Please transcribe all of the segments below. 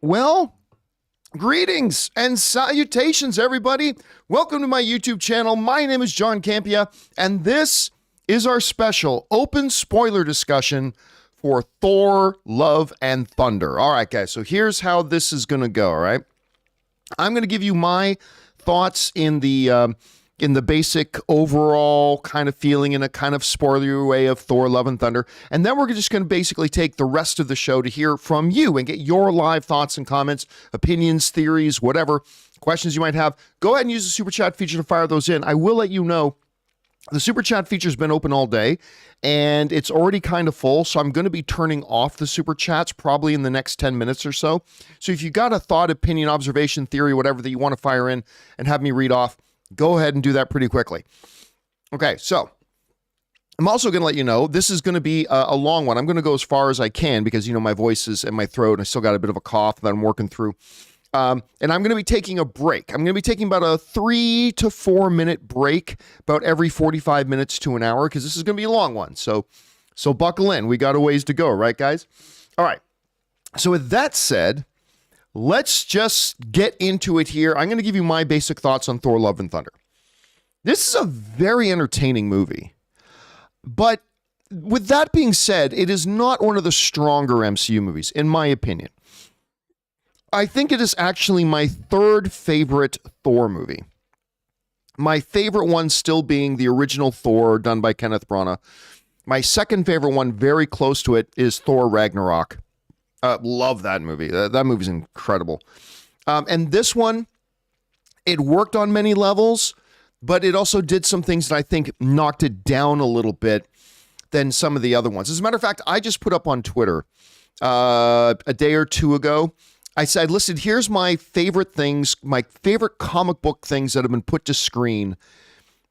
Well, greetings and salutations, everybody. Welcome to my YouTube channel. My name is John Campea, and this is our special open spoiler discussion for Thor Love and Thunder. All right, guys, so here's how this is going to go, all right? I'm going to give you my thoughts in the basic overall kind of feeling in a kind of spoilery way of Thor Love and Thunder. And then we're just going to basically take the rest of the show to hear from you and get your live thoughts and comments, opinions, theories, whatever questions you might have. Go ahead and use the super chat feature to fire those in. I will let you know the super chat feature's been open all day and it's already kind of full. So I'm going to be turning off the super chats probably in the next 10 minutes or so. So if you got a thought, opinion, observation, theory, whatever that you want to fire in and have me read off, go ahead and do that pretty quickly. Okay, so I'm also going to let you know this is going to be a long one. I'm going to go as far as I can because, you know, my voice is in my throat and I still got a bit of a cough that I'm working through. And I'm going to be taking a break. I'm going to be taking about a 3 to 4 minute break about every 45 minutes to an hour because this is going to be a long one. So buckle in. We got a ways to go, right, guys? All right. So with that said, let's just get into it here. I'm going to give you my basic thoughts on Thor Love and Thunder. This is a very entertaining movie. But with that being said, it is not one of the stronger MCU movies, in my opinion. I think it is actually my third favorite Thor movie. My favorite one still being the original Thor done by Kenneth Branagh. My second favorite one, very close to it, is Thor Ragnarok. Love that movie. That movie's incredible. And this one, it worked on many levels, but it also did some things that I think knocked it down a little bit than some of the other ones. As a matter of fact, I just put up on Twitter a day or two ago. I said, listen, here's my favorite things, my favorite comic book things that have been put to screen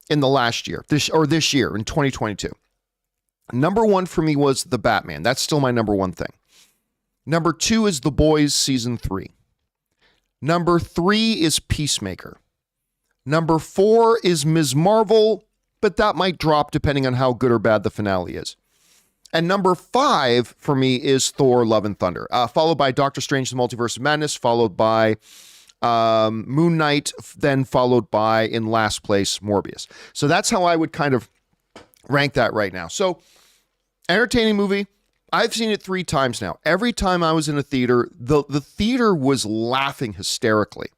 in the last year, this year in 2022. Number one for me was The Batman. That's still my number one thing. Number two is The Boys Season 3. Number 3 is Peacemaker. Number 4 is Ms. Marvel, but that might drop depending on how good or bad the finale is. And number 5 for me is Thor Love and Thunder, followed by Doctor Strange The Multiverse of Madness, followed by Moon Knight, then followed by, in last place, Morbius. So that's how I would kind of rank that right now. So, entertaining movie. I've seen it 3 times now. Every time I was in a theater, the theater was laughing hysterically.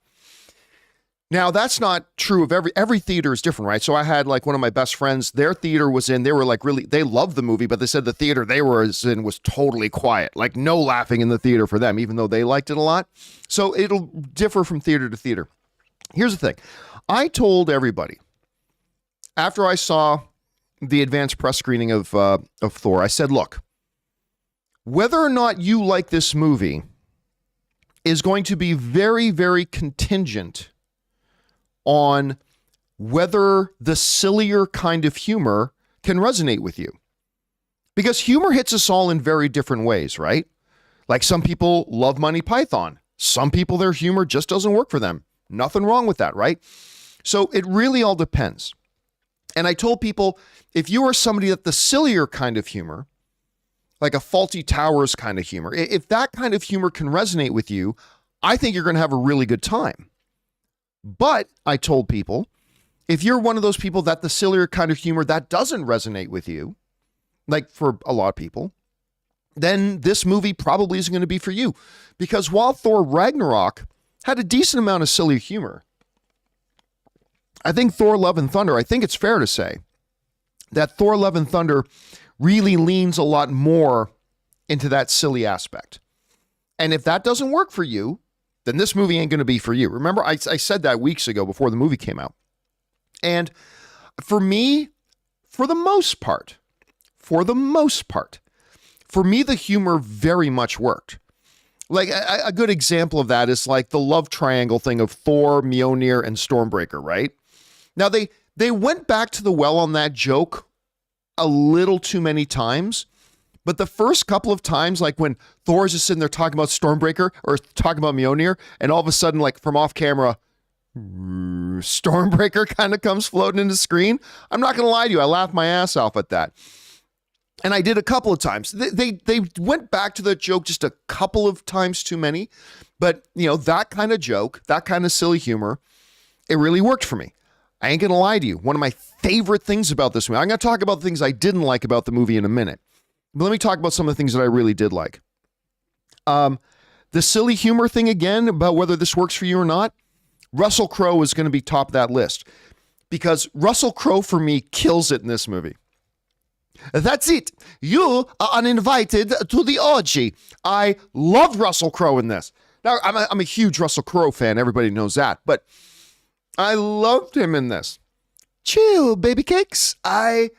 Now, that's not true of every theater is different, right? So I had like one of my best friends, their theater was in, they were like really, they loved the movie, but they said the theater they were in was totally quiet, like no laughing in the theater for them, even though they liked it a lot. So it'll differ from theater to theater. Here's the thing. I told everybody, after I saw the advanced press screening of Thor, I said, look, whether or not you like this movie is going to be very, very contingent on whether the sillier kind of humor can resonate with you. Because humor hits us all in very different ways, right? Like some people love Monty Python. Some people, their humor just doesn't work for them. Nothing wrong with that, right? So it really all depends. And I told people, if you are somebody that the sillier kind of humor, like a Faulty Towers kind of humor, if that kind of humor can resonate with you, I think you're going to have a really good time. But I told people, if you're one of those people that the sillier kind of humor that doesn't resonate with you, like for a lot of people, then this movie probably isn't going to be for you. Because while Thor Ragnarok had a decent amount of silly humor, I think Thor Love and Thunder, I think it's fair to say that Thor Love and Thunder really leans a lot more into that silly aspect. And if that doesn't work for you, then this movie ain't going to be for you. Remember, I said that weeks ago before the movie came out. And for me, for the most part, for me, the humor very much worked. Like a good example of that is like the love triangle thing of Thor, Mjolnir, and Stormbreaker, right? Now, they went back to the well on that joke a little too many times. But the first couple of times, like when Thor's just sitting there talking about Stormbreaker or talking about Mjolnir, and all of a sudden, like from off camera, Stormbreaker kind of comes floating into the screen. I'm not going to lie to you. I laughed my ass off at that. And I did a couple of times. They went back to the joke just a couple of times too many. But, that kind of joke, that kind of silly humor, it really worked for me. I ain't going to lie to you. One of my favorite things about this movie, I'm going to talk about the things I didn't like about the movie in a minute. But let me talk about some of the things that I really did like. The silly humor thing again, about whether this works for you or not, Russell Crowe is going to be top of that list. Because Russell Crowe, for me, kills it in this movie. That's it. You are uninvited to the orgy. I love Russell Crowe in this. Now, I'm a huge Russell Crowe fan. Everybody knows that. But I loved him in this. Chill, baby cakes. I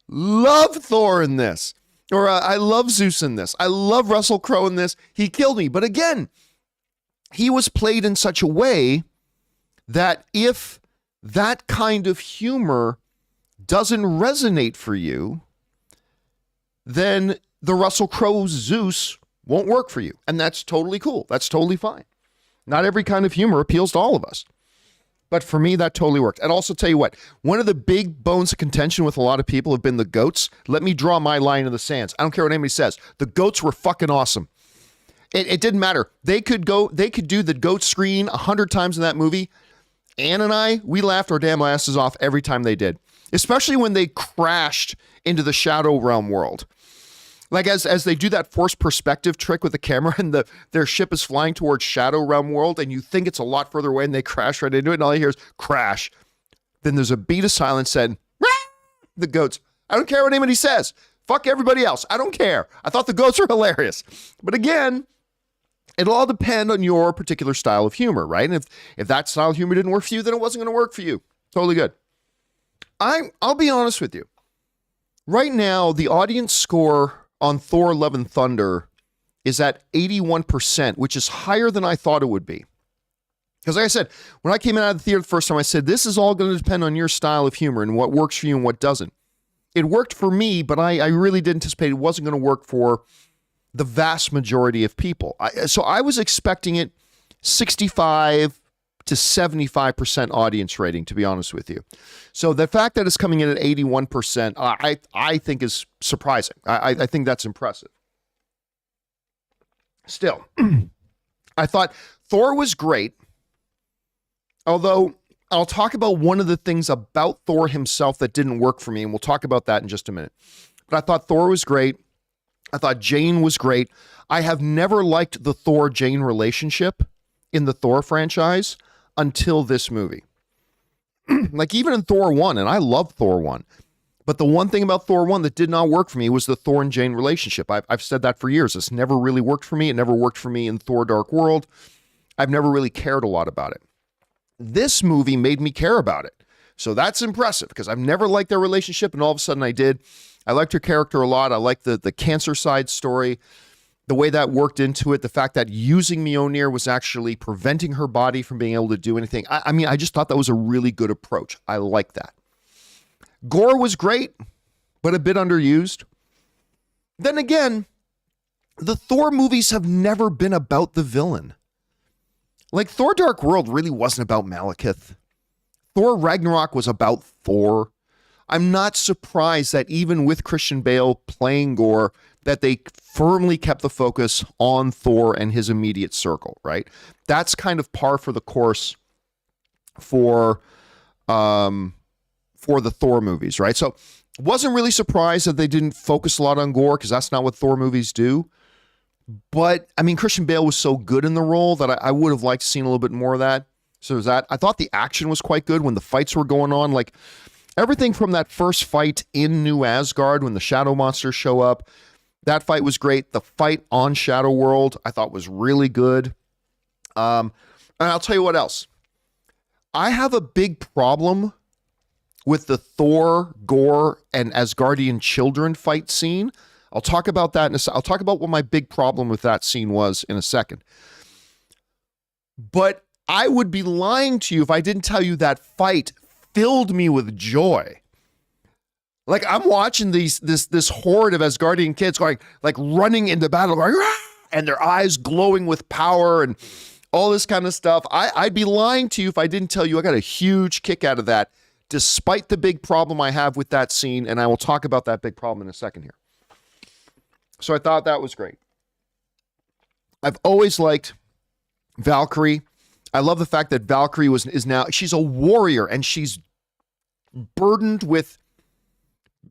love Thor in this. Or I love Zeus in this. I love Russell Crowe in this. He killed me. But again, he was played in such a way that if that kind of humor doesn't resonate for you, then the Russell Crowe Zeus won't work for you. And that's totally cool. That's totally fine. Not every kind of humor appeals to all of us. But for me, that totally worked. And also tell you what, one of the big bones of contention with a lot of people have been the goats. Let me draw my line in the sands. I don't care what anybody says. The goats were fucking awesome. It didn't matter. They could do the goat screen 100 times in that movie. Ann and I, we laughed our damn asses off every time they did. Especially when they crashed into the Shadow Realm world. Like as they do that forced perspective trick with the camera and their ship is flying towards Shadow Realm world and you think it's a lot further away and they crash right into it and all you hear is crash. Then there's a beat of silence said, Rah! The goats. I don't care what anybody says. Fuck everybody else. I don't care. I thought the goats were hilarious. But again, it'll all depend on your particular style of humor, right? And if that style of humor didn't work for you, then it wasn't going to work for you. Totally good. I'll be honest with you. Right now, the audience score on Thor Love and Thunder is at 81%, which is higher than I thought it would be. Because like I said, when I came out of the theater the first time, I said, this is all going to depend on your style of humor and what works for you and what doesn't. It worked for me, but I really did anticipate it wasn't going to work for the vast majority of people. So I was expecting it 65 to 75% audience rating, to be honest with you. So the fact that it's coming in at 81%, I think is surprising. I think that's impressive. Still, I thought Thor was great, although I'll talk about one of the things about Thor himself that didn't work for me, and we'll talk about that in just a minute. But I thought Thor was great. I thought Jane was great. I have never liked the Thor-Jane relationship in the Thor franchise until this movie. Like even in Thor 1, and I love Thor 1, but the one thing about Thor 1 that did not work for me was the Thor and Jane relationship. I've said that for years. It's never really worked for me. It never worked for me in Thor Dark World. I've never really cared a lot about it. This movie made me care about it. So that's impressive because I've never liked their relationship and all of a sudden I did. I liked her character a lot. I liked the cancer side story, the way that worked into it, the fact that using Mjolnir was actually preventing her body from being able to do anything. I mean, I just thought that was a really good approach. I like that. Gore was great, but a bit underused. Then again, the Thor movies have never been about the villain. Like Thor Dark World really wasn't about Malekith. Thor Ragnarok was about Thor. I'm not surprised that even with Christian Bale playing Gore, that they firmly kept the focus on Thor and his immediate circle, right? That's kind of par for the course for the Thor movies, right? So wasn't really surprised that they didn't focus a lot on Gore because that's not what Thor movies do. But, I mean, Christian Bale was so good in the role that I would have liked to see a little bit more of that. So there's that. I thought the action was quite good when the fights were going on. Like, everything from that first fight in New Asgard when the Shadow Monsters show up, that fight was great. The fight on Shadow World, I thought was really good. And I'll tell you what else. I have a big problem with the Thor, Gore, and Asgardian children fight scene. I'll talk about that in a second. I'll talk about what my big problem with that scene was in a second. But I would be lying to you if I didn't tell you that fight filled me with joy. Like I'm watching this horde of Asgardian kids going, like running into battle, going, "Rah!" And their eyes glowing with power and all this kind of stuff. I'd be lying to you if I didn't tell you I got a huge kick out of that, despite the big problem I have with that scene. And I will talk about that big problem in a second here. So I thought that was great. I've always liked Valkyrie. I love the fact that Valkyrie is now, she's a warrior and she's burdened with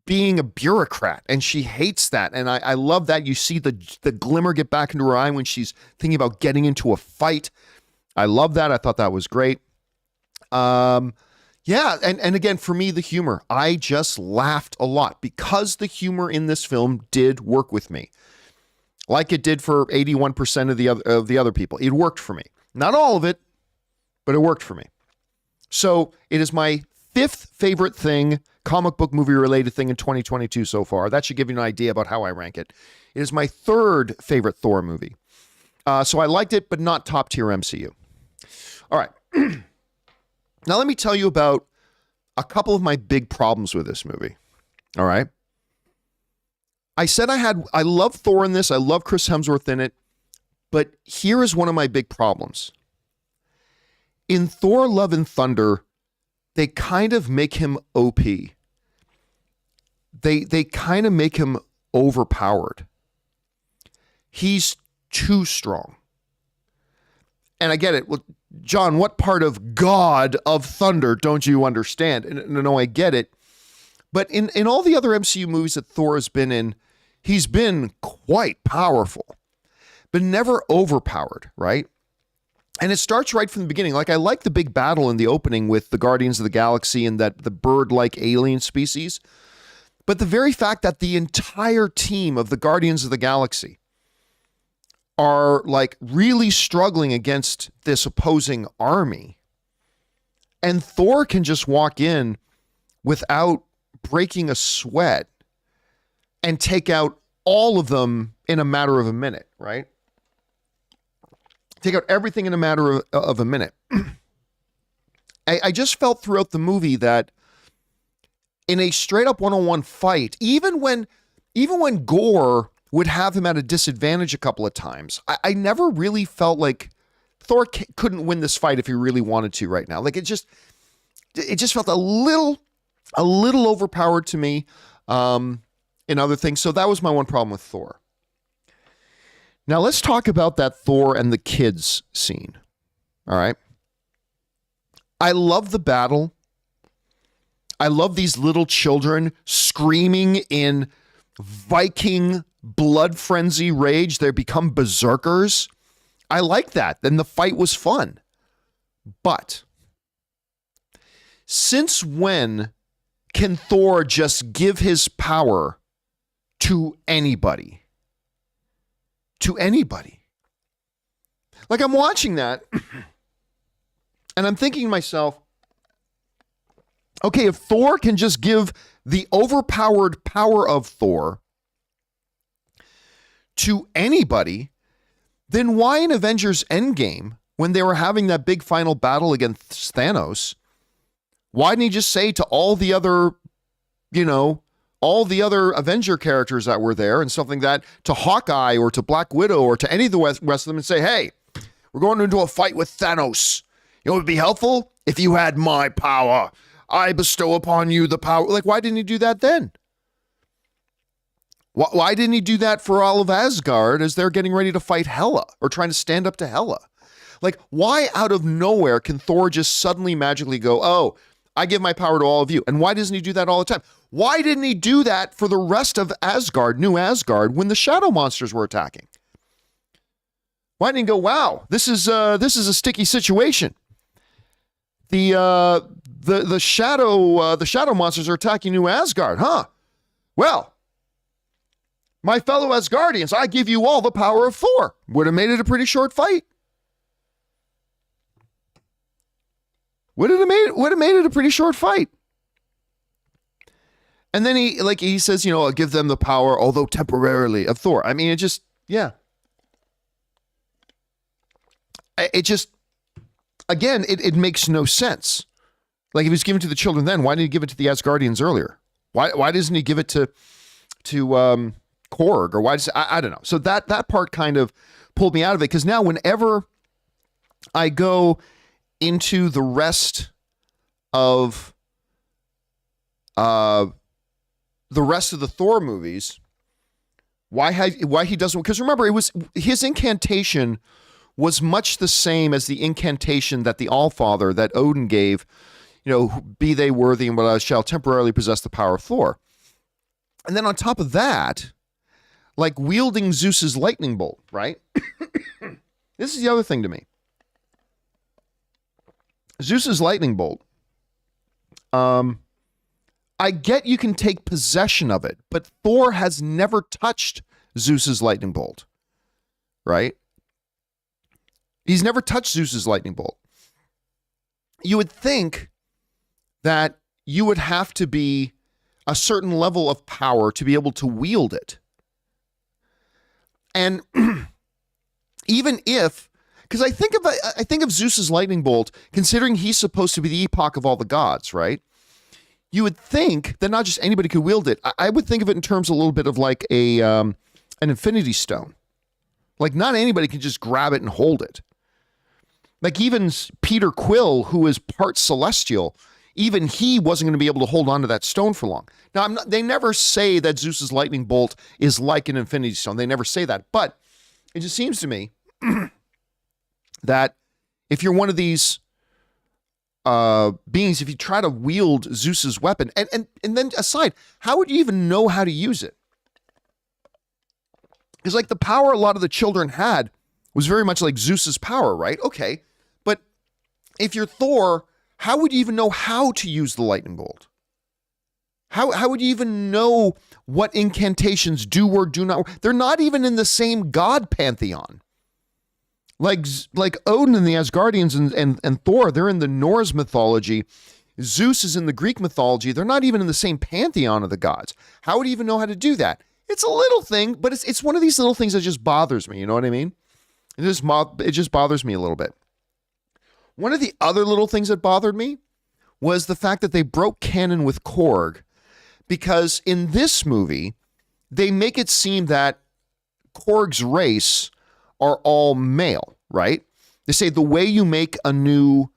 being a bureaucrat and she hates that. And I love that. You see the glimmer get back into her eye when she's thinking about getting into a fight. I love that. I thought that was great. Yeah. And again, for me, the humor, I just laughed a lot because the humor in this film did work with me. Like it did for 81% of the other people. It worked for me. Not all of it, but it worked for me. So it is my 5th favorite thing, comic book movie related thing in 2022 so far. That should give you an idea about how I rank it. It is my 3rd favorite Thor movie. So I liked it, but not top tier MCU. All right. Now let me tell you about a couple of my big problems with this movie. All right. I said I love Thor in this. I love Chris Hemsworth in it. But here is one of my big problems. In Thor Love and Thunder, they kind of make him OP. They kind of make him overpowered. He's too strong. And I get it. Well, John, what part of God of Thunder don't you understand? No, I get it. But in all the other MCU movies that Thor has been in, he's been quite powerful, but never overpowered, right? And it starts right from the beginning. Like, I like the big battle in the opening with the Guardians of the Galaxy and that the bird-like alien species. But the very fact that the entire team of the Guardians of the Galaxy are like really struggling against this opposing army, and Thor can just walk in without breaking a sweat and take out all of them in a matter of a minute, right? Take out everything in a matter of a minute. I just felt throughout the movie that in a straight up one-on-one fight, even when Gore would have him at a disadvantage a couple of times, I never really felt like Thor couldn't win this fight if he really wanted to right now. Like it just felt a little overpowered to me in other things. So that was my one problem with Thor. Now let's talk about that Thor and the kids scene. All right. I love the battle. I love these little children screaming in Viking blood frenzy rage. They become berserkers. I like that. Then the fight was fun. But since when can Thor just give his power to anybody? To anybody. Like, I'm watching that and I'm thinking to myself, okay, if Thor can just give the overpowered power of Thor to anybody, then why in Avengers Endgame, when they were having that big final battle against Thanos, why didn't he just say to all the other, all the other Avenger characters that were there and something that to Hawkeye or to Black Widow or to any of the rest of them and say, hey, we're going into a fight with Thanos. You know what would be helpful? If you had my power, I bestow upon you the power. Like, why didn't he do that then? Why didn't he do that for all of Asgard as they're getting ready to fight Hela or trying to stand up to Hela? Like, why out of nowhere can Thor just suddenly magically go, oh, I give my power to all of you? And why doesn't he do that all the time? Why didn't he do that for the rest of Asgard, New Asgard, when the shadow monsters were attacking? Why didn't he go, wow, this is a sticky situation. The shadow monsters are attacking New Asgard, huh? Well, my fellow Asgardians, I give you all the power of Thor. Would have made it a pretty short fight. Would have made it a pretty short fight. And then he says, I'll give them the power, although temporarily, of Thor. I mean, it just, yeah. It just, again, it makes no sense. Like, if he was given to the children then, why didn't he give it to the Asgardians earlier? Why doesn't he give it to Korg? Or why does I don't know. So that part kind of pulled me out of it, because now whenever I go into the rest of the Thor movies, why he doesn't, because remember, it was his incantation was much the same as the incantation that the Allfather, that Odin gave, be they worthy and what I shall temporarily possess the power of Thor. And then on top of that, like wielding Zeus's lightning bolt, right? This is the other thing to me. Zeus's lightning bolt. I get you can take possession of it, but Thor has never touched Zeus's lightning bolt, right? He's never touched Zeus's lightning bolt. You would think that you would have to be a certain level of power to be able to wield it. And even if, because I think of Zeus's lightning bolt, considering he's supposed to be the epoch of all the gods, right? You would think that not just anybody could wield it. I would think of it in terms a little bit of like an infinity stone. Like not anybody can just grab it and hold it. Like even Peter Quill, who is part celestial, even he wasn't going to be able to hold on to that stone for long. Now, they never say that Zeus's lightning bolt is like an infinity stone. They never say that. But it just seems to me that if you're one of these beings, if you try to wield Zeus's weapon, and then aside, how would you even know how to use it? Because like the power a lot of the children had was very much like Zeus's power, right? Okay, but if you're Thor, how would you even know how to use the lightning bolt? How would you even know what incantations do or do not? They're not even in the same god pantheon. Like Odin and the Asgardians and Thor, they're in the Norse mythology. Zeus is in the Greek mythology. They're not even in the same pantheon of the gods. How would you even know how to do that? It's a little thing, but it's one of these little things that just bothers me. You know what I mean? It just bothers me a little bit. One of the other little things that bothered me was the fact that they broke canon with Korg, because in this movie, they make it seem that Korg's race are all male, right? They say the way you make a new,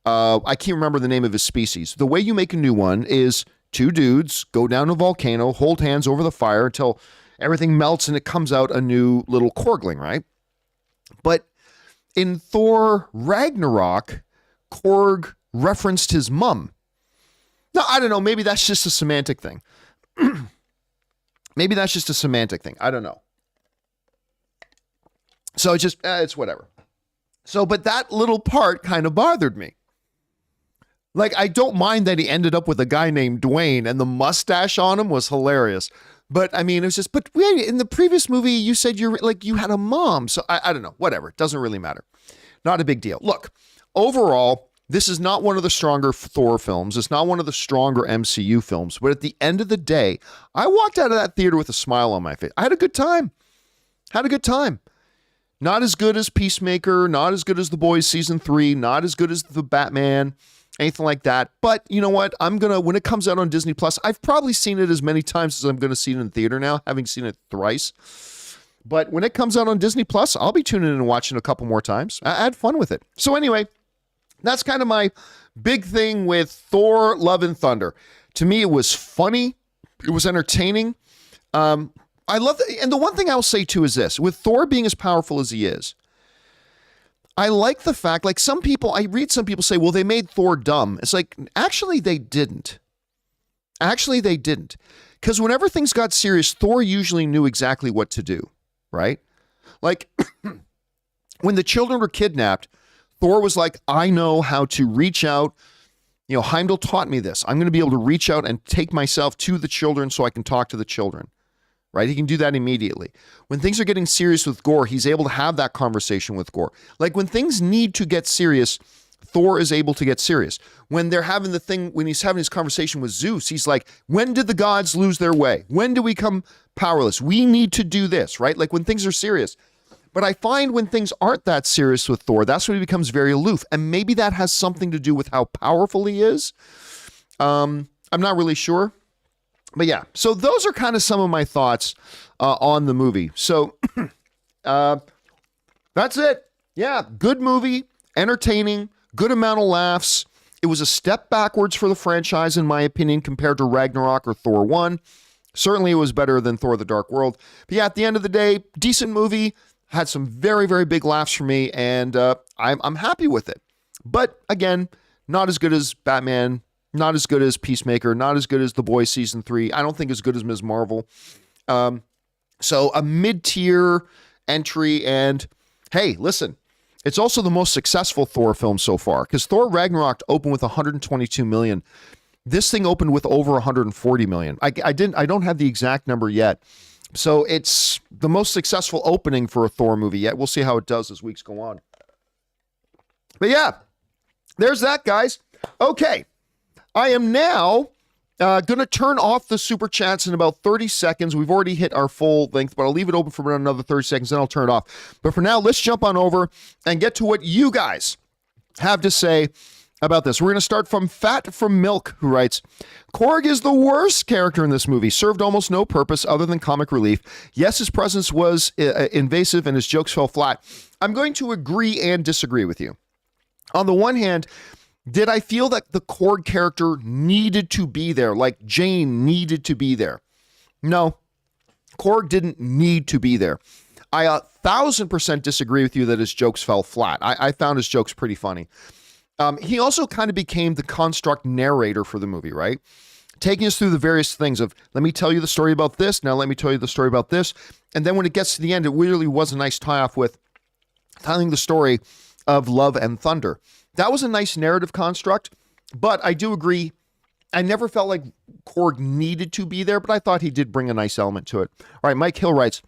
I can't remember the name of his species. The way you make a new one is two dudes go down a volcano, hold hands over the fire until everything melts and it comes out a new little Korgling, right? But in Thor Ragnarok, Korg referenced his mum. Now, I don't know. Maybe that's just a semantic thing. Maybe that's just a semantic thing. I don't know. So it's just, it's whatever. So, but that little part kind of bothered me. Like, I don't mind that he ended up with a guy named Dwayne and the mustache on him was hilarious. But I mean, it was just, but wait, in the previous movie, you said you had a mom. So I don't know, whatever. It doesn't really matter. Not a big deal. Look, overall, this is not one of the stronger Thor films. It's not one of the stronger MCU films. But at the end of the day, I walked out of that theater with a smile on my face. I had a good time. Not as good as Peacemaker, not as good as The Boys Season 3, not as good as The Batman, anything like that. But you know what? When it comes out on Disney Plus, I've probably seen it as many times as I'm going to see it in theater now, having seen it thrice. But when it comes out on Disney Plus, I'll be tuning in and watching a couple more times. I had fun with it. So anyway, that's kind of my big thing with Thor Love and Thunder. To me, it was funny. It was entertaining. I love that. And the one thing I'll say too is this, with Thor being as powerful as he is, I like the fact, like I read some people say, well, they made Thor dumb. It's like, actually they didn't. Because whenever things got serious, Thor usually knew exactly what to do, right? Like when the children were kidnapped, Thor was like, I know how to reach out. Heimdall taught me this. I'm going to be able to reach out and take myself to the children so I can talk to the children. Right? He can do that immediately. When things are getting serious with Gorr, he's able to have that conversation with Gorr. Like when things need to get serious, Thor is able to get serious. When he's having his conversation with Zeus, he's like, when did the gods lose their way? When do we become powerless? We need to do this, right? Like when things are serious. But I find when things aren't that serious with Thor, that's when he becomes very aloof. And maybe that has something to do with how powerful he is. I'm not really sure. But yeah, so those are kind of some of my thoughts on the movie. So that's it. Yeah, good movie, entertaining, good amount of laughs. It was a step backwards for the franchise, in my opinion, compared to Ragnarok or Thor 1. Certainly it was better than Thor the Dark World. But yeah, at the end of the day, decent movie, had some very, very big laughs for me, and I'm happy with it. But again, not as good as Batman, not as good as Peacemaker, not as good as The Boys Season 3. I don't think as good as Ms. Marvel. So a mid-tier entry, and hey, listen, it's also the most successful Thor film so far, because Thor Ragnarok opened with 122 million. This thing opened with over 140 million. I don't have the exact number yet. So it's the most successful opening for a Thor movie yet. We'll see how it does as weeks go on. But yeah, there's that, guys. Okay, I am now going to turn off the super chats in about 30 seconds. We've already hit our full length, but I'll leave it open for another 30 seconds, then I'll turn it off. But for now, let's jump on over and get to what you guys have to say about this. We're going to start from Fat from Milk, who writes, Korg is the worst character in this movie, served almost no purpose other than comic relief. Yes, his presence was invasive and his jokes fell flat. I'm going to agree and disagree with you. On the one hand, did I feel that the Korg character needed to be there, like Jane needed to be there? No, Korg didn't need to be there. I 1,000% disagree with you that his jokes fell flat. I found his jokes pretty funny. He also kind of became the construct narrator for the movie, right? Taking us through the various things of, let me tell you the story about this, now let me tell you the story about this. And then when it gets to the end, it really was a nice tie-off with telling the story of Love and Thunder. That was a nice narrative construct, but I do agree, I never felt like Korg needed to be there, but I thought he did bring a nice element to it. All right, Mike Hill writes,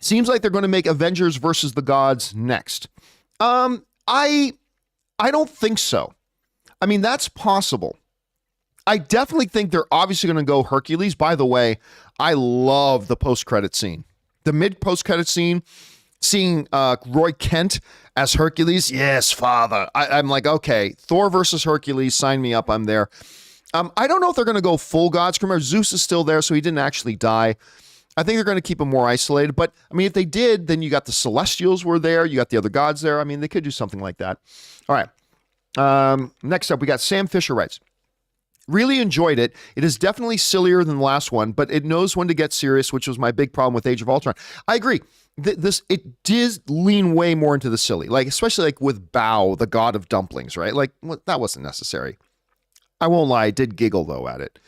seems like they're going to make Avengers versus the Gods next. I don't think so. I mean, that's possible. I definitely think they're obviously going to go Hercules. By the way, I love the post-credit scene. The mid-post-credit scene, seeing Roy Kent as Hercules. Yes, father. I'm like, okay, Thor versus Hercules, sign me up, I'm there. I don't know if they're going to go full gods. Remember, Zeus is still there, so he didn't actually die. I think they're going to keep him more isolated. But, I mean, if they did, then you got the Celestials were there. You got the other gods there. I mean, they could do something like that. All right. Next up, we got Sam Fisher writes, really enjoyed it. It is definitely sillier than the last one, but it knows when to get serious, which was my big problem with Age of Ultron. I agree. It did lean way more into the silly, like especially like with Bao, the god of dumplings, right? Like that wasn't necessary. I won't lie, I did giggle though at it.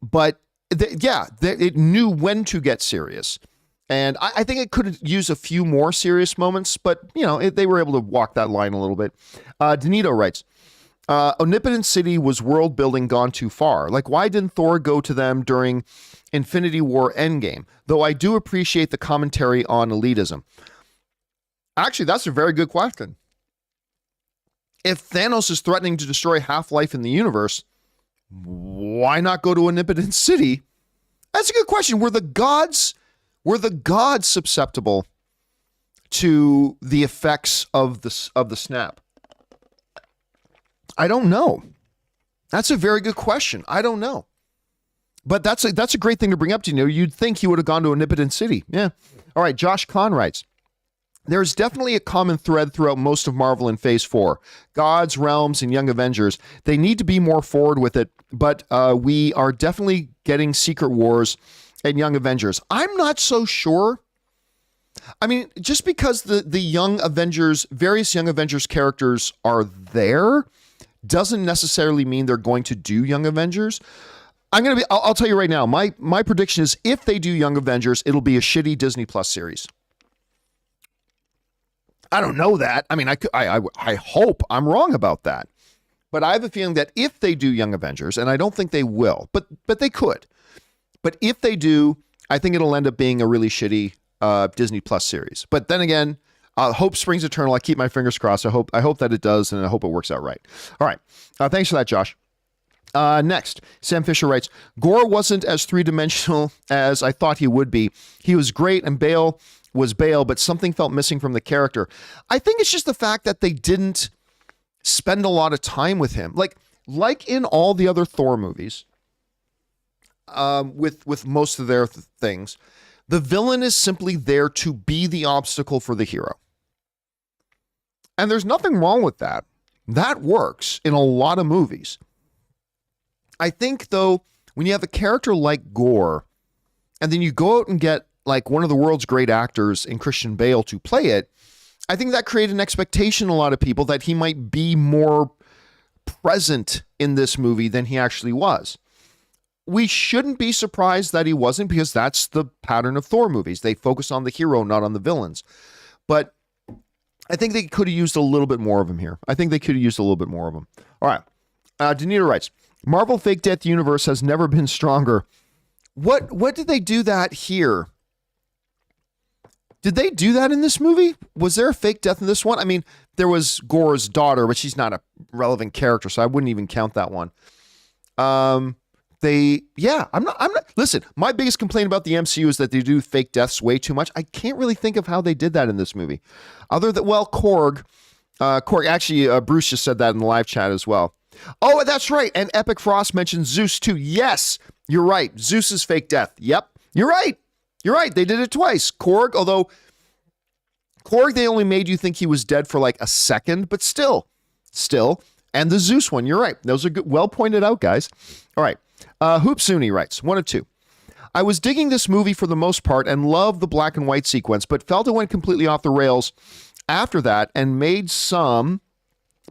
But it knew when to get serious. And I think it could use a few more serious moments, but you know, they were able to walk that line a little bit. Danito writes, Omnipotent City was world building gone too far. Like, why didn't Thor go to them during Infinity War Endgame? Though I do appreciate the commentary on elitism. Actually, that's a very good question. If Thanos is threatening to destroy half-life in the universe, why not go to Omnipotent City? That's a good question. Were the gods susceptible to the effects of the snap? I don't know. That's a very good question. I don't know. But that's a great thing to bring up to you. You'd think he would have gone to Omnipotent City. Yeah. All right. Josh Kahn writes, there's definitely a common thread throughout most of Marvel in Phase 4. Gods, realms, and Young Avengers. They need to be more forward with it, but we are definitely getting Secret Wars and Young Avengers. I'm not so sure. I mean, just because the Young Avengers, various Young Avengers characters are there, doesn't necessarily mean they're going to do Young Avengers. I'll tell you right now, my prediction is if they do Young Avengers, it'll be a shitty Disney Plus series. I don't know that. I mean, I hope I'm wrong about that. But I have a feeling that if they do Young Avengers, and I don't think they will, but they could. But if they do, I think it'll end up being a really shitty Disney Plus series. But then again, hope springs eternal. I keep my fingers crossed. I hope that it does, and I hope it works out right. All right. Thanks for that, Josh. Next, Sam Fisher writes, Gore wasn't as three-dimensional as I thought he would be. He was great, and Bale was Bale, but something felt missing from the character. I think it's just the fact that they didn't spend a lot of time with him. Like in all the other Thor movies, with most of their things, the villain is simply there to be the obstacle for the hero. And there's nothing wrong with that. That works in a lot of movies. I think, though, when you have a character like Gore, and then you go out and get like one of the world's great actors in Christian Bale to play it, I think that created an expectation in a lot of people that he might be more present in this movie than he actually was. We shouldn't be surprised that he wasn't, because that's the pattern of Thor movies. They focus on the hero, not on the villains. But I think they could have used a little bit more of him here. I think they could have used a little bit more of him. All right. Danita writes, Marvel fake death universe has never been stronger. What did they do that here? Did they do that in this movie? Was there a fake death in this one? I mean, there was Gore's daughter, but she's not a relevant character, so I wouldn't even count that one. I'm not, listen, my biggest complaint about the MCU is that they do fake deaths way too much. I can't really think of how they did that in this movie. Other than, well, Korg, actually, Bruce just said that in the live chat as well. Oh, that's right. And Epic Frost mentioned Zeus too. Yes, you're right. Zeus's fake death. Yep, you're right. You're right. They did it twice. Korg, although Korg, they only made you think he was dead for like a second, but still. And the Zeus one, you're right. Those are good, well pointed out, guys. All right. Hoopsuni writes, 1 of 2. I was digging this movie for the most part and loved the black and white sequence, but felt it went completely off the rails after that and made some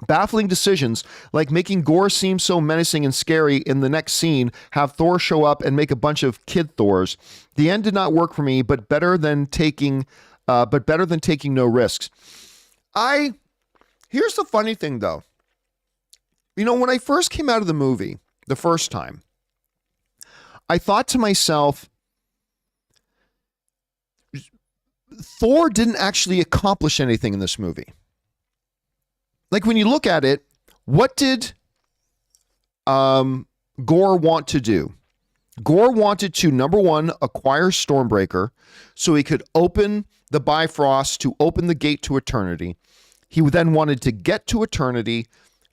baffling decisions, like making Gore seem so menacing and scary in the next scene, have Thor show up and make a bunch of kid Thors. The end did not work for me, but better than taking no risks. Here's the funny thing though. You know, when I first came out of the movie, the first time, I thought to myself, Thor didn't actually accomplish anything in this movie. Like when you look at it, what did Gore want to do? Gore wanted to, number one, acquire Stormbreaker so he could open the Bifrost to open the gate to eternity. He then wanted to get to eternity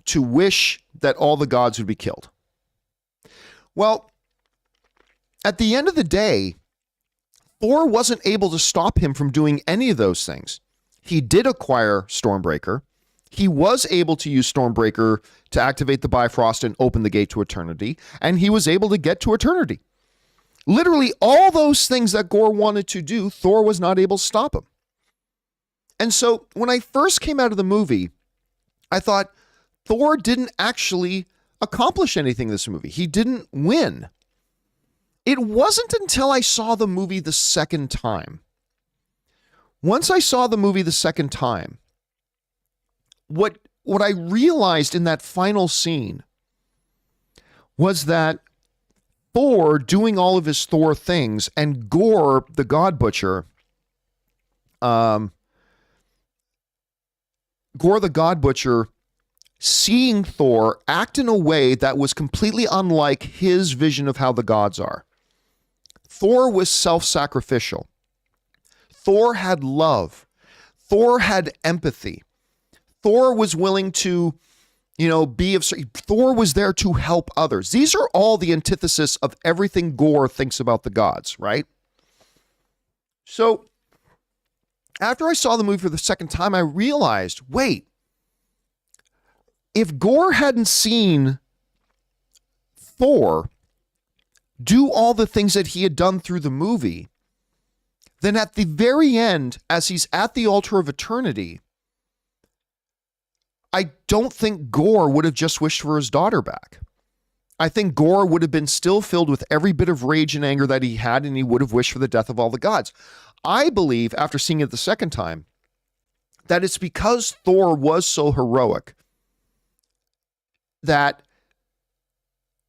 to wish that all the gods would be killed. Well, at the end of the day, Thor wasn't able to stop him from doing any of those things. He did acquire Stormbreaker. He was able to use Stormbreaker to activate the Bifrost and open the gate to eternity, and he was able to get to eternity. Literally all those things that Gore wanted to do, Thor was not able to stop him. And so when I first came out of the movie, I thought Thor didn't actually accomplish anything in this movie. He didn't win. It wasn't until I saw the movie the second time. Once I saw the movie the second time, what I realized in that final scene was that Thor doing all of his Thor things and Gore, the God Butcher, Gore the God Butcher, seeing Thor act in a way that was completely unlike his vision of how the gods are. Thor was self-sacrificial. Thor had love. Thor had empathy. Thor was willing to, Thor was there to help others. These are all the antithesis of everything Gore thinks about the gods, right? So after I saw the movie for the second time, I realized, wait, if Gore hadn't seen Thor do all the things that he had done through the movie, then at the very end, as he's at the altar of eternity, I don't think Gore would have just wished for his daughter back. I think Gore would have been still filled with every bit of rage and anger that he had, and he would have wished for the death of all the gods. I believe, after seeing it the second time, that it's because Thor was so heroic that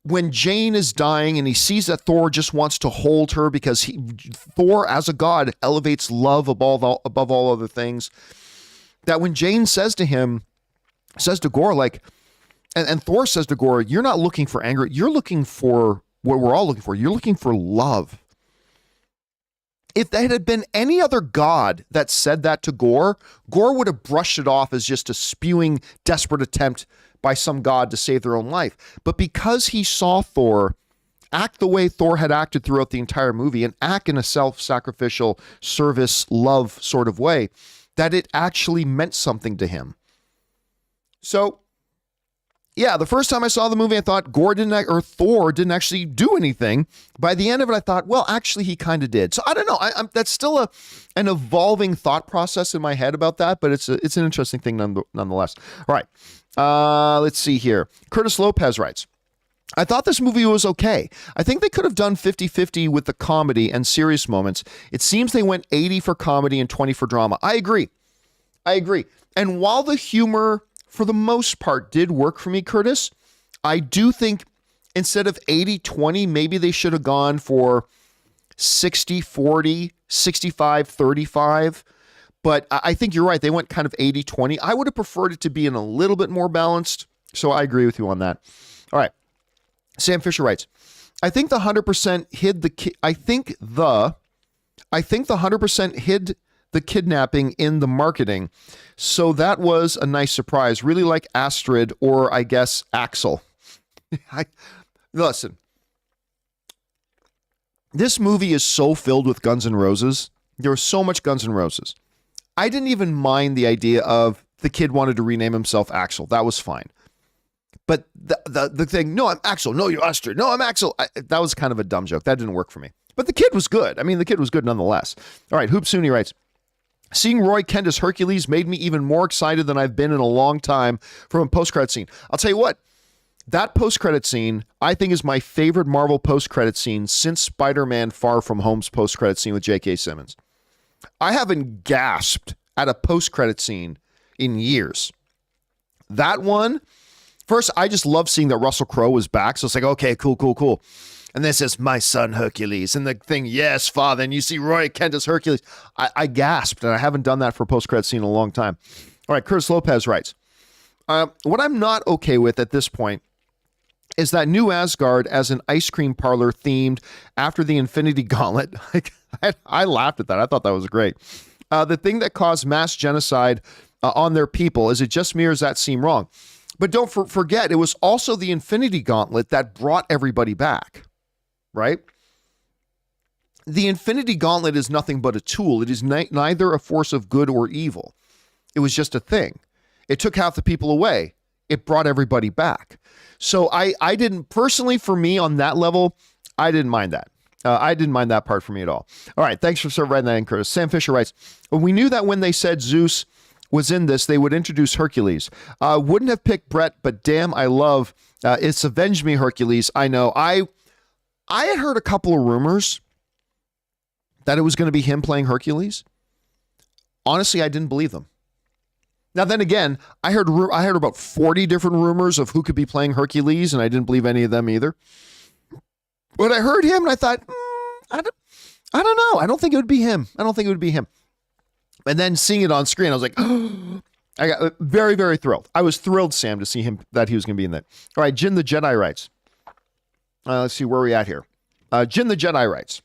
when Jane is dying and he sees that Thor just wants to hold her because Thor as a god elevates love above all other things, that when Jane says to Gore, like, and Thor says to Gore, you're not looking for anger. You're looking for what we're all looking for. You're looking for love. If that had been any other god that said that to Gore, Gore would have brushed it off as just a spewing, desperate attempt by some god to save their own life. But because he saw Thor act the way Thor had acted throughout the entire movie and act in a self-sacrificial service, love sort of way, that it actually meant something to him. So yeah, the first time I saw the movie, I thought Thor didn't actually do anything. By the end of it, I thought, well, actually, he kind of did. So I don't know. That's still an evolving thought process in my head about that, but it's an interesting thing nonetheless. All right, let's see here. Curtis Lopez writes, I thought this movie was okay. I think they could have done 50-50 with the comedy and serious moments. It seems they went 80 for comedy and 20 for drama. I agree. And while the humor, for the most part, did work for me, Curtis, I do think instead of 80-20, maybe they should have gone for 60-40, 65-35. But I think you're right. They went kind of 80-20. I would have preferred it to be in a little bit more balanced. So I agree with you on that. All right. Sam Fisher writes, I think the 100% hid the 100% hid the kidnapping in the marketing. So that was a nice surprise. Really like Astrid, or I guess Axel. Listen, this movie is so filled with Guns N' Roses. There was so much Guns N' Roses. I didn't even mind the idea of the kid wanted to rename himself Axel. That was fine. But the thing, no, I'm Axel. No, you're Astrid. No, I'm Axel. That was kind of a dumb joke. That didn't work for me. But the kid was good. I mean, the kid was good nonetheless. All right, Hoop Suni writes, seeing Roy Kent as Hercules made me even more excited than I've been in a long time from a post-credit scene. I'll tell you what, that post-credit scene, I think, is my favorite Marvel post-credit scene since Spider-Man Far From Home's post-credit scene with J.K. Simmons. I haven't gasped at a post-credit scene in years. That one, first, I just love seeing that Russell Crowe was back. So it's like, okay, cool. And then it says, my son Hercules. And the thing, yes, father. And you see Roy Kent as Hercules. I gasped, and I haven't done that for a post-credit scene in a long time. All right, Curtis Lopez writes, what I'm not okay with at this point is that New Asgard as an ice cream parlor themed after the Infinity Gauntlet. I laughed at that. I thought that was great. The thing that caused mass genocide on their people, is it just me or does that seem wrong? But don't forget, it was also the Infinity Gauntlet that brought everybody back, right? The Infinity Gauntlet is nothing but a tool. It is neither a force of good or evil. It was just a thing. It took half the people away. It brought everybody back. So I didn't, personally, for me on that level, I didn't mind that. I didn't mind that part for me at all. All right, thanks for writing that in, Curtis. Sam Fisher writes, we knew that when they said Zeus was in this, they would introduce Hercules. Wouldn't have picked Brett, but damn, I love It's Avenge Me, Hercules. I know. I had heard a couple of rumors that it was going to be him playing Hercules. Honestly, I didn't believe them. Now, then again, I heard about 40 different rumors of who could be playing Hercules, and I didn't believe any of them either. But I heard him, and I thought, I don't know. I don't think it would be him. And then seeing it on screen, I was like, I got very, very thrilled. I was thrilled, Sam, to see him, that he was going to be in that. All right, Jin the Jedi writes. Let's see where we're at here. Jin the Jedi writes,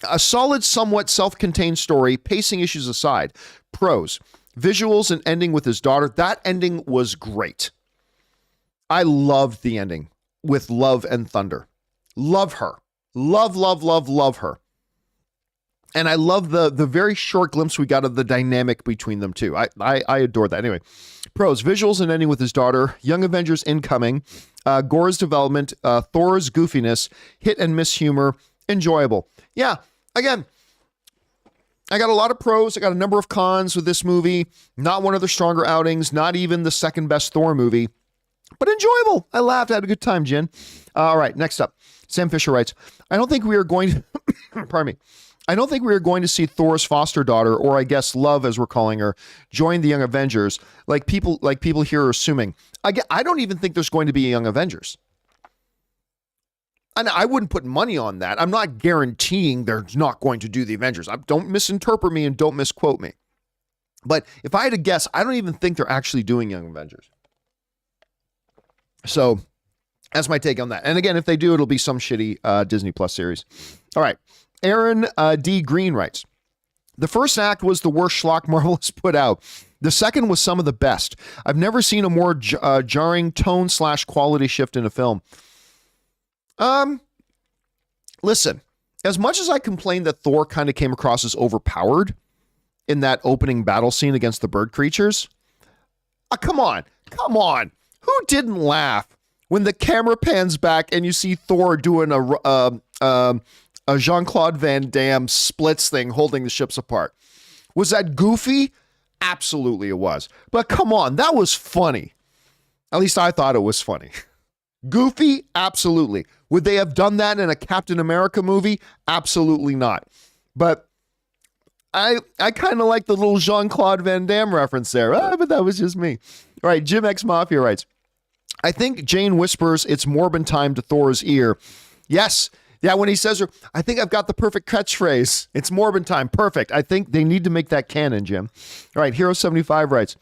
a solid, somewhat self-contained story, pacing issues aside. Pros, visuals and ending with his daughter. That ending was great. I loved the ending with Love and Thunder. Love her. Love her. And I love the very short glimpse we got of the dynamic between them too. I adore that. Anyway, pros, visuals and ending with his daughter, Young Avengers incoming, Gore's development, Thor's goofiness, hit and miss humor, enjoyable. Yeah, again, I got a lot of pros. I got a number of cons with this movie. Not one of the stronger outings, not even the second best Thor movie, but enjoyable. I laughed, I had a good time, Jen. All right, next up, Sam Fisher writes, I don't think we are going to, pardon me. I don't think we are going to see Thor's foster daughter, or I guess Love as we're calling her, join the Young Avengers, like people here are assuming. I don't even think there's going to be a Young Avengers. And I wouldn't put money on that. I'm not guaranteeing they're not going to do the Avengers. Don't misinterpret me and don't misquote me. But if I had to guess, I don't even think they're actually doing Young Avengers. So that's my take on that. And again, if they do, it'll be some shitty Disney Plus series. All right. Aaron D. Green writes, the first act was the worst schlock Marvel has put out. The second was some of the best. I've never seen a more jarring tone/quality shift in a film. Listen, as much as I complained that Thor kind of came across as overpowered in that opening battle scene against the bird creatures, come on. Who didn't laugh when the camera pans back and you see Thor doing a Jean-Claude Van Damme splits thing holding the ships apart? Was that goofy? Absolutely it was. But come on, that was funny. At least I thought it was funny. Goofy? Absolutely. Would they have done that in a Captain America movie? Absolutely not. But I kind of like the little Jean-Claude Van Damme reference there. But that was just me. All right, Jim X Mafia writes, I think Jane whispers it's Morbin time to Thor's ear. Yes. Yeah, when he says, I think I've got the perfect catchphrase. It's Morbin time. Perfect. I think they need to make that canon, Jim. All right, Hero75 writes,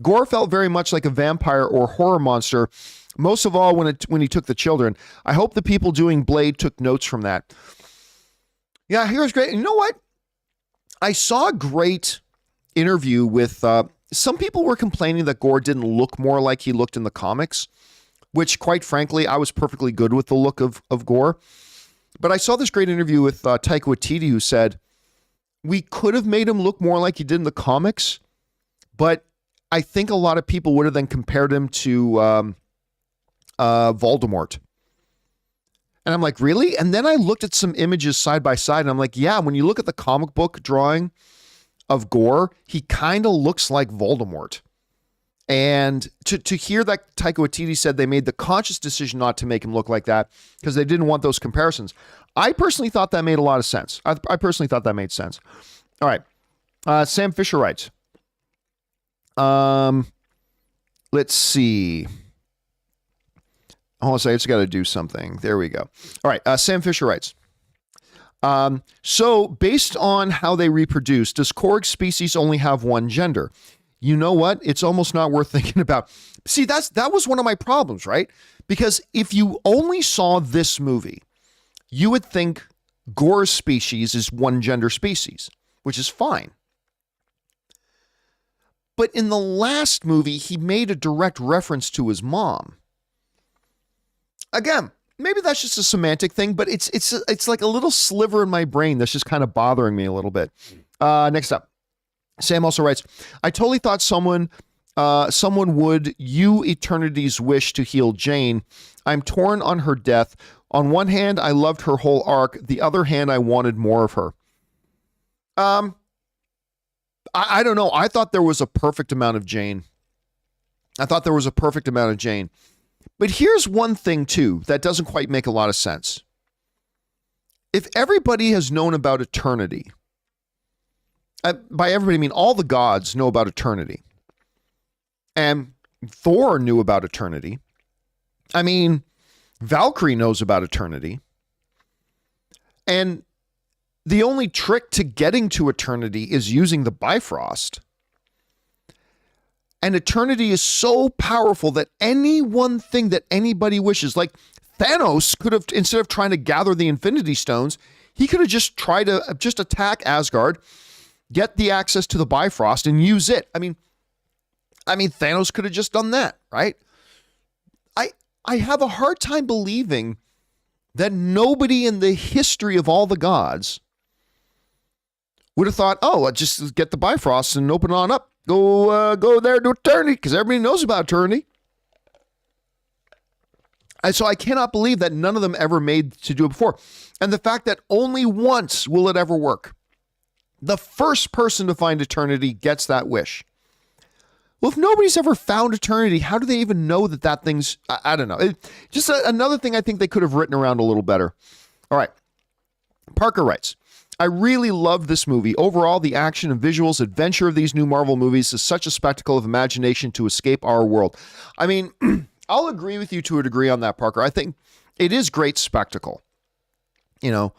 Gore felt very much like a vampire or horror monster, most of all when he took the children. I hope the people doing Blade took notes from that. Yeah, Hero's great. And you know what? I saw a great interview with, some people were complaining that Gore didn't look more like he looked in the comics, which quite frankly, I was perfectly good with the look of Gore. But I saw this great interview with Taika Waititi, who said, we could have made him look more like he did in the comics, but I think a lot of people would have then compared him to Voldemort. And I'm like, really? And then I looked at some images side by side, and I'm like, yeah, when you look at the comic book drawing of Gore, he kind of looks like Voldemort. And to hear that Taika Waititi said they made the conscious decision not to make him look like that because they didn't want those comparisons, I personally thought that made a lot of sense. I personally thought that made sense. All right. Sam Fisher writes, let's see. Hold on a second. I just got to do something. There we go. All right. Sam Fisher writes, so based on how they reproduce, does Korg species only have one gender? You know what? It's almost not worth thinking about. See, that was one of my problems, right? Because if you only saw this movie, you would think Gore's species is one gender species, which is fine. But in the last movie, he made a direct reference to his mom. Again, maybe that's just a semantic thing, but it's like a little sliver in my brain that's just kind of bothering me a little bit. Next up. Sam also writes, I totally thought someone would use Eternity's wish to heal Jane. I'm torn on her death. On one hand, I loved her whole arc. The other hand, I wanted more of her. I don't know. I thought there was a perfect amount of Jane. But here's one thing, too, that doesn't quite make a lot of sense. If everybody has known about Eternity, by everybody, I mean all the gods know about Eternity. And Thor knew about Eternity. I mean, Valkyrie knows about Eternity. And the only trick to getting to Eternity is using the Bifrost. And Eternity is so powerful that any one thing that anybody wishes, like Thanos could have, instead of trying to gather the Infinity Stones, he could have just tried to just attack Asgard, get the access to the Bifrost, and use it. I mean, Thanos could have just done that, right? I have a hard time believing that nobody in the history of all the gods would have thought, oh, let's just get the Bifrost and open on up. Go there to Eternity, because everybody knows about Eternity. And so I cannot believe that none of them ever made to do it before. And the fact that only once will it ever work. The first person to find Eternity gets that wish. Well, if nobody's ever found Eternity, how do they even know that thing's... I don't know. Just another thing I think they could have written around a little better. All right. Parker writes, I really loved this movie. Overall, the action and visuals adventure of these new Marvel movies is such a spectacle of imagination to escape our world. I mean, I'll agree with you to a degree on that, Parker. I think it is great spectacle. You know,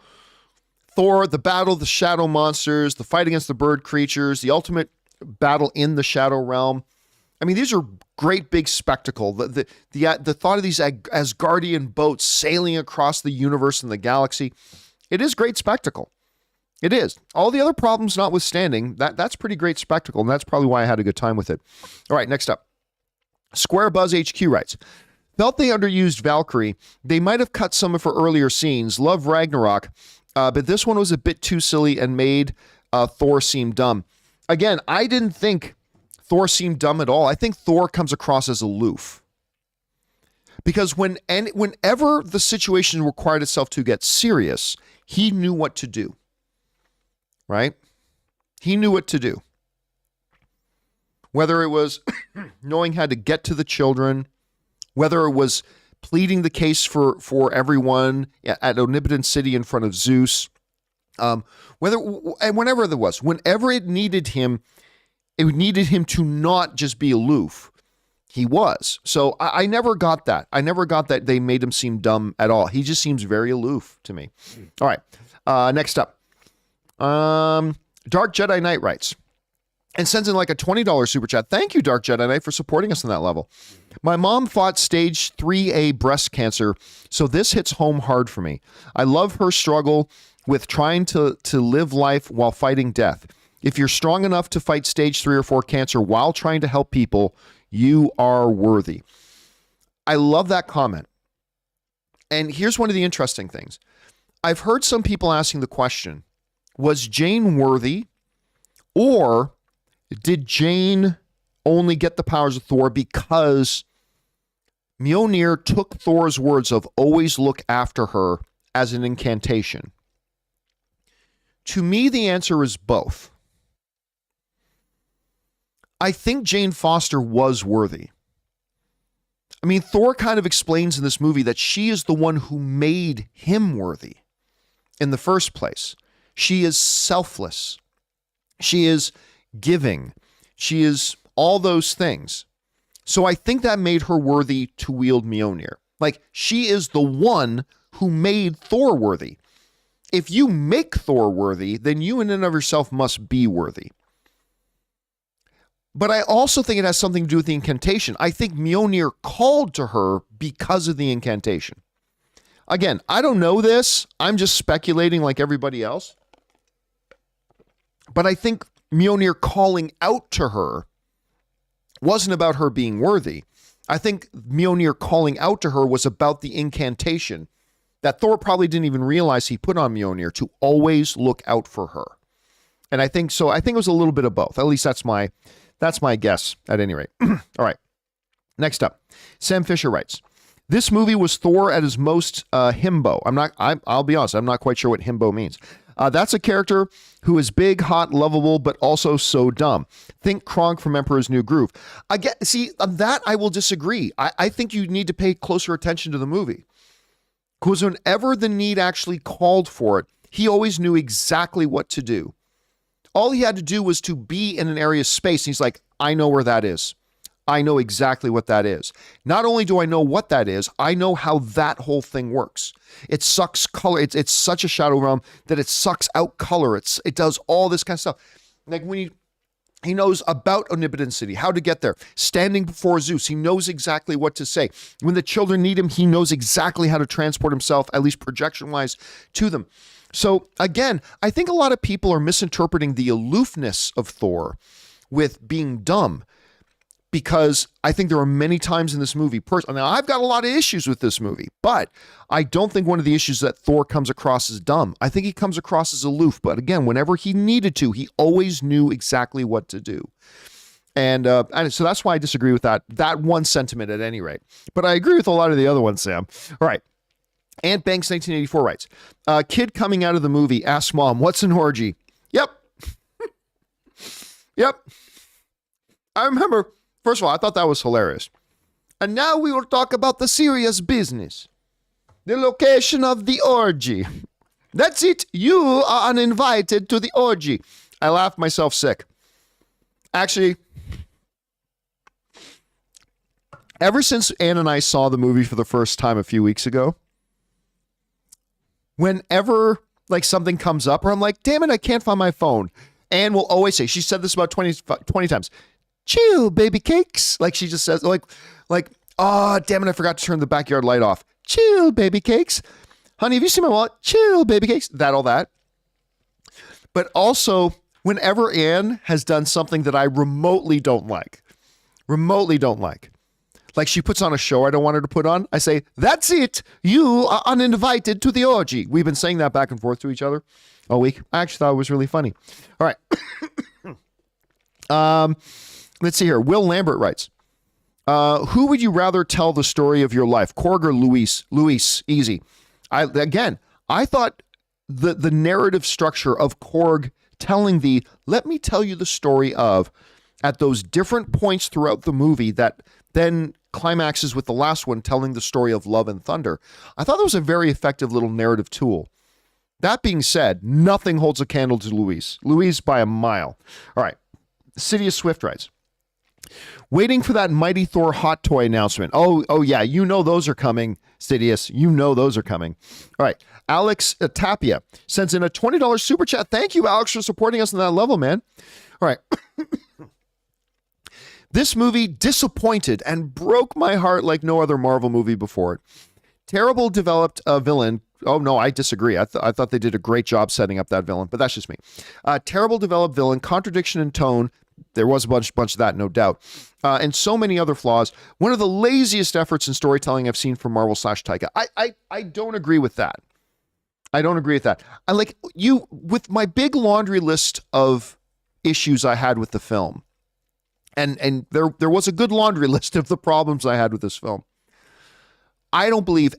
Thor, the battle, the shadow monsters, the fight against the bird creatures, the ultimate battle in the shadow realm. I mean, these are great big spectacle. The thought of these Asgardian boats sailing across the universe and the galaxy, it is great spectacle. It is. All the other problems notwithstanding, that's pretty great spectacle, and that's probably why I had a good time with it. All right, next up. Square Buzz HQ writes, felt they underused Valkyrie. They might have cut some of her earlier scenes. Love Ragnarok, but this one was a bit too silly and made Thor seem dumb. Again, I didn't think Thor seemed dumb at all. I think Thor comes across as aloof. Because whenever the situation required itself to get serious, he knew what to do, right? He knew what to do. Whether it was knowing how to get to the children, whether it was pleading the case for everyone at Omnipotent City in front of Zeus, whenever there was, whenever it needed him to not just be aloof, he was. So I never got that. I never got that they made him seem dumb at all. He just seems very aloof to me. All right. Next up. Dark Jedi Knight writes and sends in like a $20 super chat. Thank you, Dark Jedi Knight, for supporting us on that level. My mom fought stage 3A breast cancer, so this hits home hard for me. I love her struggle with trying to live life while fighting death. If you're strong enough to fight stage 3 or 4 cancer while trying to help people, you are worthy. I love that comment. And here's one of the interesting things. I've heard some people asking the question, was Jane worthy, or did Jane only get the powers of Thor because Mjolnir took Thor's words of always look after her as an incantation? To me, the answer is both. I think Jane Foster was worthy. I mean, Thor kind of explains in this movie that she is the one who made him worthy in the first place. She is selfless. She is giving. She is all those things. So I think that made her worthy to wield Mjolnir. Like, she is the one who made Thor worthy. If you make Thor worthy, then you in and of yourself must be worthy. But I also think it has something to do with the incantation. I think Mjolnir called to her because of the incantation. Again, I don't know this. I'm just speculating like everybody else. But I think Mjolnir calling out to her wasn't about her being worthy. I think Mjolnir calling out to her was about the incantation that Thor probably didn't even realize he put on Mjolnir to always look out for her. And I think so. I think it was a little bit of both. At least that's my guess at any rate. All right. Next up, Sam Fisher writes, this movie was Thor at his most himbo. I'll be honest, I'm not quite sure what himbo means. That's a character who is big, hot, lovable, but also so dumb. Think Kronk from Emperor's New Groove. On that I will disagree. I think you need to pay closer attention to the movie. Because whenever the need actually called for it, he always knew exactly what to do. All he had to do was to be in an area of space. And he's like, I know where that is. I know exactly what that is. Not only do I know what that is, I know how that whole thing works. It sucks color. It's such a shadow realm that it sucks out color. It does all this kind of stuff. Like when he knows about Omnipotent City, how to get there. Standing before Zeus, he knows exactly what to say. When the children need him, he knows exactly how to transport himself, at least projection-wise, to them. So again, I think a lot of people are misinterpreting the aloofness of Thor with being dumb, because I think there are many times in this movie, now I've got a lot of issues with this movie, but I don't think one of the issues that Thor comes across as dumb. I think he comes across as aloof, but again, whenever he needed to, he always knew exactly what to do. And so that's why I disagree with that one sentiment at any rate. But I agree with a lot of the other ones, Sam. All right. Ant Banks 1984 writes, kid coming out of the movie asks mom, what's an orgy? Yep. Yep. I remember, first of all, I thought that was hilarious. And now we will talk about the serious business. The location of the orgy. That's it. You are uninvited to the orgy. I laughed myself sick. Actually, ever since Ann and I saw the movie for the first time a few weeks ago, whenever like something comes up or I'm like, damn it, I can't find my phone, Ann will always say, she said this about 20 times, chill, baby cakes. Like she just says, like, oh, damn it, I forgot to turn the backyard light off. Chill, baby cakes. Honey, have you seen my wallet? Chill, baby cakes. All that. But also, whenever Ann has done something that I remotely don't like, like she puts on a show I don't want her to put on, I say, that's it. You are uninvited to the orgy. We've been saying that back and forth to each other all week. I actually thought it was really funny. All right. Let's see here. Will Lambert writes, Who would you rather tell the story of your life, Korg or Luis? Luis, easy. I thought the narrative structure of Korg telling let me tell you the story of, at those different points throughout the movie that then climaxes with the last one telling the story of Love and Thunder. I thought that was a very effective little narrative tool. That being said, nothing holds a candle to Luis. Luis by a mile. All right. City of Swift writes, waiting for that Mighty Thor hot toy announcement. Oh yeah, you know those are coming, Sidious. You know those are coming. All right. Alex Tapia sends in a $20 super chat. Thank you, Alex, for supporting us on that level, man. All right. This movie disappointed and broke my heart like no other Marvel movie before it. Terrible developed villain. Oh, no, I disagree. I thought they did a great job setting up that villain, but that's just me. Terrible developed villain, contradiction in tone. There was a bunch of that, no doubt. And so many other flaws. One of the laziest efforts in storytelling I've seen from Marvel/Taika. I don't agree with that. I don't agree with that. I like you with my big laundry list of issues I had with the film. And there was a good laundry list of the problems I had with this film. I don't believe...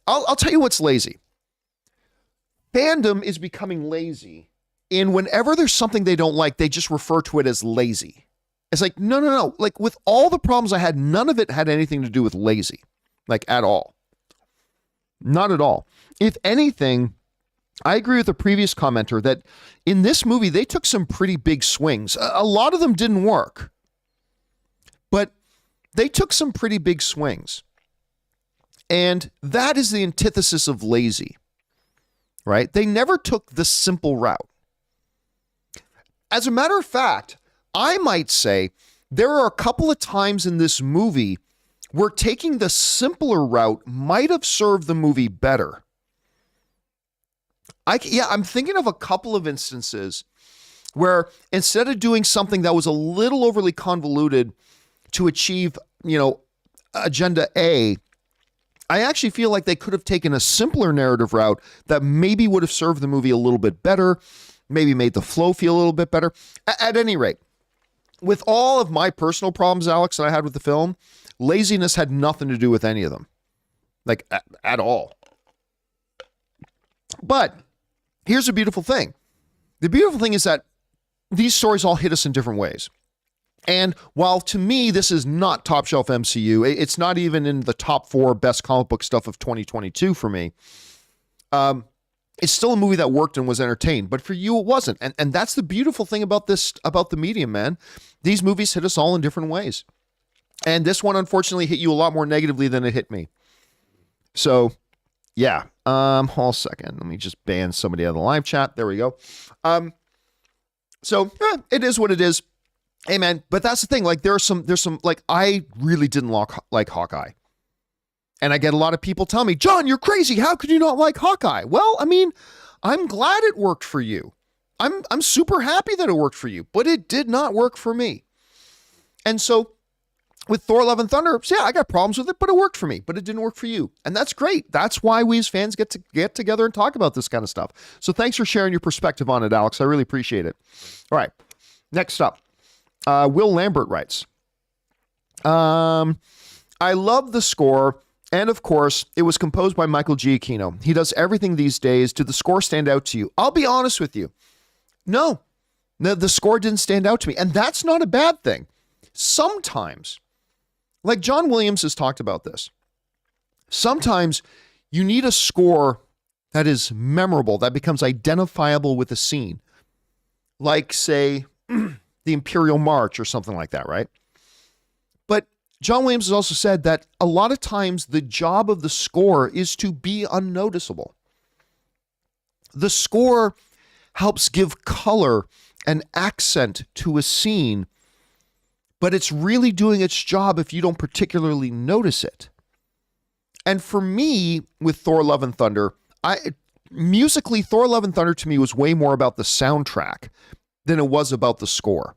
I'll tell you what's lazy. Fandom is becoming lazy in whenever there's something they don't like, they just refer to it as lazy. It's like, no. Like, with all the problems I had, none of it had anything to do with lazy. Like, at all. Not at all. If anything, I agree with the previous commenter that in this movie, they took some pretty big swings. A lot of them didn't work. But they took some pretty big swings. And that is the antithesis of lazy, right? They never took the simple route. As a matter of fact, I might say there are a couple of times in this movie where taking the simpler route might have served the movie better. I'm thinking of a couple of instances where instead of doing something that was a little overly convoluted to achieve, agenda A, I actually feel like they could have taken a simpler narrative route that maybe would have served the movie a little bit better, maybe made the flow feel a little bit better. At any rate, with all of my personal problems, Alex, that I had with the film, laziness had nothing to do with any of them. Like, at all. But here's the beautiful thing. The beautiful thing is that these stories all hit us in different ways. And while to me, this is not top shelf MCU, it's not even in the top 4 best comic book stuff of 2022 for me. It's still a movie that worked and was entertained, but for you, it wasn't. And that's the beautiful thing about the medium, man. These movies hit us all in different ways. And this one, unfortunately, hit you a lot more negatively than it hit me. So, yeah. Hold on a second. Let me just ban somebody out of the live chat. There we go. It is what it is. Hey, man, but that's the thing. Like, there's some, like, I really didn't like Hawkeye. And I get a lot of people tell me, John, you're crazy. How could you not like Hawkeye? Well, I mean, I'm glad it worked for you. I'm super happy that it worked for you, but it did not work for me. And so with Thor Love and Thunder, yeah, I got problems with it, but it worked for me, but it didn't work for you. And that's great. That's why we as fans get together and talk about this kind of stuff. So thanks for sharing your perspective on it, Alex. I really appreciate it. All right. Next up. Will Lambert writes, I love the score, and of course, it was composed by Michael Giacchino. He does everything these days. Did the score stand out to you? I'll be honest with you. No, the score didn't stand out to me, and that's not a bad thing. Sometimes, like John Williams has talked about this, sometimes you need a score that is memorable, that becomes identifiable with a scene. Like, say, the Imperial March or something like that, right? But John Williams has also said that a lot of times the job of the score is to be unnoticeable. The score helps give color and accent to a scene, but it's really doing its job if you don't particularly notice it. And for me, with Thor Love and Thunder, musically, Thor Love and Thunder to me was way more about the soundtrack than it was about the score.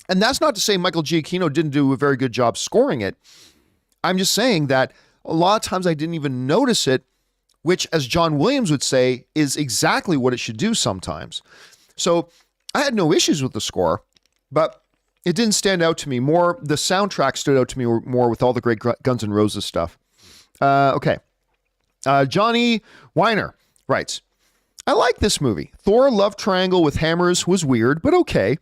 And that's not to say Michael Giacchino didn't do a very good job scoring it. I'm just saying that a lot of times I didn't even notice it, which, as John Williams would say, is exactly what it should do sometimes. So I had no issues with the score, but it didn't stand out to me. More, the soundtrack stood out to me more with all the great Guns N' Roses stuff. Okay. Johnny Weiner writes, I like this movie. Thor love triangle with hammers was weird, but okay.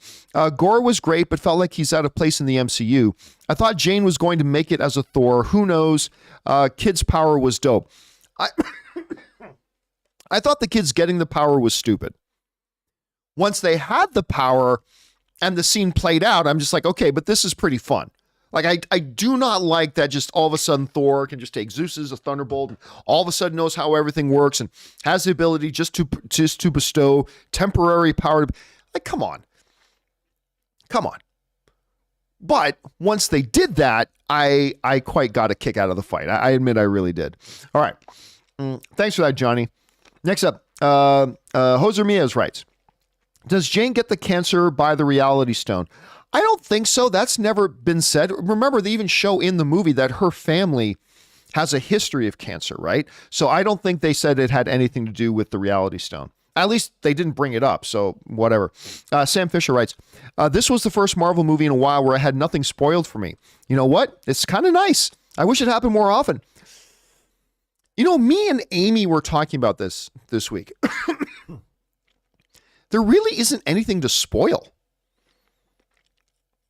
Gore was great, but felt like he's out of place in the MCU. I thought Jane was going to make it as a Thor. Who knows? Kid's power was dope. I thought the kids getting the power was stupid. Once they had the power and the scene played out, I'm just like, okay, but this is pretty fun. Like, I do not like that just all of a sudden Thor can just take Zeus's a thunderbolt and all of a sudden knows how everything works and has the ability just to bestow temporary power. Like, come on. But once they did that, I quite got a kick out of the fight. I admit I really did. All right. Thanks for that, Johnny. Next up, Hoser Miaz writes, does Jane get the cancer by the reality stone? I don't think so. That's never been said. Remember, they even show in the movie that her family has a history of cancer, right? So I don't think they said it had anything to do with the reality stone. At least they didn't bring it up, so whatever. Sam Fisher writes, this was the first Marvel movie in a while where I had nothing spoiled for me. You know what? It's kind of nice. I wish it happened more often. You know, me and Amy were talking about this week. There really isn't anything to spoil.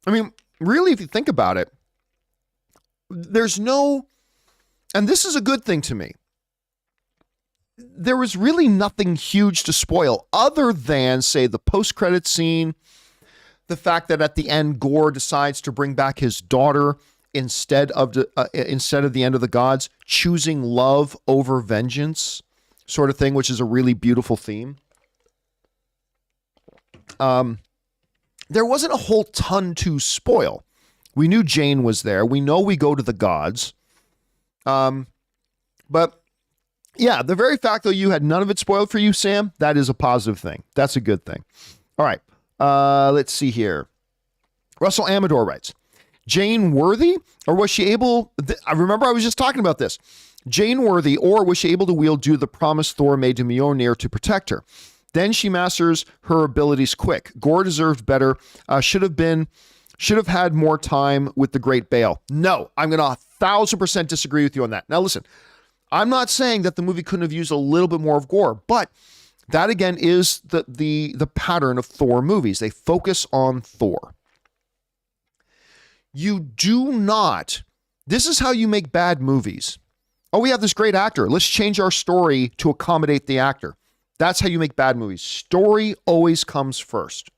I mean, really, if you think about it, there's no, and this is a good thing to me, there was really nothing huge to spoil other than, say, the post-credit scene, the fact that at the end, Gore decides to bring back his daughter instead of the end of the gods, choosing love over vengeance, sort of thing, which is a really beautiful theme. There wasn't a whole ton to spoil. We knew Jane was there. We know we go to the gods. But yeah, the very fact that you had none of it spoiled for you, Sam, that is a positive thing. That's a good thing. All right. Let's see here. Russell Amador writes, Jane worthy, or was she able, I remember I was just talking about this. Jane worthy, or was she able to wield the promise Thor made to Mjolnir to protect her? Then she masters her abilities quick. Gore deserved better. Should have had more time with the great Bale. No, I'm going to 1,000% disagree with you on that. Now listen, I'm not saying that the movie couldn't have used a little bit more of Gore, but that again is the pattern of Thor movies. They focus on Thor. You do not, this is how you make bad movies. Oh, we have this great actor. Let's change our story to accommodate the actor. That's how you make bad movies. Story always comes first,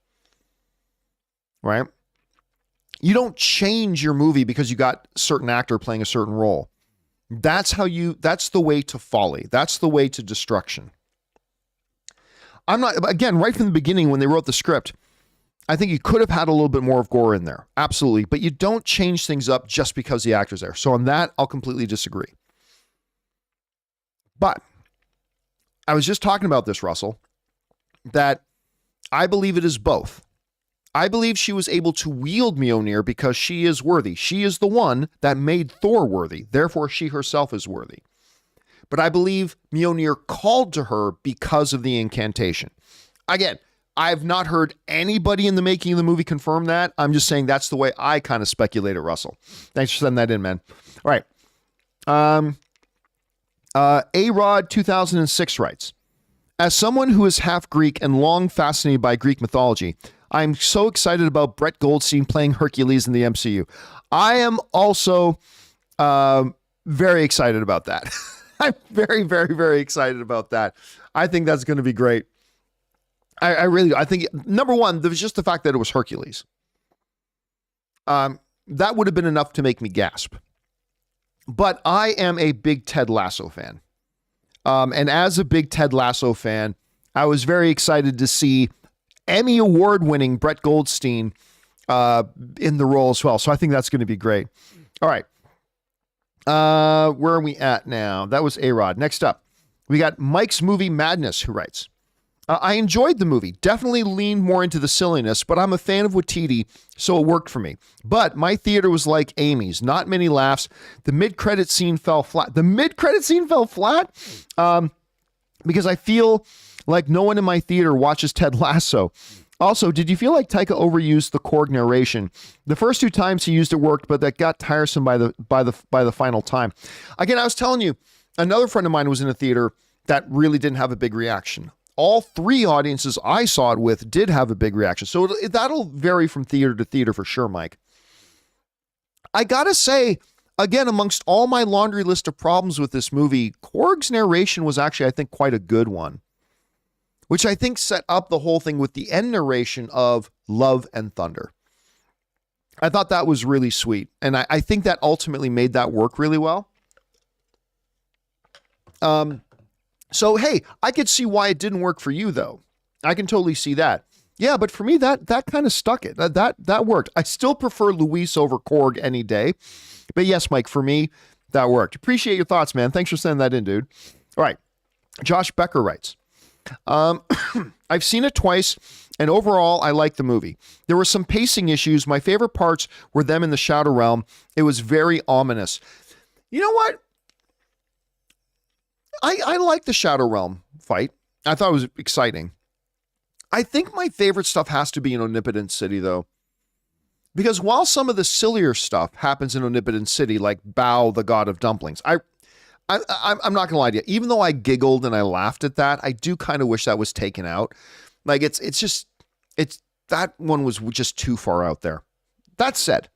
right? You don't change your movie because you got a certain actor playing a certain role. That's the way to folly. That's the way to destruction. Again, right from the beginning when they wrote the script, I think you could have had a little bit more of Gore in there. Absolutely. But you don't change things up just because the actor's there. So on that, I'll completely disagree. But I was just talking about this, Russell, that I believe it is both. I believe she was able to wield Mjolnir because she is worthy. She is the one that made Thor worthy. Therefore, she herself is worthy. But I believe Mjolnir called to her because of the incantation. Again, I've not heard anybody in the making of the movie confirm that. I'm just saying that's the way I kind of speculate it, Russell. Thanks for sending that in, man. All right. A-Rod 2006 writes, as someone who is half Greek and long fascinated by Greek mythology, I'm so excited about Brett Goldstein playing Hercules in the MCU. I am also very excited about that. I'm very, very, very excited about that. I think that's going to be great. I really do. I think, number one, there was just the fact that it was Hercules. That would have been enough to make me gasp. But I am a big Ted Lasso fan. And as a big Ted Lasso fan, I was very excited to see Emmy Award-winning Brett Goldstein in the role as well. So I think that's going to be great. All right. Where are we at now? That was A-Rod. Next up, we got Mike's Movie Madness, who writes, I enjoyed the movie, definitely leaned more into the silliness, but I'm a fan of Waititi, so it worked for me. But my theater was like Amy's, not many laughs. The mid-credit scene fell flat. Because I feel like no one in my theater watches Ted Lasso. Also, did you feel like Taika overused the Korg narration? The first 2 times he used it worked, but that got tiresome by the final time. Again, I was telling you, another friend of mine was in a theater that really didn't have a big reaction. All 3 audiences I saw it with did have a big reaction. So that'll vary from theater to theater for sure, Mike. I gotta say, again, amongst all my laundry list of problems with this movie, Korg's narration was actually, I think, quite a good one, which I think set up the whole thing with the end narration of Love and Thunder. I thought that was really sweet. And I think that ultimately made that work really well. So, hey, I could see why it didn't work for you, though. I can totally see that. Yeah, but for me, that kind of stuck it. That worked. I still prefer Luis over Korg any day. But yes, Mike, for me, that worked. Appreciate your thoughts, man. Thanks for sending that in, dude. All right. Josh Becker writes, I've seen it twice, and overall, I like the movie. There were some pacing issues. My favorite parts were them in the Shadow Realm. It was very ominous. You know what? I like the Shadow Realm fight. I thought it was exciting. I think my favorite stuff has to be in Omnipotent City, though. Because while some of the sillier stuff happens in Omnipotent City, like Bao, the God of Dumplings, I'm not going to lie to you. Even though I giggled and I laughed at that, I do kind of wish that was taken out. Like, it's that one was just too far out there. That said,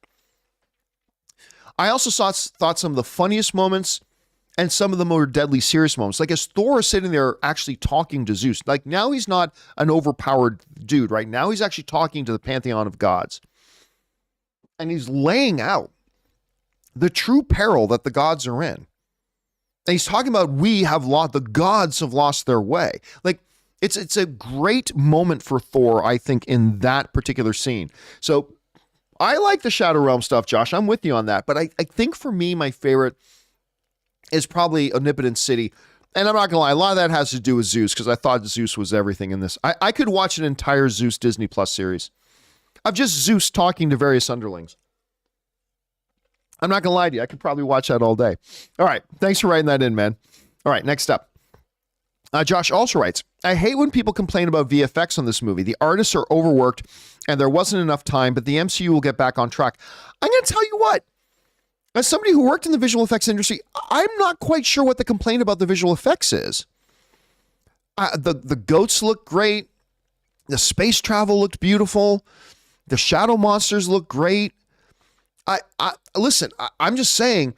I also thought some of the funniest moments and some of the more deadly serious moments, like as Thor is sitting there actually talking to Zeus. Like, now he's not an overpowered dude, right? Now he's actually talking to the pantheon of gods. And he's laying out the true peril that the gods are in. And he's talking about the gods have lost their way. Like, it's a great moment for Thor, I think, in that particular scene. So I like the Shadow Realm stuff, Josh. I'm with you on that. But I think for me, my favorite is probably Omnipotent City. And I'm not going to lie, a lot of that has to do with Zeus, because I thought Zeus was everything in this. I could watch an entire Zeus Disney Plus series of just Zeus talking to various underlings. I'm not going to lie to you. I could probably watch that all day. All right. Thanks for writing that in, man. All right. Next up. Josh also writes, I hate when people complain about VFX on this movie. The artists are overworked and there wasn't enough time, but the MCU will get back on track. I'm going to tell you what. As somebody who worked in the visual effects industry, I'm not quite sure what the complaint about the visual effects is. The goats look great. The space travel looked beautiful. The shadow monsters look great. Listen, I'm just saying,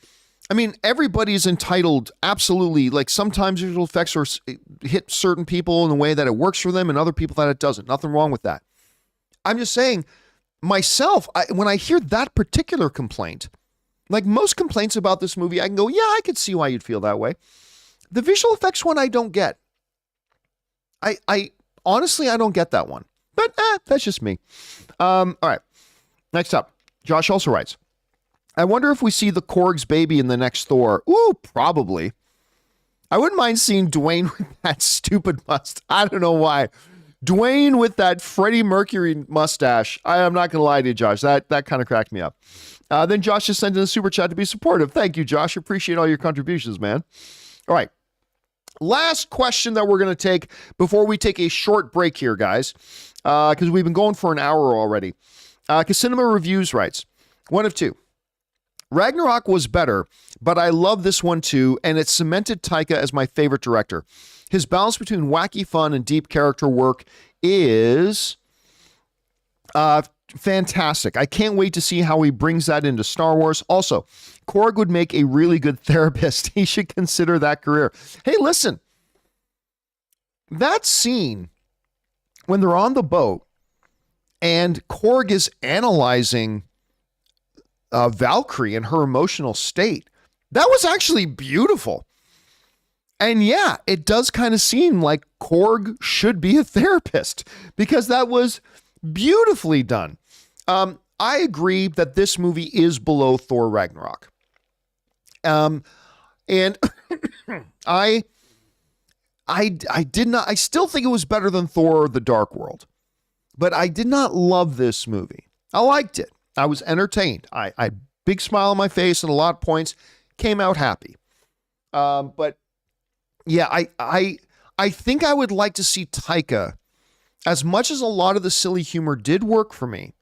I mean, everybody's entitled, absolutely. Like, sometimes visual effects hit certain people in a way that it works for them and other people that it doesn't. Nothing wrong with that. I'm just saying, myself, when I hear that particular complaint, like most complaints about this movie, I can go, yeah, I could see why you'd feel that way. The visual effects one, I don't get. I honestly, I don't get that one. But that's just me. All right. Next up, Josh also writes, I wonder if we see the Korg's baby in the next Thor. Ooh, probably. I wouldn't mind seeing Dwayne with that stupid mustache. I don't know why. Dwayne with that Freddie Mercury mustache. I'm not going to lie to you, Josh. That kind of cracked me up. Then Josh just sent in a super chat to be supportive. Thank you, Josh. Appreciate all your contributions, man. All right. Last question that we're going to take before we take a short break here, guys, because we've been going for an hour already. Cinema Reviews writes, one of two. Ragnarok was better, but I love this one too, and it cemented Taika as my favorite director. His balance between wacky fun and deep character work is fantastic. I can't wait to see how he brings that into Star Wars. Also, Korg would make a really good therapist. He should consider that career. Hey, listen, that scene when they're on the boat and Korg is analyzing Valkyrie and her emotional state, that was actually beautiful. And yeah, it does kind of seem like Korg should be a therapist because that was beautifully done. I agree that this movie is below Thor Ragnarok. And I still think it was better than Thor The Dark World, but I did not love this movie. I liked it. I was entertained. I big smile on my face at a lot of points, came out happy. But yeah, I think I would like to see Taika as much as a lot of the silly humor did work for me,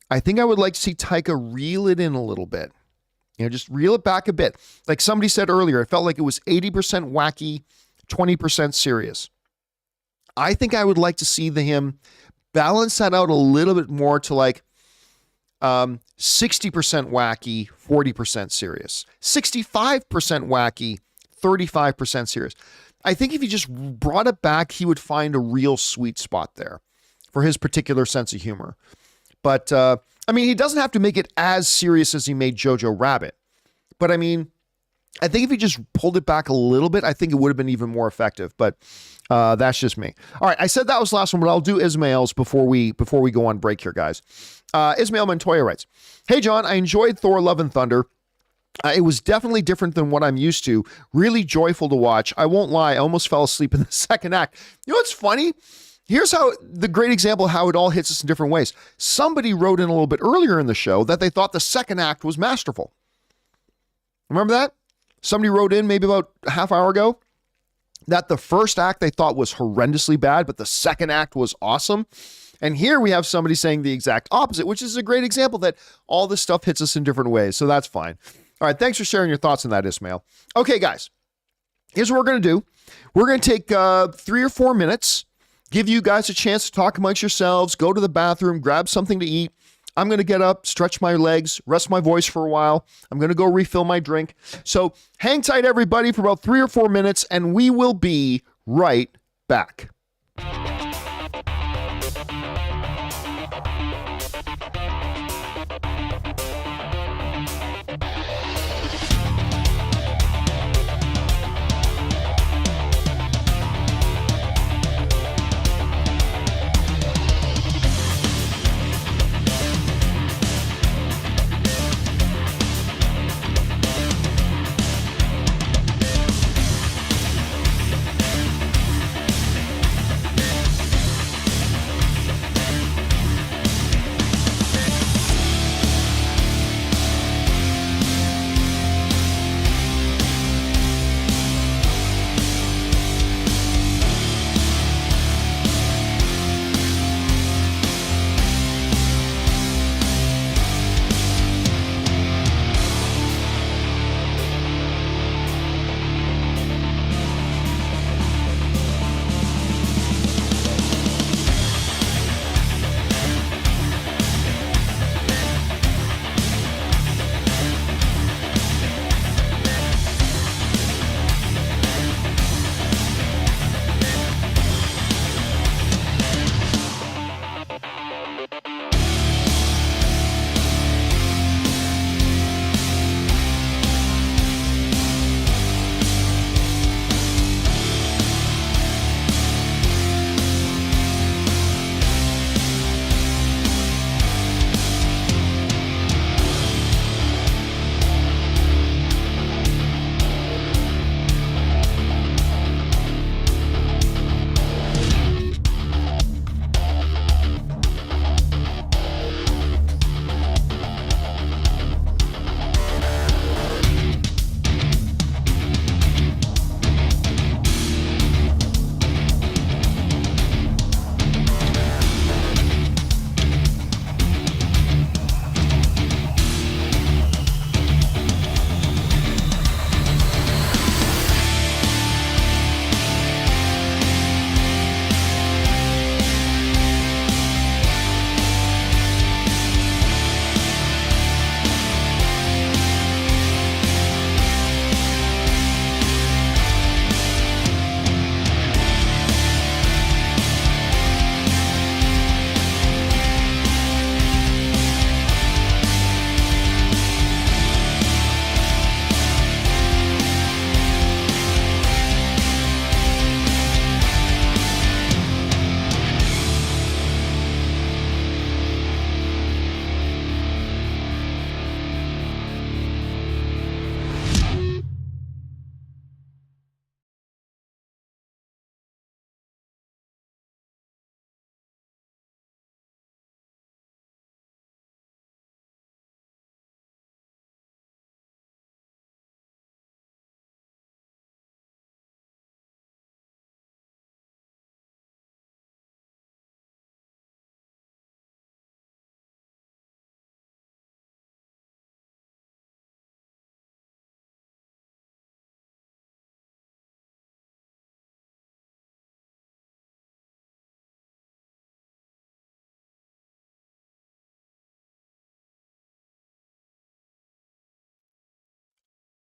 I think I would like to see Taika reel it in a little bit. Just reel it back a bit. Like somebody said earlier, it felt like it was 80% wacky, 20% serious. I think I would like to see him balance that out a little bit more to like 60% wacky, 40% serious. 65% wacky, 35% serious. I think if he just brought it back, he would find a real sweet spot there for his particular sense of humor. But, he doesn't have to make it as serious as he made Jojo Rabbit. But, I think if he just pulled it back a little bit, I think it would have been even more effective. But that's just me. All right, I said that was the last one, but I'll do Ismail's before we go on break here, guys. Ismail Montoya writes, "Hey, John, I enjoyed Thor Love and Thunder. It was definitely different than what I'm used to. Really joyful to watch. I won't lie, I almost fell asleep in the second act." You know what's funny? Here's how the great example of how it all hits us in different ways. Somebody wrote in a little bit earlier in the show that they thought the second act was masterful. Remember that? Somebody wrote in maybe about a half hour ago that the first act they thought was horrendously bad, but the second act was awesome. And here we have somebody saying the exact opposite, which is a great example that all this stuff hits us in different ways. So that's fine. All right. Thanks for sharing your thoughts on that, Ismail. Okay, guys, here's what we're going to do. We're going to take 3 or 4 minutes, give you guys a chance to talk amongst yourselves, go to the bathroom, grab something to eat. I'm going to get up, stretch my legs, rest my voice for a while. I'm going to go refill my drink. So hang tight, everybody, for about 3 or 4 minutes, and we will be right back.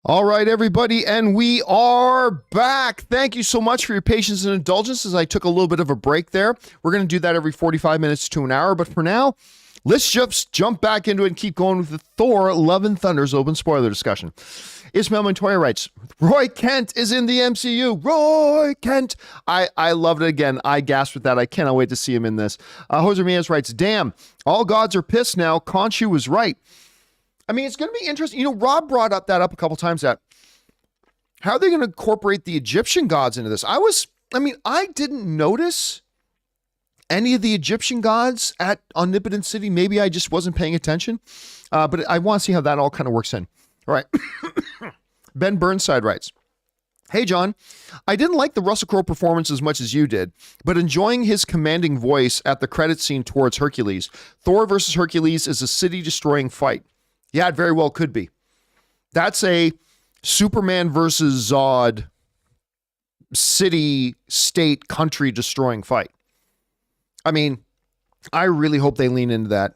All right, everybody, and we are back. Thank you so much for your patience and indulgence as I took a little bit of a break there. We're going to do that every 45 minutes to an hour, but for now, let's just jump back into it and keep going with the Thor Love and Thunder's open spoiler discussion. Ismail Montoya writes, Roy Kent is in the MCU. Roy Kent. I loved it again. I gasped with that. I cannot wait to see him in this. Jose Ramirez writes, damn, all gods are pissed now. Khonshu was right. I mean, it's going to be interesting. You know, Rob brought that up a couple times, that how are they going to incorporate the Egyptian gods into this? I didn't notice any of the Egyptian gods at Omnipotent City. Maybe I just wasn't paying attention, but I want to see how that all kind of works in. All right. Ben Burnside writes, hey, John, I didn't like the Russell Crowe performance as much as you did, but enjoying his commanding voice at the credit scene towards Hercules. Thor versus Hercules is a city-destroying fight. Yeah, it very well could be. That's a Superman versus Zod city, state, country destroying fight. I mean, I really hope they lean into that.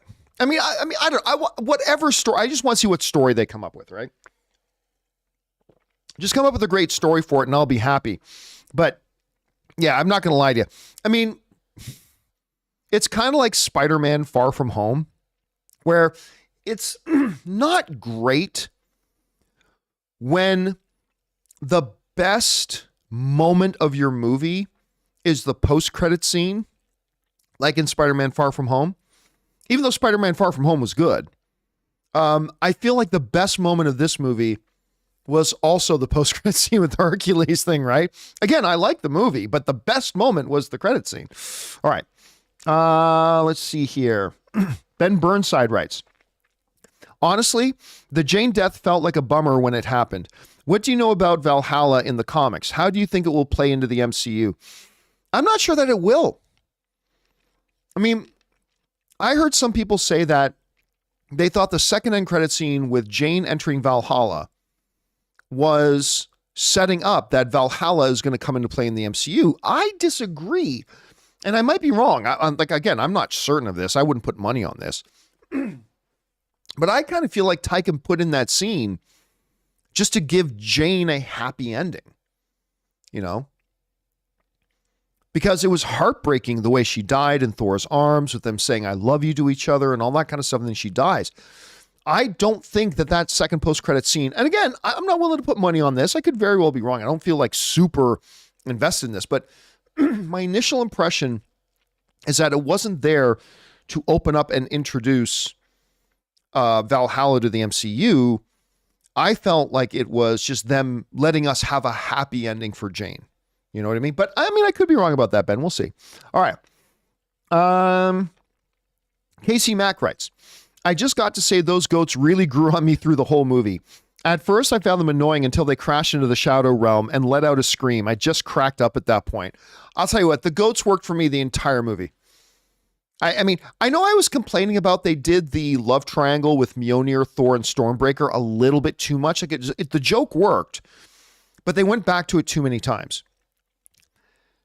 Whatever story, I just want to see what story they come up with, right? Just come up with a great story for it and I'll be happy. But yeah, I'm not going to lie to you. I mean, it's kind of like Spider-Man Far From Home, where it's not great when the best moment of your movie is the post-credit scene, like in Spider-Man Far From Home. Even though Spider-Man Far From Home was good, I feel like the best moment of this movie was also the post-credit scene with the Hercules thing, right? Again, I like the movie, but the best moment was the credit scene. All right. Let's see here. Ben Burnside writes, honestly, the Jane death felt like a bummer when it happened. What do you know about Valhalla in the comics? How do you think it will play into the MCU? I'm not sure that it will. I mean, I heard some people say that they thought the second end credit scene with Jane entering Valhalla was setting up that Valhalla is going to come into play in the MCU. I disagree. And I might be wrong. I'm not certain of this. I wouldn't put money on this. But I kind of feel like Taika put in that scene just to give Jane a happy ending, you know? Because it was heartbreaking the way she died in Thor's arms with them saying, I love you to each other and all that kind of stuff, and then she dies. I don't think that second post-credit scene, and again, I'm not willing to put money on this. I could very well be wrong. I don't feel like super invested in this, but my initial impression is that it wasn't there to open up and introduce Valhalla to the MCU. I felt like it was just them letting us have a happy ending for Jane. You know what I mean? But I mean, I could be wrong about that, Ben. We'll see. All right. Casey Mack writes, I just got to say those goats really grew on me through the whole movie. At first, I found them annoying until they crashed into the shadow realm and let out a scream. I just cracked up at that point. I'll tell you what, the goats worked for me the entire movie. I mean, I know I was complaining about they did the love triangle with Mjolnir, Thor, and Stormbreaker a little bit too much. Like the joke worked, but they went back to it too many times.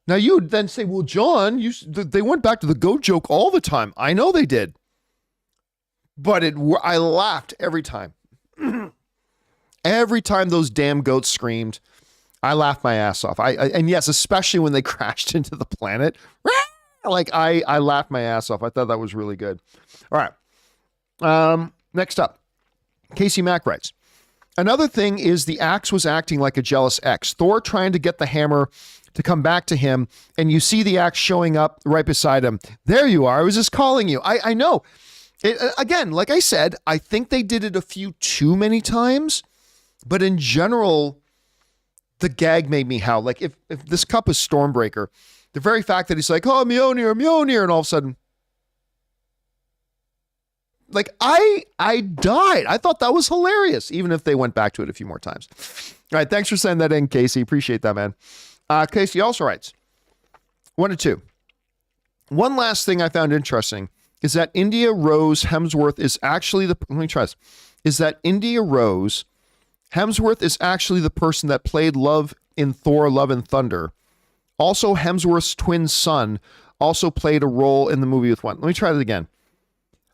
Now you would then say, well, John, they went back to the goat joke all the time. I know they did, but I laughed every time. Every time those damn goats screamed, I laughed my ass off. And yes, especially when they crashed into the planet. Like I laughed my ass off. I thought that was really good. All right. Next up, Casey Mack writes, another thing is the axe was acting like a jealous ex. Thor trying to get the hammer to come back to him, and you see the axe showing up right beside him. There you are. I was just calling you. I know. Again, like I said, I think they did it a few too many times, but in general, the gag made me howl. Like if this cup is Stormbreaker, the very fact that he's like, oh, Mjolnir, and all of a sudden, like I died. I thought that was hilarious, even if they went back to it a few more times. All right, thanks for sending that in, Casey. Appreciate that, man. Casey also writes, 1 to 2. One last thing I found interesting is that India Rose Hemsworth is actually the person that played Love in Thor Love and Thunder. Also, Hemsworth's twin son also played a role in the movie with one. Let me try that again.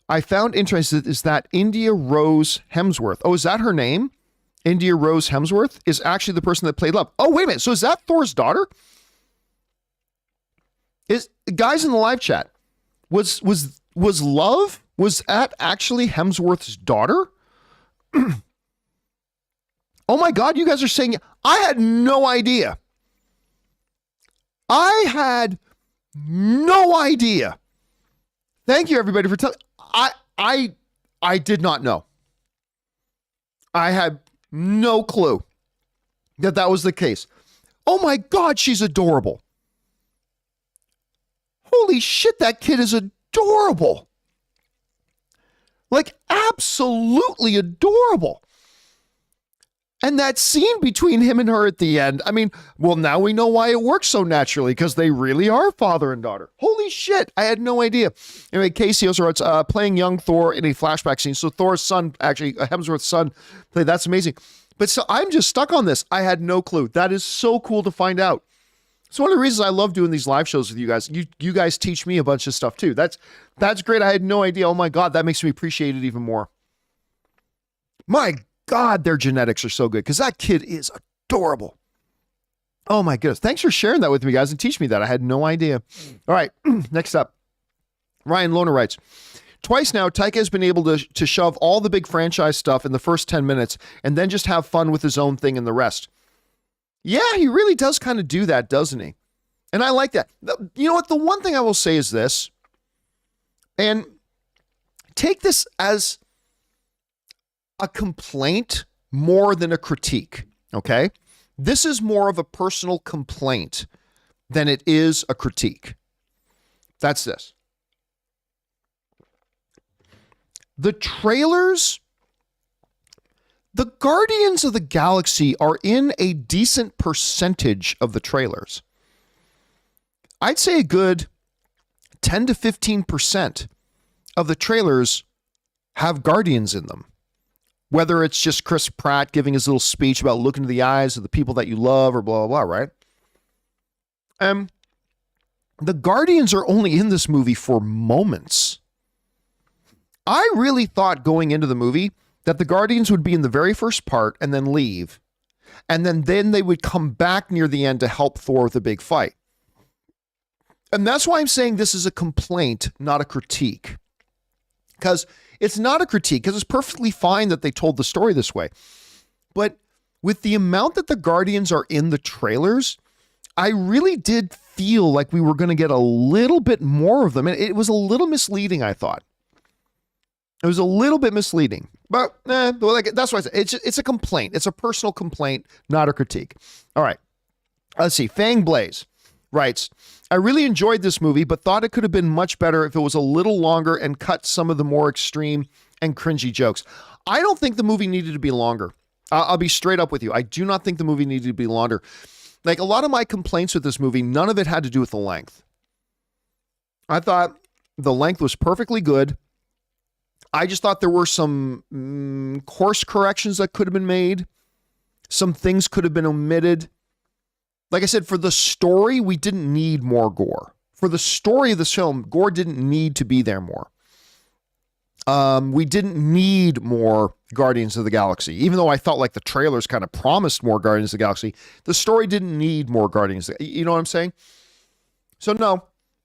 I found interesting is that India Rose Hemsworth. Oh, is that her name? India Rose Hemsworth, is actually the person that played Love. Oh, wait a minute. So is that Thor's daughter? Is guys in the live chat, was Love, was that actually Hemsworth's daughter? Oh my God, you guys are saying, I had no idea. I had no idea. Thank you, everybody, for telling. I did not know. I had no clue that was the case. Oh my God, she's adorable. Holy shit, that kid is adorable. Like, absolutely adorable. And that scene between him and her at the end, I mean, well, now we know why it works so naturally, because they really are father and daughter. Holy shit, I had no idea. Anyway, Casey also writes, playing young Thor in a flashback scene. So Thor's son, actually, Hemsworth's son, played. That's amazing. But so I'm just stuck on this. I had no clue. That is so cool to find out. It's one of the reasons I love doing these live shows with you guys. You guys teach me a bunch of stuff too. That's great. I had no idea. Oh my God, that makes me appreciate it even more. My God, their genetics are so good, because that kid is adorable. Oh my goodness. Thanks for sharing that with me, guys, and teach me that. I had no idea. All right, next up. Ryan Lohner writes, twice now, Taika has been able to shove all the big franchise stuff in the first 10 minutes and then just have fun with his own thing and the rest. Yeah, he really does kind of do that, doesn't he? And I like that. You know what? The one thing I will say is this, and take this as a complaint more than a critique, okay? This is more of a personal complaint than it is a critique. That's this. The trailers, the Guardians of the Galaxy are in a decent percentage of the trailers. I'd say a good 10 to 15% of the trailers have Guardians in them. Whether it's just Chris Pratt giving his little speech about look into the eyes of the people that you love or blah, blah, blah, right? The Guardians are only in this movie for moments. I really thought going into the movie that the Guardians would be in the very first part and then leave. And then they would come back near the end to help Thor with a big fight. And that's why I'm saying this is a complaint, not a critique. Because it's not a critique, because it's perfectly fine that they told the story this way. But with the amount that the Guardians are in the trailers, I really did feel like we were going to get a little bit more of them. And it was a little misleading, I thought. It was a little bit misleading. But that's why I said it's a complaint. It's a personal complaint, not a critique. All right. Let's see. Fang Blaze writes, I really enjoyed this movie, but thought it could have been much better if it was a little longer and cut some of the more extreme and cringy jokes. I don't think the movie needed to be longer. I'll be straight up with you. I do not think the movie needed to be longer. Like, a lot of my complaints with this movie, none of it had to do with the length. I thought the length was perfectly good. I just thought there were some course corrections that could have been made. Some things could have been omitted. Like I said, for the story, we didn't need more gore. For the story of this film, gore didn't need to be there more. We didn't need more Guardians of the Galaxy. Even though I felt like the trailers kind of promised more Guardians of the Galaxy, the story didn't need more Guardians. You know what I'm saying? So no,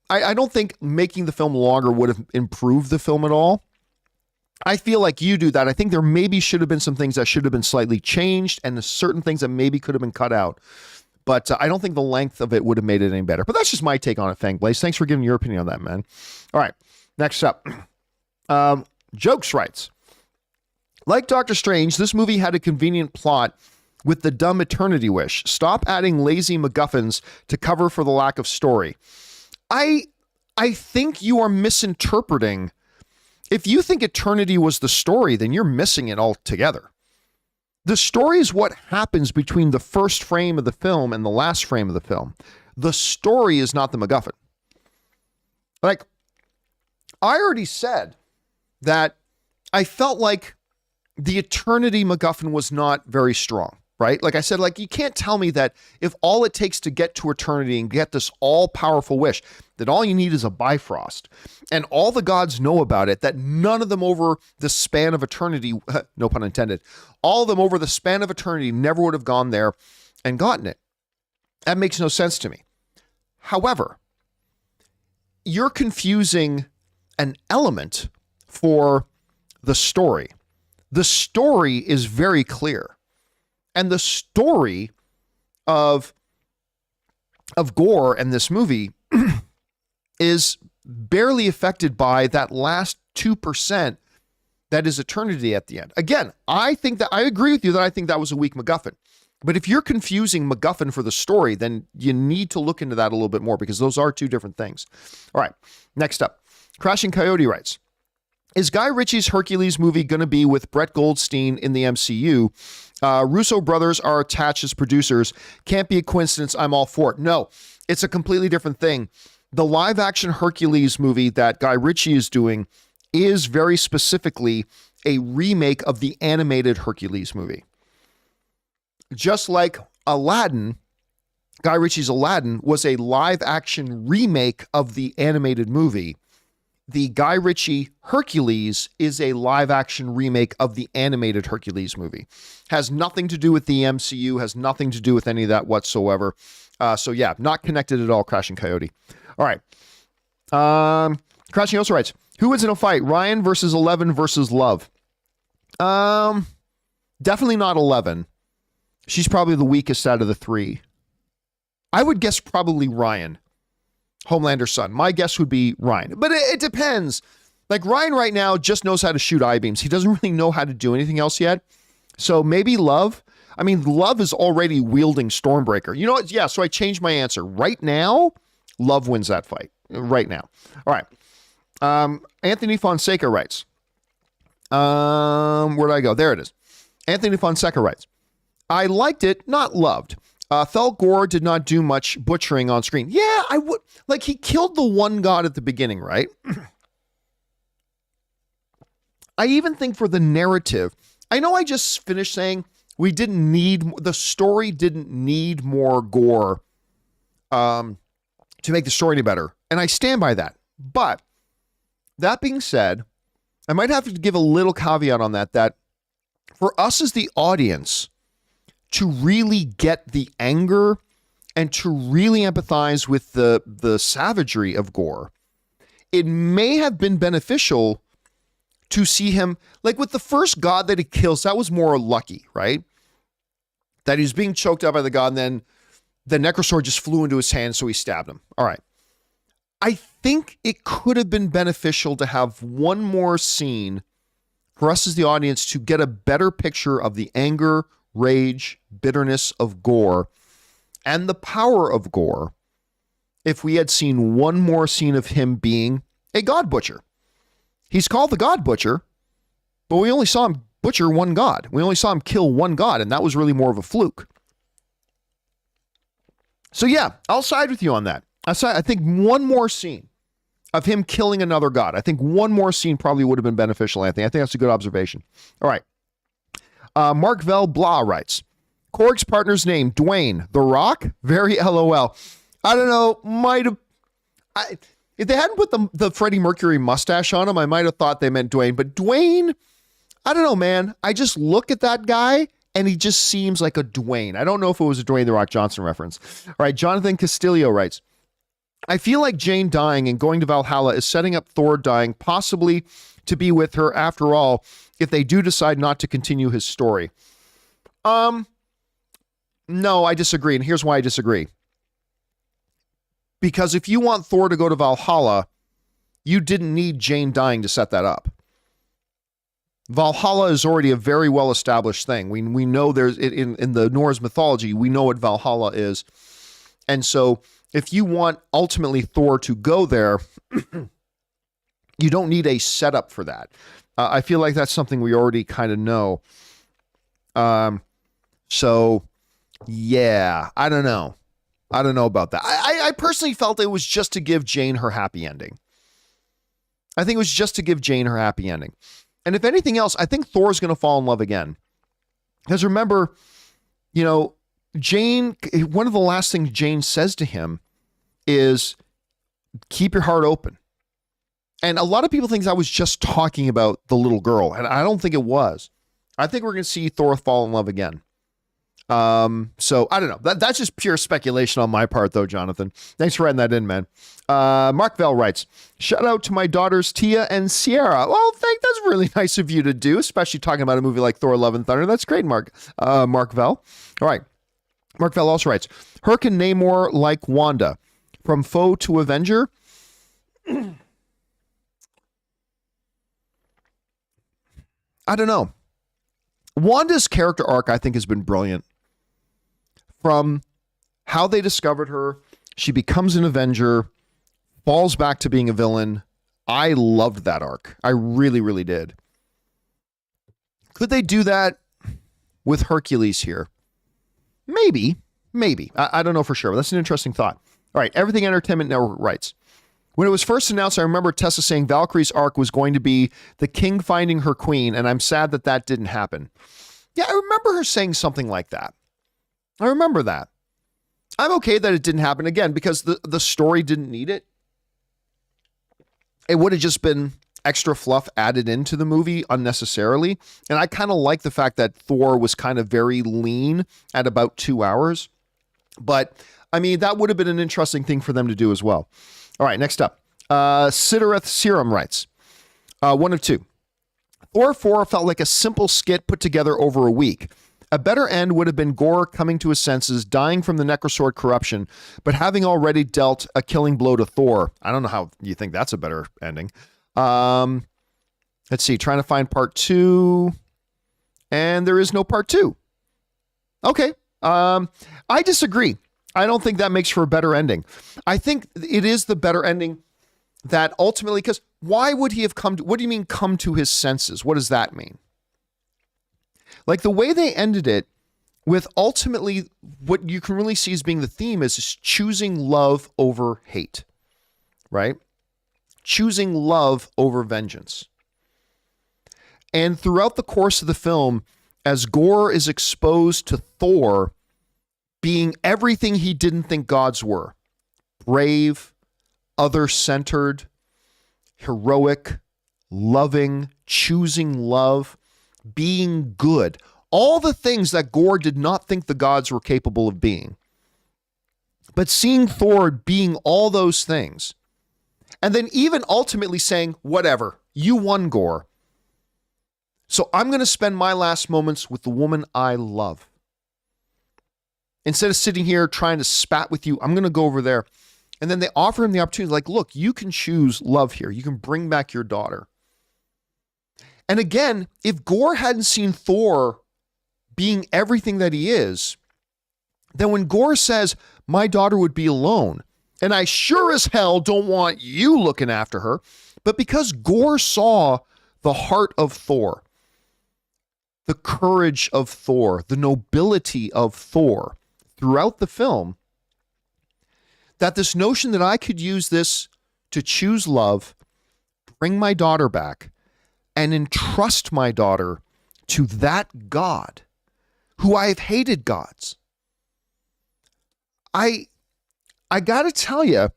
I don't think making the film longer would have improved the film at all. I feel like you do that. I think there maybe should have been some things that should have been slightly changed and certain things that maybe could have been cut out. But I don't think the length of it would have made it any better. But that's just my take on it, Fang Blaze. Thanks for giving your opinion on that, man. All right, next up. Jokes writes, like Doctor Strange, this movie had a convenient plot with the dumb eternity wish. Stop adding lazy MacGuffins to cover for the lack of story. I think you are misinterpreting. If you think eternity was the story, then you're missing it altogether. The story is what happens between the first frame of the film and the last frame of the film. The story is not the MacGuffin. Like, I already said that I felt like the eternity MacGuffin was not very strong, right? Like I said, like, you can't tell me that if all it takes to get to eternity and get this all-powerful wish, that all you need is a Bifrost, and all the gods know about it, that none of them over the span of eternity, no pun intended, all of them over the span of eternity never would have gone there and gotten it. That makes no sense to me. However, you're confusing an element for the story. The story is very clear. And the story of Gorr and this movie is barely affected by that last 2% that is eternity at the end. Again, I agree with you that I think that was a weak MacGuffin. But if you're confusing MacGuffin for the story, then you need to look into that a little bit more, because those are two different things. All right, next up. Crashing Coyote writes, is Guy Ritchie's Hercules movie going to be with Brett Goldstein in the MCU? Russo brothers are attached as producers. Can't be a coincidence. I'm all for it. No, it's a completely different thing. The live action Hercules movie that Guy Ritchie is doing is very specifically a remake of the animated Hercules movie. Just like Aladdin, Guy Ritchie's Aladdin was a live action remake of the animated movie. The Guy Ritchie Hercules is a live action remake of the animated Hercules movie. Has nothing to do with the MCU, has nothing to do with any of that whatsoever. So yeah, not connected at all, Crashing Coyote. All right. Crashing also writes, who wins in a fight, Ryan versus 11 versus Love? Definitely not 11. She's probably the weakest out of the three. I would guess probably Ryan, Homelander's son. My guess would be Ryan, but it depends. Like Ryan right now just knows how to shoot I-beams. He doesn't really know how to do anything else yet. So maybe Love. I mean, Love is already wielding Stormbreaker. You know what? Yeah, so I changed my answer. Right now, Love wins that fight. Right now. All right. Anthony Fonseca writes. Where'd I go? There it is. Anthony Fonseca writes, I liked it, not loved. Felt Gorr did not do much butchering on screen. Yeah, I would. Like, he killed the one god at the beginning, right? I even think for the narrative, I know I just finished saying the story didn't need more Gorr to make the story any better. And I stand by that. But that being said, I might have to give a little caveat on that for us as the audience to really get the anger and to really empathize with the savagery of Gorr, it may have been beneficial to see him, like with the first god that he kills, that was more lucky, right? That he was being choked out by the god, and then the Necrosword just flew into his hand, so he stabbed him. All right. I think it could have been beneficial to have one more scene for us as the audience to get a better picture of the anger, rage, bitterness of Gorr and the power of Gorr if we had seen one more scene of him being a god butcher. He's called the God Butcher, but we only saw him butcher one god. We only saw him kill one god, and that was really more of a fluke. So yeah, I'll side with you on that. I think one more scene of him killing another god. I think one more scene probably would have been beneficial, Anthony. I think that's a good observation. All right. Mark Vel Blah writes, Korg's partner's name, Dwayne. The Rock? Very LOL. I don't know, might have... If they hadn't put the Freddie Mercury mustache on him, I might have thought they meant Dwayne. But Dwayne, I don't know, man. I just look at that guy, and he just seems like a Dwayne. I don't know if it was a Dwayne The Rock Johnson reference. All right, Jonathan Castillo writes, I feel like Jane dying and going to Valhalla is setting up Thor dying, possibly to be with her after all, if they do decide not to continue his story. No, I disagree, and here's why I disagree. Because if you want Thor to go to Valhalla, you didn't need Jane dying to set that up. Valhalla is already a very well-established thing. We know there's in the Norse mythology, we know what Valhalla is. And so if you want ultimately Thor to go there, you don't need a setup for that. I feel like that's something we already kind of know. So yeah, I don't know. I don't know about that. I personally felt it was just to give Jane her happy ending. I think it was just to give Jane her happy ending. And if anything else, I think Thor's going to fall in love again. Because remember, you know, Jane, one of the last things Jane says to him is, keep your heart open. And a lot of people think I was just talking about the little girl, and I don't think it was. I think we're going to see Thor fall in love again. So I don't know. That's just pure speculation on my part, though, Jonathan. Thanks for writing that in, man. Mark Vell writes, shout out to my daughters, Tia and Sierra. Well, that's really nice of you to do, especially talking about a movie like Thor Love and Thunder. That's great, Mark Vell. All right. Mark Vell also writes, Herkin Namor like Wanda. From foe to Avenger. I don't know. Wanda's character arc, I think, has been brilliant. From how they discovered her, she becomes an Avenger, falls back to being a villain. I loved that arc. I really, really did. Could they do that with Hercules here? Maybe. I don't know for sure, but that's an interesting thought. All right, Everything Entertainment Network writes, when it was first announced, I remember Tessa saying Valkyrie's arc was going to be the king finding her queen, and I'm sad that didn't happen. Yeah, I remember her saying something like that. I remember that. I'm okay that it didn't happen, again, because the story didn't need it. It would have just been extra fluff added into the movie unnecessarily. And I kind of like the fact that Thor was kind of very lean at about 2 hours. But, I mean, that would have been an interesting thing for them to do as well. All right, next up. Sidareth Serum writes, one of two. Thor 4 felt like a simple skit put together over a week. A better end would have been Gore coming to his senses, dying from the Necrosword corruption, but having already dealt a killing blow to Thor. I don't know how you think that's a better ending. Let's see, trying to find part 2, and there is no part 2. Okay, I disagree. I don't think that makes for a better ending. I think it is the better ending that ultimately, because why would he have come to, what do you mean come to his senses? What does that mean? Like the way they ended it with ultimately what you can really see as being the theme is choosing love over hate, right? Choosing love over vengeance. And throughout the course of the film, as Gore is exposed to Thor being everything he didn't think gods were, brave, other-centered, heroic, loving, choosing love, being good, all the things that Gore did not think the gods were capable of being. But seeing Thor being all those things, and then even ultimately saying, whatever, you won, Gore. So I'm going to spend my last moments with the woman I love. Instead of sitting here trying to spat with you, I'm going to go over there. And then they offer him the opportunity, like, look, you can choose love here. You can bring back your daughter. And again, if Gore hadn't seen Thor being everything that he is, then when Gore says, my daughter would be alone, and I sure as hell don't want you looking after her, but because Gore saw the heart of Thor, the courage of Thor, the nobility of Thor throughout the film, that this notion that I could use this to choose love, bring my daughter back, and entrust my daughter to that God who I have hated gods. I got to tell you,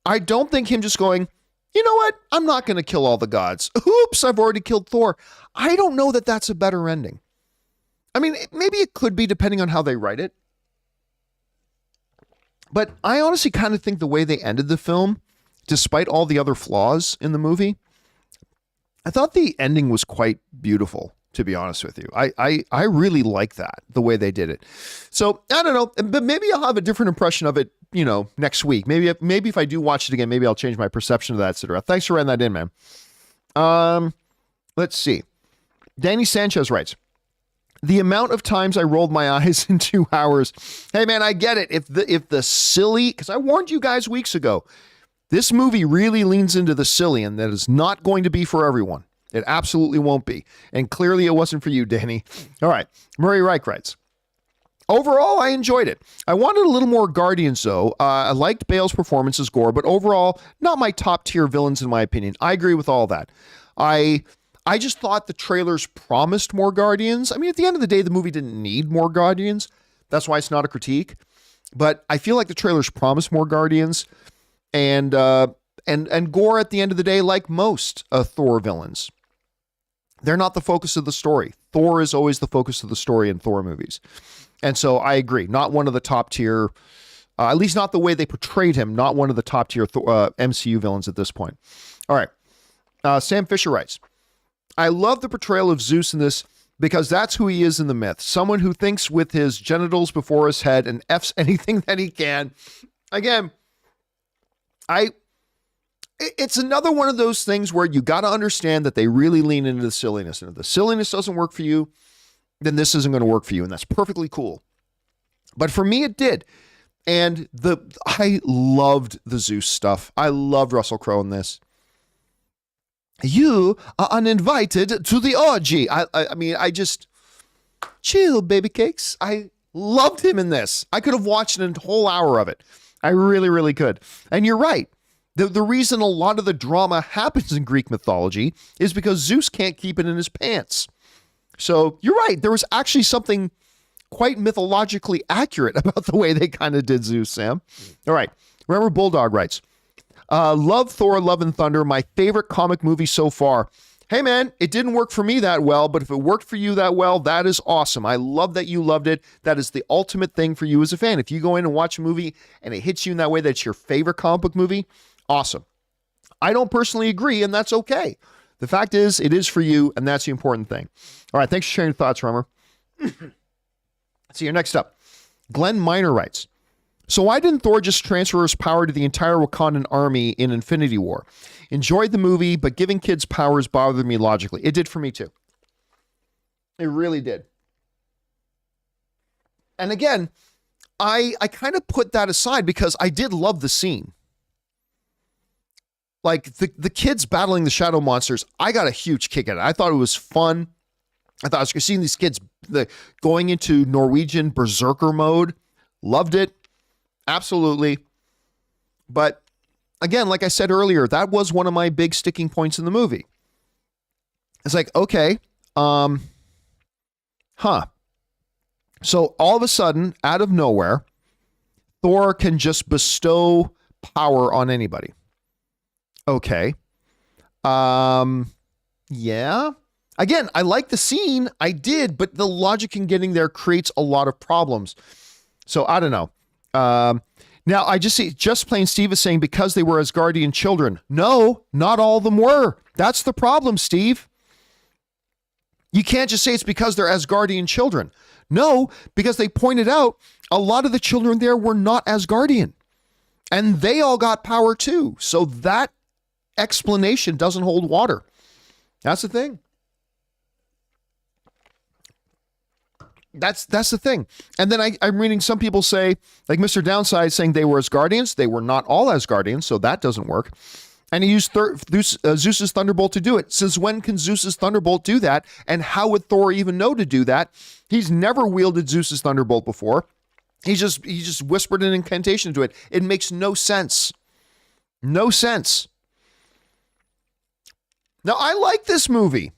I don't think him just going, you know what? I'm not going to kill all the gods. Oops, I've already killed Thor. I don't know that that's a better ending. I mean, maybe it could be depending on how they write it. But I honestly kind of think the way they ended the film, despite all the other flaws in the movie, I thought the ending was quite beautiful, to be honest with you. I really like that, the way they did it. So, I don't know, but maybe I'll have a different impression of it, you know, next week. Maybe if I do watch it again, maybe I'll change my perception of that, etc. Thanks for writing that in, man. Let's see. Danny Sanchez writes, the amount of times I rolled my eyes in 2 hours. Hey, man, I get it. If the silly, because I warned you guys weeks ago, this movie really leans into the silly, and that is not going to be for everyone. It absolutely won't be. And clearly it wasn't for you, Danny. All right. Murray Reich writes, overall, I enjoyed it. I wanted a little more Guardians, though. I liked Bale's performance as Gore, but overall, not my top tier villains, in my opinion. I agree with all that. I just thought the trailers promised more Guardians. I mean, at the end of the day, the movie didn't need more Guardians. That's why it's not a critique. But I feel like the trailers promised more Guardians. and gore at the end of the day, like most Thor villains. They're not the focus of the story. Thor is always the focus of the story in Thor movies. And so I agree, not one of the top tier, at least not the way they portrayed him, not one of the top tier MCU villains at this point. All right. Sam Fisher writes, I love the portrayal of Zeus in this because that's who he is in the myth. Someone who thinks with his genitals before his head and F's anything that he can. Again, it's another one of those things where you got to understand that they really lean into the silliness. And if the silliness doesn't work for you, then this isn't going to work for you. And that's perfectly cool. But for me, it did. And I loved the Zeus stuff. I loved Russell Crowe in this. You are uninvited to the orgy. I mean, I just chill, baby cakes. I loved him in this. I could have watched a whole hour of it. I really, really could. And you're right. The reason a lot of the drama happens in Greek mythology is because Zeus can't keep it in his pants. So you're right. There was actually something quite mythologically accurate about the way they kind of did Zeus, Sam. All right. Remember, Bulldog writes, love Thor, Love and Thunder, my favorite comic movie so far. Hey, man, it didn't work for me that well, but if it worked for you that well, that is awesome. I love that you loved it. That is the ultimate thing for you as a fan. If you go in and watch a movie and it hits you in that way, that's your favorite comic book movie, awesome. I don't personally agree, and that's okay. The fact is, it is for you, and that's the important thing. All right, thanks for sharing your thoughts, Rummer. See you next up. Glenn Miner writes, so why didn't Thor just transfer his power to the entire Wakandan army in Infinity War? Enjoyed the movie, but giving kids powers bothered me logically. It did for me too. It really did. And again, I kind of put that aside because I did love the scene. Like the kids battling the shadow monsters, I got a huge kick at it. I thought it was fun. I thought I was seeing these kids going into Norwegian berserker mode. Loved it. Absolutely. But again, like I said earlier, that was one of my big sticking points in the movie. It's like, okay, So all of a sudden, out of nowhere, Thor can just bestow power on anybody. Okay. Yeah. Again, I like the scene. I did, but the logic in getting there creates a lot of problems. So I don't know. Now I just see Just Plain Steve is saying because they were Asgardian children. No, not all of them were. That's the problem, Steve. You can't just say it's because they're Asgardian children. No, because they pointed out a lot of the children there were not Asgardian. And they all got power too. So that explanation doesn't hold water. That's the thing. That's the thing. And then I'm reading some people say, like Mr. Downside saying they were Asgardians. They were not all Asgardians, so that doesn't work. And he used Zeus's Thunderbolt to do it. Since when can Zeus's Thunderbolt do that? And how would Thor even know to do that? He's never wielded Zeus's Thunderbolt before. He just whispered an incantation to it. It makes no sense. No sense. Now, I like this movie.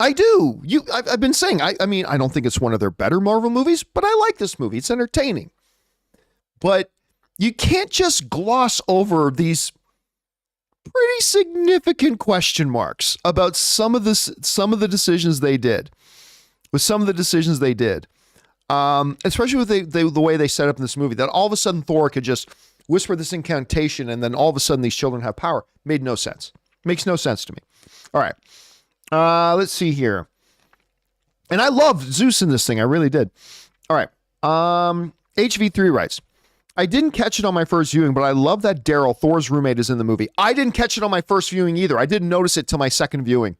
I do. I've been saying, I mean, I don't think it's one of their better Marvel movies, but I like this movie. It's entertaining. But you can't just gloss over these pretty significant question marks about some of the decisions they did. With some of the decisions they did. Especially with the way they set up in this movie, that all of a sudden Thor could just whisper this incantation and then all of a sudden these children have power. Made no sense. Makes no sense to me. All right. Let's see here. And I love Zeus in this thing. I really did. All right. HV3 writes, I didn't catch it on my first viewing, but I love that Daryl, Thor's roommate, is in the movie. I didn't catch it on my first viewing either. I didn't notice it till my second viewing.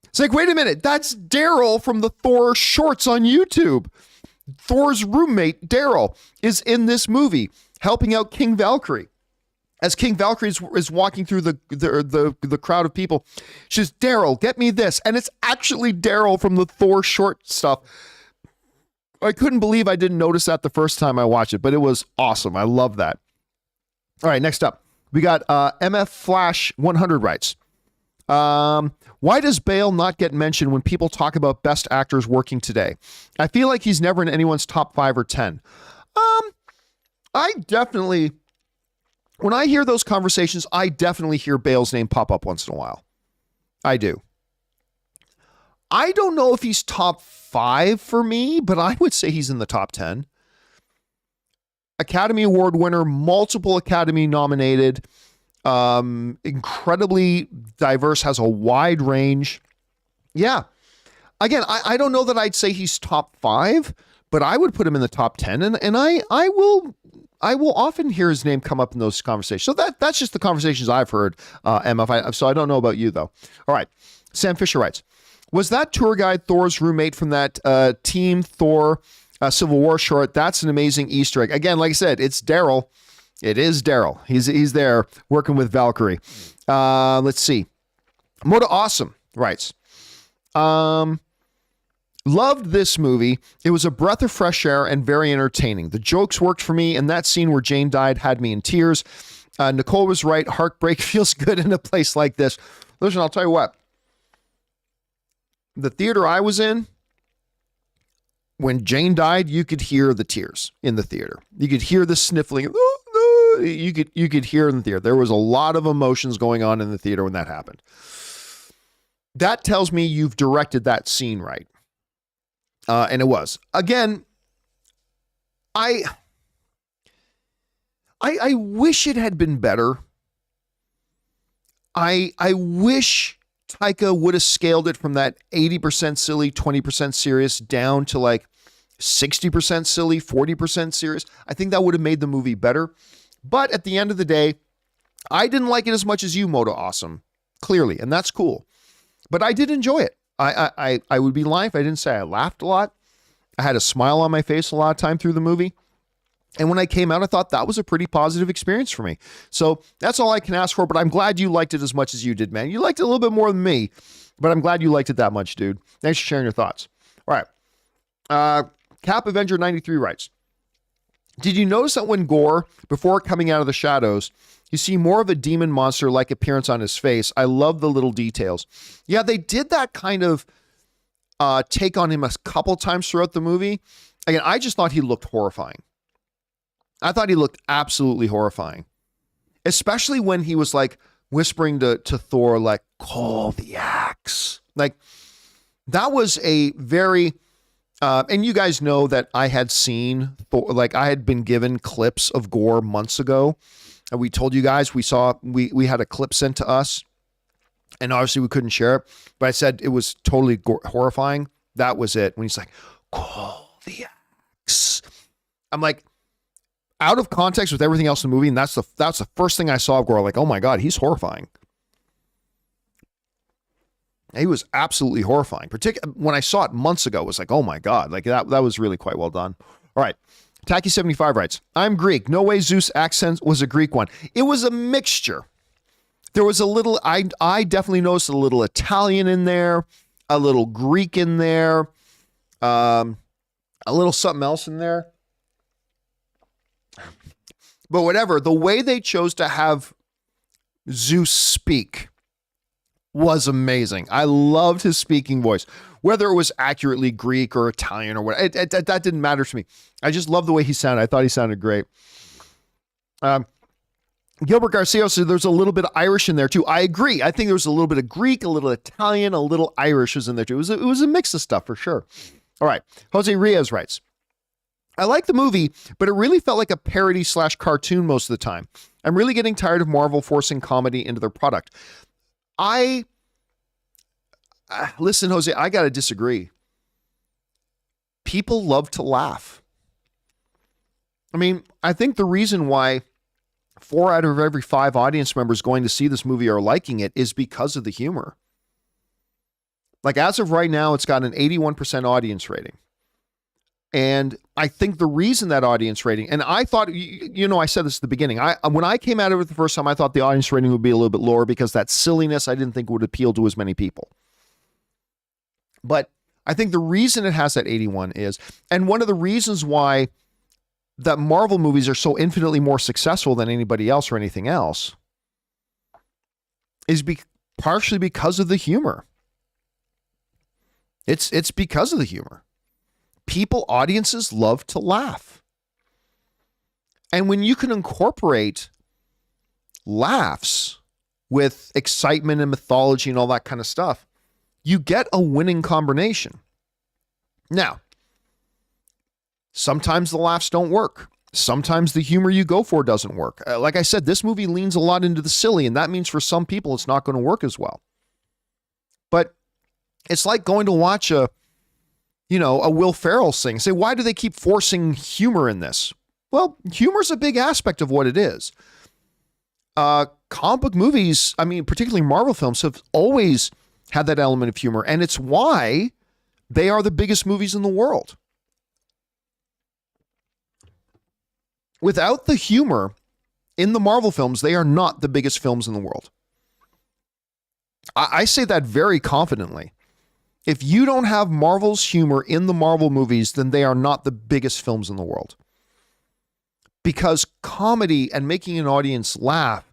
It's like, wait a minute. That's Daryl from the Thor shorts on YouTube. Thor's roommate, Daryl, is in this movie helping out King Valkyrie. As King Valkyrie is walking through the crowd of people, she's, Daryl, get me this. And it's actually Daryl from the Thor short stuff. I couldn't believe I didn't notice that the first time I watched it, but it was awesome. I love that. All right, next up, we got MF Flash 100 writes. Why does Bale not get mentioned when people talk about best actors working today? I feel like he's never in anyone's top 5 or 10. I definitely when I hear those conversations, I definitely hear Bale's name pop up once in a while. I do. I don't know if he's top 5 for me, but I would say he's in the top 10. Academy Award winner, multiple Academy nominated, incredibly diverse, has a wide range. Yeah. Again, I don't know that I'd say he's top 5, but I would put him in the top 10, and I will often hear his name come up in those conversations. So that's just the conversations I've heard, Emma. So I don't know about you, though. All right. Sam Fisher writes, was that tour guide Thor's roommate from that Team Thor Civil War short? That's an amazing Easter egg. Again, like I said, it's Daryl. It is Daryl. He's there working with Valkyrie. Let's see. Moda Awesome writes, loved this movie. It was a breath of fresh air and very entertaining. The jokes worked for me, and that scene where Jane died had me in tears. Nicole was right. Heartbreak feels good in a place like this. Listen, I'll tell you what. The theater I was in, when Jane died, you could hear the tears in the theater. You could hear the sniffling. You could hear in the theater. There was a lot of emotions going on in the theater when that happened. That tells me you've directed that scene right. And it was. Again, I wish it had been better. I wish Taika would have scaled it from that 80% silly, 20% serious down to like 60% silly, 40% serious. I think that would have made the movie better. But at the end of the day, I didn't like it as much as you, Moda Awesome, clearly, and that's cool. But I did enjoy it. I would be lying if I didn't say I laughed a lot. I had a smile on my face a lot of time through the movie. And when I came out, I thought that was a pretty positive experience for me. So that's all I can ask for, but I'm glad you liked it as much as you did, man. You liked it a little bit more than me, but I'm glad you liked it that much, dude. Thanks for sharing your thoughts. All right. Cap Avenger 93 writes, did you notice that when Gore, before coming out of the shadows, you see more of a demon monster-like appearance on his face? I love the little details. Yeah, they did that kind of take on him a couple times throughout the movie. Again, I just thought he looked horrifying. I thought he looked absolutely horrifying, especially when he was like whispering to Thor, like, call the axe. Like, that was a very, and you guys know that I had seen Thor, like I had been given clips of Gore months ago. And we told you guys, we had a clip sent to us, and obviously we couldn't share it, but I said it was totally horrifying. That was it. When he's like, call the axe. I'm like, out of context with everything else in the movie, and that's the first thing I saw of Gore. Like, oh my God, he's horrifying. He was absolutely horrifying. Particularly when I saw it months ago, it was like, oh my God, like that was really quite well done. All right. Tacky75 writes, I'm Greek. No way Zeus' accent was a Greek one. It was a mixture. There was a little, I definitely noticed a little Italian in there, a little Greek in there, a little something else in there. But whatever, the way they chose to have Zeus speak was amazing. I loved his speaking voice, whether it was accurately Greek or Italian or what. That didn't matter to me. I just loved the way he sounded. I thought he sounded great. Gilbert Garcia said there's a little bit of Irish in there too. I agree. I think there was a little bit of Greek, a little Italian, a little Irish was in there too. It was a mix of stuff for sure. All right. Jose Riaz writes, I like the movie, but it really felt like a parody / cartoon most of the time. I'm really getting tired of Marvel forcing comedy into their product. Listen, Jose, I got to disagree. People love to laugh. I mean, I think the reason why 4 out of every 5 audience members going to see this movie are liking it is because of the humor. Like, as of right now, it's got an 81% audience rating. And I think the reason that audience rating, and I thought, I said this at the beginning, when I came out of it the first time, I thought the audience rating would be a little bit lower because that silliness I didn't think would appeal to as many people. But I think the reason it has that 81 is, and one of the reasons why that Marvel movies are so infinitely more successful than anybody else or anything else, is partially because of the humor. It's because of the humor. Audiences love to laugh. And when you can incorporate laughs with excitement and mythology and all that kind of stuff, you get a winning combination. Now, sometimes the laughs don't work. Sometimes the humor you go for doesn't work. Like I said, this movie leans a lot into the silly, and that means for some people it's not going to work as well. But it's like going to watch a Will Ferrell sing. Say, why do they keep forcing humor in this? Well, humor's a big aspect of what it is. Comic book movies, I mean, particularly Marvel films, have always had that element of humor, and it's why they are the biggest movies in the world. Without the humor in the Marvel films, they are not the biggest films in the world. I say that very confidently. If you don't have Marvel's humor in the Marvel movies, then they are not the biggest films in the world. Because comedy and making an audience laugh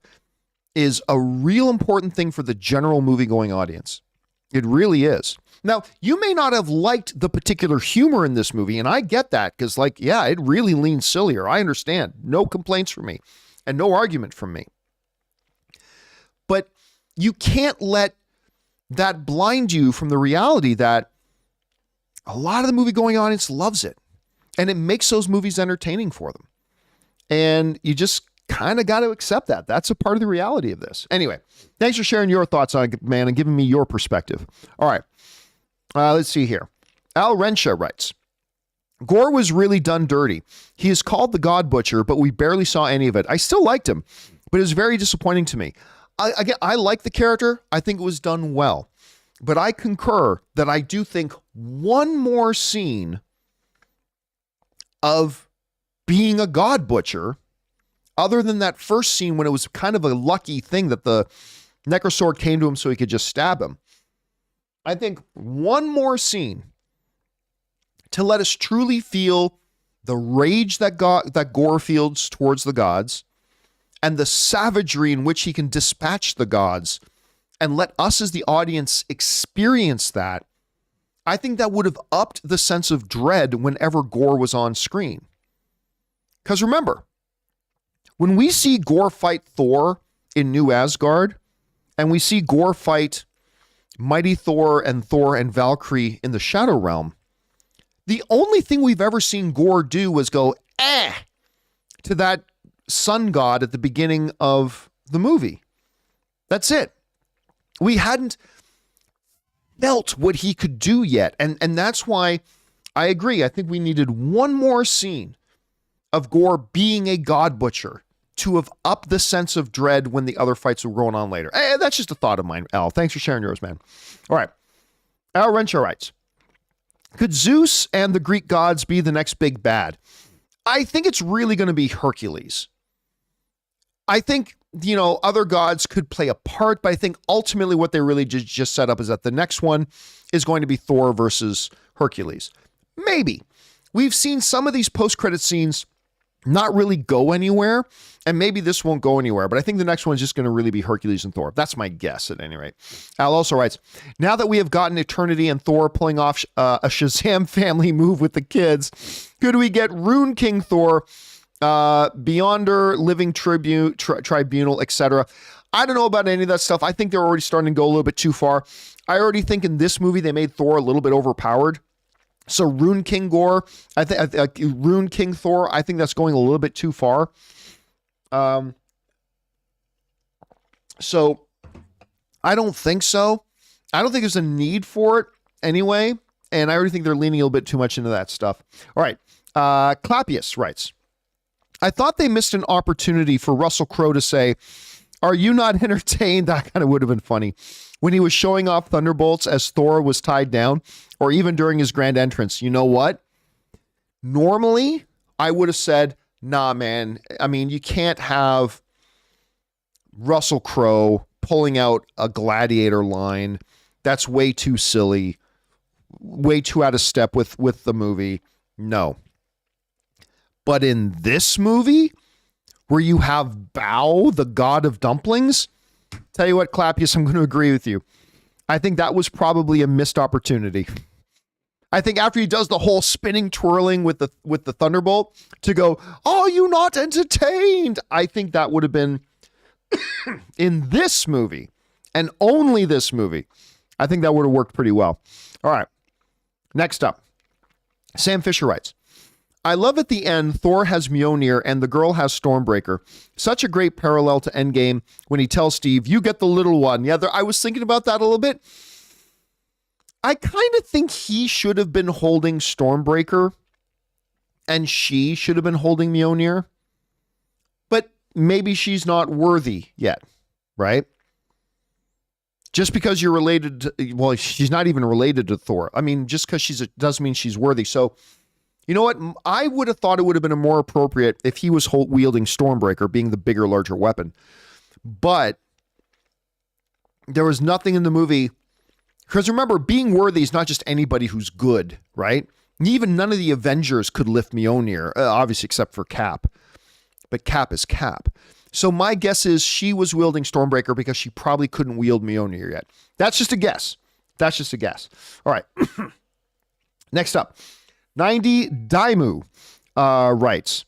is a real important thing for the general movie-going audience. It really is. Now, you may not have liked the particular humor in this movie, and I get that, because it really leans sillier. I understand. No complaints from me, and no argument from me. But you can't let that blind you from the reality that a lot of the movie-going audience loves it, and it makes those movies entertaining for them. And you just kind of got to accept that. That's a part of the reality of this. Anyway, thanks for sharing your thoughts on it, man, and giving me your perspective. All right. Let's see here. Al Rensha writes, Gore was really done dirty. He is called the God Butcher, but we barely saw any of it. I still liked him, but it was very disappointing to me. I like the character. I think it was done well, but I concur that I do think one more scene of being a God Butcher, other than that first scene when it was kind of a lucky thing that the Necrosword came to him so he could just stab him. I think one more scene to let us truly feel the rage that Gore feels towards the gods and the savagery in which he can dispatch the gods, and let us as the audience experience that. I think that would have upped the sense of dread whenever Gore was on screen. Because remember, when we see Gore fight Thor in New Asgard, and we see Gore fight Mighty Thor and Valkyrie in the Shadow Realm, the only thing we've ever seen Gore do was go, to that sun god at the beginning of the movie. That's it. We hadn't felt what he could do yet. And that's why I agree. I think we needed one more scene of Gore being a God Butcher to have upped the sense of dread when the other fights were going on later. That's just a thought of mine, Al. Thanks for sharing yours, man. All right. Al Renshaw writes, could Zeus and the Greek gods be the next big bad? I think it's really going to be Hercules. I think, other gods could play a part, but I think ultimately what they really just set up is that the next one is going to be Thor versus Hercules. Maybe. We've seen some of these post-credit scenes not really go anywhere, and maybe this won't go anywhere, but I think the next one is just going to really be Hercules and Thor. That's my guess at any rate. Al also writes, now that we have gotten Eternity and Thor pulling off a Shazam family move with the kids, could we get Rune King Thor, Beyonder, Living Tribunal, etc.? I don't know about any of that stuff. I think they're already starting to go a little bit too far. I already think in this movie they made Thor a little bit overpowered. So Rune King Gore, I think Rune King Thor, I think that's going a little bit too far. So I don't think so. I don't think there's a need for it anyway. And I already think they're leaning a little bit too much into that stuff. All right. Clapius writes, I thought they missed an opportunity for Russell Crowe to say, are you not entertained? That kind of would have been funny. When he was showing off Thunderbolts as Thor was tied down, or even during his grand entrance. You know what? Normally, I would have said, nah, man. I mean, you can't have Russell Crowe pulling out a Gladiator line. That's way too silly. Way too out of step with the movie. No. But in this movie, where you have Bao, the god of dumplings, tell you what, Clapius, I'm going to agree with you. I think that was probably a missed opportunity. I think after he does the whole spinning, twirling with the Thunderbolt to go, are you not entertained? I think that would have been in this movie, and only this movie, I think that would have worked pretty well. All right. Next up, Sam Fisher writes, I love at the end, Thor has Mjolnir and the girl has Stormbreaker. Such a great parallel to Endgame when he tells Steve, you get the little one. Yeah, I was thinking about that a little bit. I kind of think he should have been holding Stormbreaker and she should have been holding Mjolnir. But maybe she's not worthy yet, right? Just because you're related to, well, she's not even related to Thor. I mean, just because doesn't mean she's worthy. So, you know what? I would have thought it would have been more appropriate if he was wielding Stormbreaker, being the bigger, larger weapon. But there was nothing in the movie, because remember, being worthy is not just anybody who's good, right? Even none of the Avengers could lift Mjolnir, obviously, except for Cap. But Cap is Cap. So my guess is she was wielding Stormbreaker because she probably couldn't wield Mjolnir yet. That's just a guess. That's just a guess. All right. Next up, 90 Daimu writes,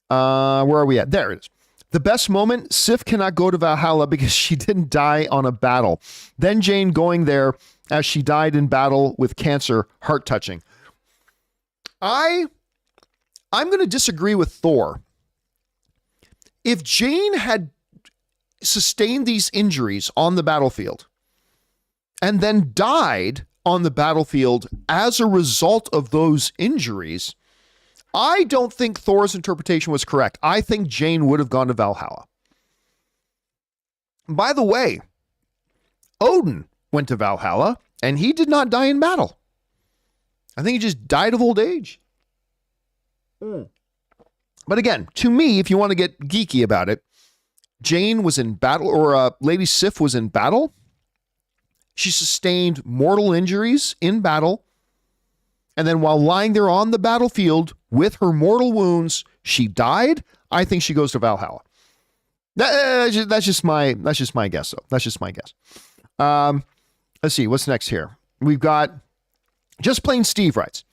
where are we at? There it is. The best moment, Sif cannot go to Valhalla because she didn't die on a battle. Then Jane going there as she died in battle with cancer, heart-touching. I'm going to disagree with Thor. If Jane had sustained these injuries on the battlefield and then died on the battlefield as a result of those injuries, I don't think Thor's interpretation was correct. I think Jane would have gone to Valhalla. By the way, Odin went to Valhalla and he did not die in battle. I think he just died of old age. But again, to me, if you want to get geeky about it, Jane was in battle, or Lady Sif was in battle. She sustained mortal injuries in battle. And then while lying there on the battlefield with her mortal wounds, she died. I think she goes to Valhalla. That's just my guess, though. That's just my guess. Let's see, what's next here? We've got Just Plain Steve writes,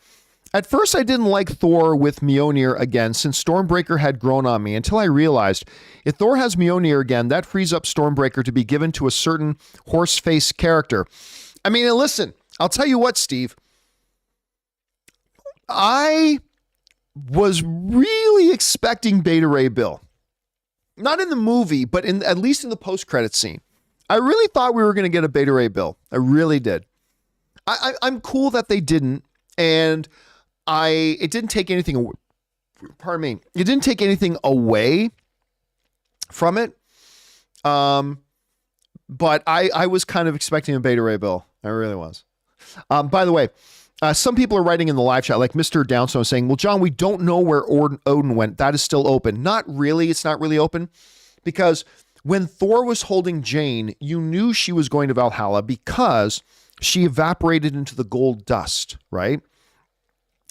at first, I didn't like Thor with Mjolnir again since Stormbreaker had grown on me until I realized if Thor has Mjolnir again, that frees up Stormbreaker to be given to a certain horse-face character. I mean, listen, I'll tell you what, Steve. I was really expecting Beta Ray Bill. Not in the movie, but at least in the post-credits scene. I really thought we were going to get a Beta Ray Bill. I really did. I'm cool that they didn't, and it didn't take anything, pardon me, it didn't take anything away from it. But I was kind of expecting a Beta Ray Bill. I really was. By the way, some people are writing in the live chat, like Mr. Downstone, saying, well, John, we don't know where Odin went. That is still open. Not really. It's not really open because when Thor was holding Jane, you knew she was going to Valhalla because she evaporated into the gold dust, right?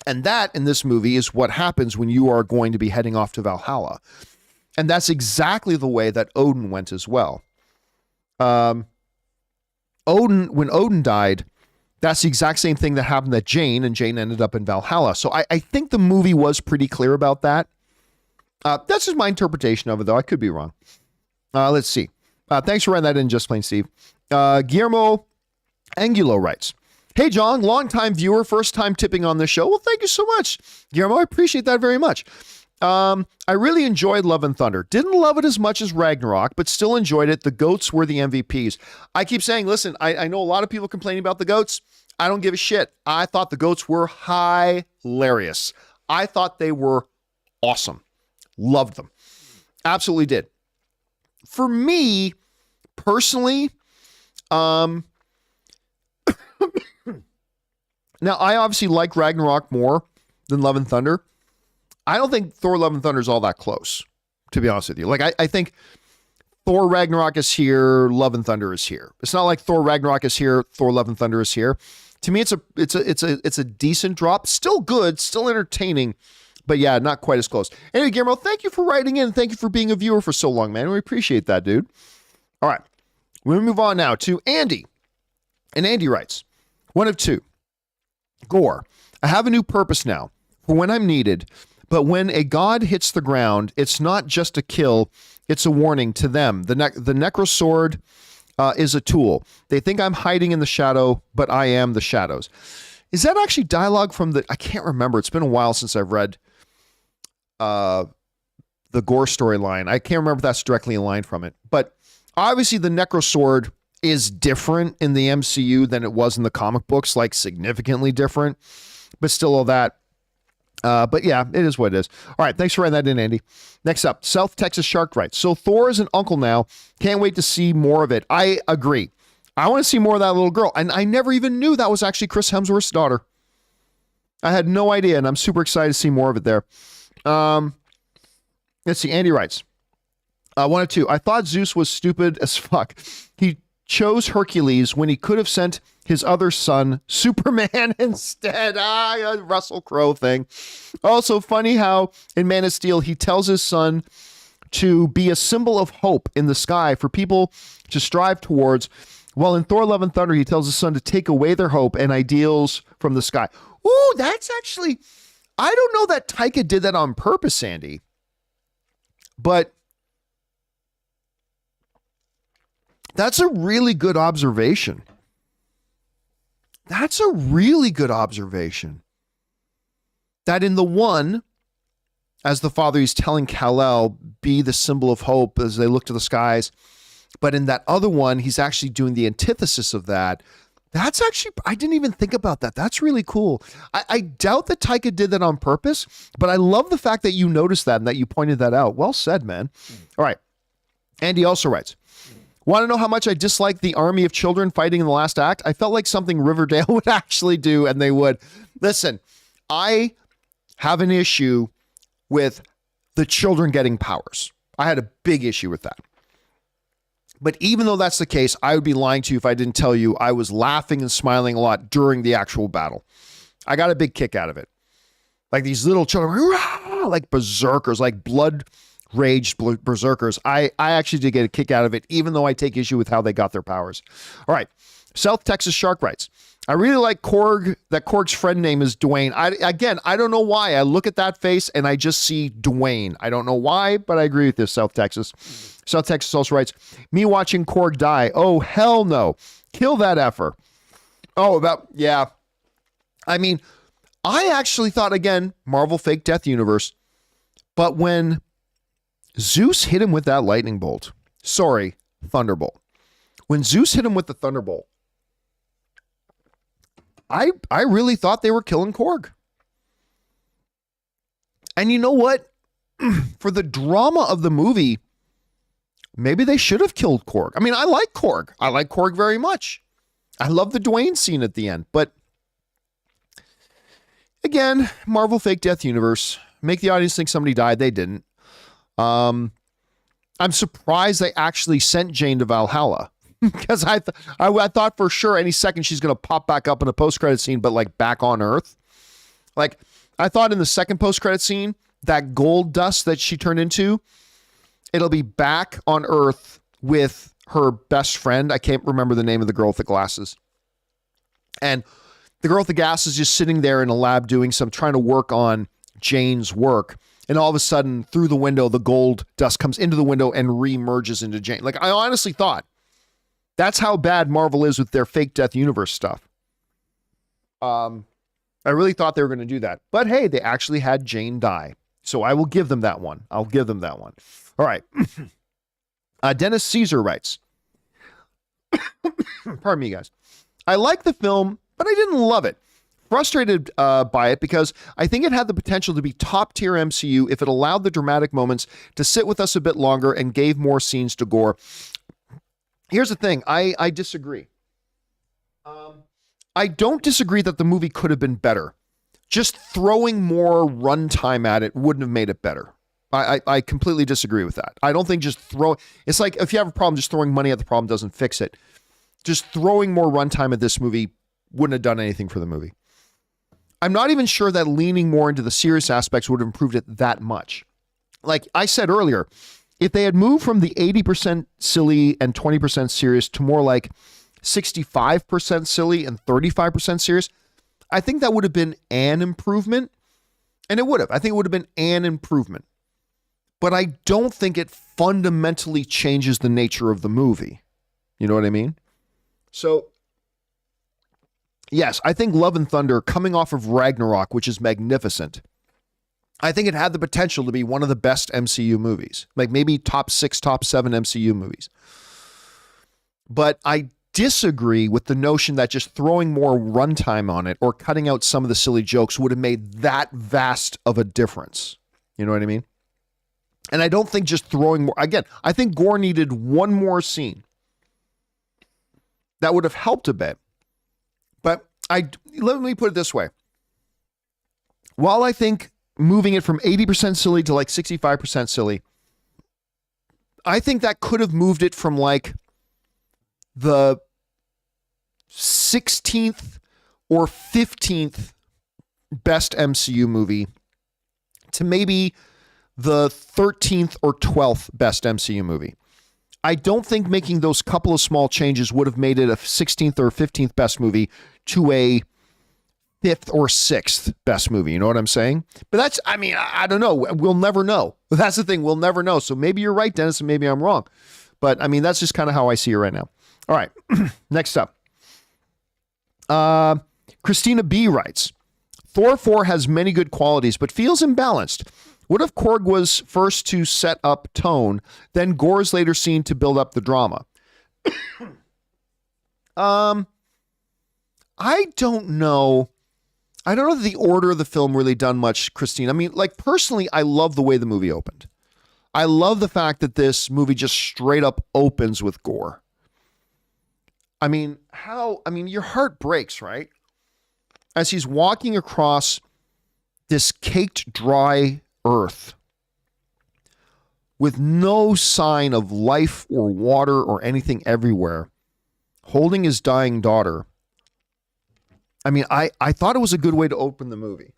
And that, in this movie, is what happens when you are going to be heading off to Valhalla. And that's exactly the way that Odin went as well. When Odin died, that's the exact same thing that happened to Jane, and Jane ended up in Valhalla. So I think the movie was pretty clear about that. That's just my interpretation of it, though. I could be wrong. Let's see. Thanks for writing that in, Just Plain Steve. Guillermo Angulo writes, hey, John, longtime viewer, first time tipping on this show. Well, thank you so much, Guillermo. I appreciate that very much. I really enjoyed Love and Thunder. Didn't love it as much as Ragnarok, but still enjoyed it. The goats were the MVPs. I keep saying, listen, I know a lot of people complaining about the goats. I don't give a shit. I thought the goats were hilarious. I thought they were awesome. Loved them. Absolutely did. For me, personally, now, I obviously like Ragnarok more than Love and Thunder. I don't think Thor Love and Thunder is all that close, to be honest with you. Like, I think Thor Ragnarok is here, Love and Thunder is here. It's not like Thor Ragnarok is here, Thor Love and Thunder is here. To me, it's a decent drop. Still good, still entertaining, but yeah, not quite as close. Anyway, Guillermo, thank you for writing in. Thank you for being a viewer for so long, man. We appreciate that, dude. All right, we're going to move on now to Andy. And Andy writes, one of two. Gore, I have a new purpose now for when I'm needed, But when a god hits the ground, it's not just a kill, it's a warning to them. The Necro Sword is a tool. They think I'm hiding in the shadow, but I am the shadows. Is that actually dialogue from I can't remember. It's been a while since I've read the Gore storyline. I can't remember if that's directly in line from it. But obviously the Necro Sword is different in the MCU than it was in the comic books, like significantly different, but still all that. But yeah, it is what it is. All right, thanks for writing that in, Andy. Next up, South Texas Shark writes, so Thor is an uncle now. Can't wait to see more of it. I agree. I want to see more of that little girl. And I never even knew that was actually Chris Hemsworth's daughter. I had no idea, and I'm super excited to see more of it there. Let's see, Andy writes, 1 or 2. I thought Zeus was stupid as fuck. He chose Hercules when he could have sent his other son, Superman, instead. Russell Crowe thing. Also funny how in Man of Steel, he tells his son to be a symbol of hope in the sky for people to strive towards, while in Thor Love and Thunder, he tells his son to take away their hope and ideals from the sky. Ooh, that's actually, I don't know that Taika did that on purpose, Andy, but that's a really good observation. That's a really good observation. That in the one, as the father, he's telling Kal-El, be the symbol of hope as they look to the skies. But in that other one, he's actually doing the antithesis of that. That's actually, I didn't even think about that. That's really cool. I doubt that Taika did that on purpose, but I love the fact that you noticed that and that you pointed that out. Well said, man. All right. Andy also writes, want to know how much I dislike the army of children fighting in the last act? I felt like something Riverdale would actually do, and they would. Listen, I have an issue with the children getting powers. I had a big issue with that. But even though that's the case, I would be lying to you if I didn't tell you I was laughing and smiling a lot during the actual battle. I got a big kick out of it. Like these little children, like berserkers, like blood-raged berserkers. I actually did get a kick out of it, even though I take issue with how they got their powers. All right. South Texas Shark writes, I really like Korg. That Korg's friend name is Dwayne. I don't know why. I look at that face and I just see Dwayne. I don't know why, but I agree with this, South Texas. South Texas also writes, me watching Korg die. Oh, hell no. Kill that effer. Oh, yeah. I mean, I actually thought, again, Marvel fake death universe, but when Zeus hit him with that lightning bolt, thunderbolt. When Zeus hit him with the thunderbolt, I really thought they were killing Korg. And you know what? For the drama of the movie, maybe they should have killed Korg. I mean, I like Korg. I like Korg very much. I love the Dwayne scene at the end. But again, Marvel fake death universe. Make the audience think somebody died. They didn't. I'm surprised they actually sent Jane to Valhalla. Because I thought for sure any second she's going to pop back up in a post-credit scene, but like back on Earth. Like I thought in the second post-credit scene, that gold dust that she turned into, it'll be back on Earth with her best friend. I can't remember the name of the girl with the glasses. And the girl with the glasses is just sitting there in a lab trying to work on Jane's work. And all of a sudden, through the window, the gold dust comes into the window and re-merges into Jane. Like I honestly thought. That's how bad Marvel is with their fake death universe stuff. I really thought they were going to do that. But hey, they actually had Jane die. So I will give them that one. All right. Dennis Caesar writes, pardon me, guys. I like the film, but I didn't love it. Frustrated by it because I think it had the potential to be top tier MCU if it allowed the dramatic moments to sit with us a bit longer and gave more scenes to gore. Here's the thing. I disagree. I don't disagree that the movie could have been better. Just throwing more runtime at it wouldn't have made it better. I completely disagree with that. I don't think it's like if you have a problem, just throwing money at the problem doesn't fix it. Just throwing more runtime at this movie wouldn't have done anything for the movie. I'm not even sure that leaning more into the serious aspects would have improved it that much. Like I said earlier, if they had moved from the 80% silly and 20% serious to more like 65% silly and 35% serious, I think that would have been an improvement. And it would have. I think it would have been an improvement. But I don't think it fundamentally changes the nature of the movie. You know what I mean? So, yes, I think Love and Thunder, coming off of Ragnarok, which is magnificent, I think it had the potential to be one of the best MCU movies. Like maybe top 6, top 7 MCU movies. But I disagree with the notion that just throwing more runtime on it or cutting out some of the silly jokes would have made that vast of a difference. You know what I mean? And I don't think just throwing more, again, I think Gore needed one more scene that would have helped a bit. But let me put it this way. While I think moving it from 80% silly to like 65% silly, I think that could have moved it from like the 16th or 15th best MCU movie to maybe the 13th or 12th best MCU movie. I don't think making those couple of small changes would have made it a 16th or 15th best movie to a 5th or 6th best movie. You know what I'm saying? But that's, I mean, I don't know. We'll never know. That's the thing. We'll never know. So maybe you're right, Dennis, and maybe I'm wrong. But I mean, that's just kind of how I see it right now. All right. Next up. Christina B writes, Thor 4 has many good qualities, but feels imbalanced. What if Korg was first to set up tone, then Gore's later seen to build up the drama? I don't know. I don't know that the order of the film really done much, Christine. I mean, like, personally, I love the way the movie opened. I love the fact that this movie just straight up opens with Gore. I mean, your heart breaks, right? As he's walking across this caked, dry earth with no sign of life or water or anything everywhere, holding his dying daughter. I mean, I thought it was a good way to open the movie.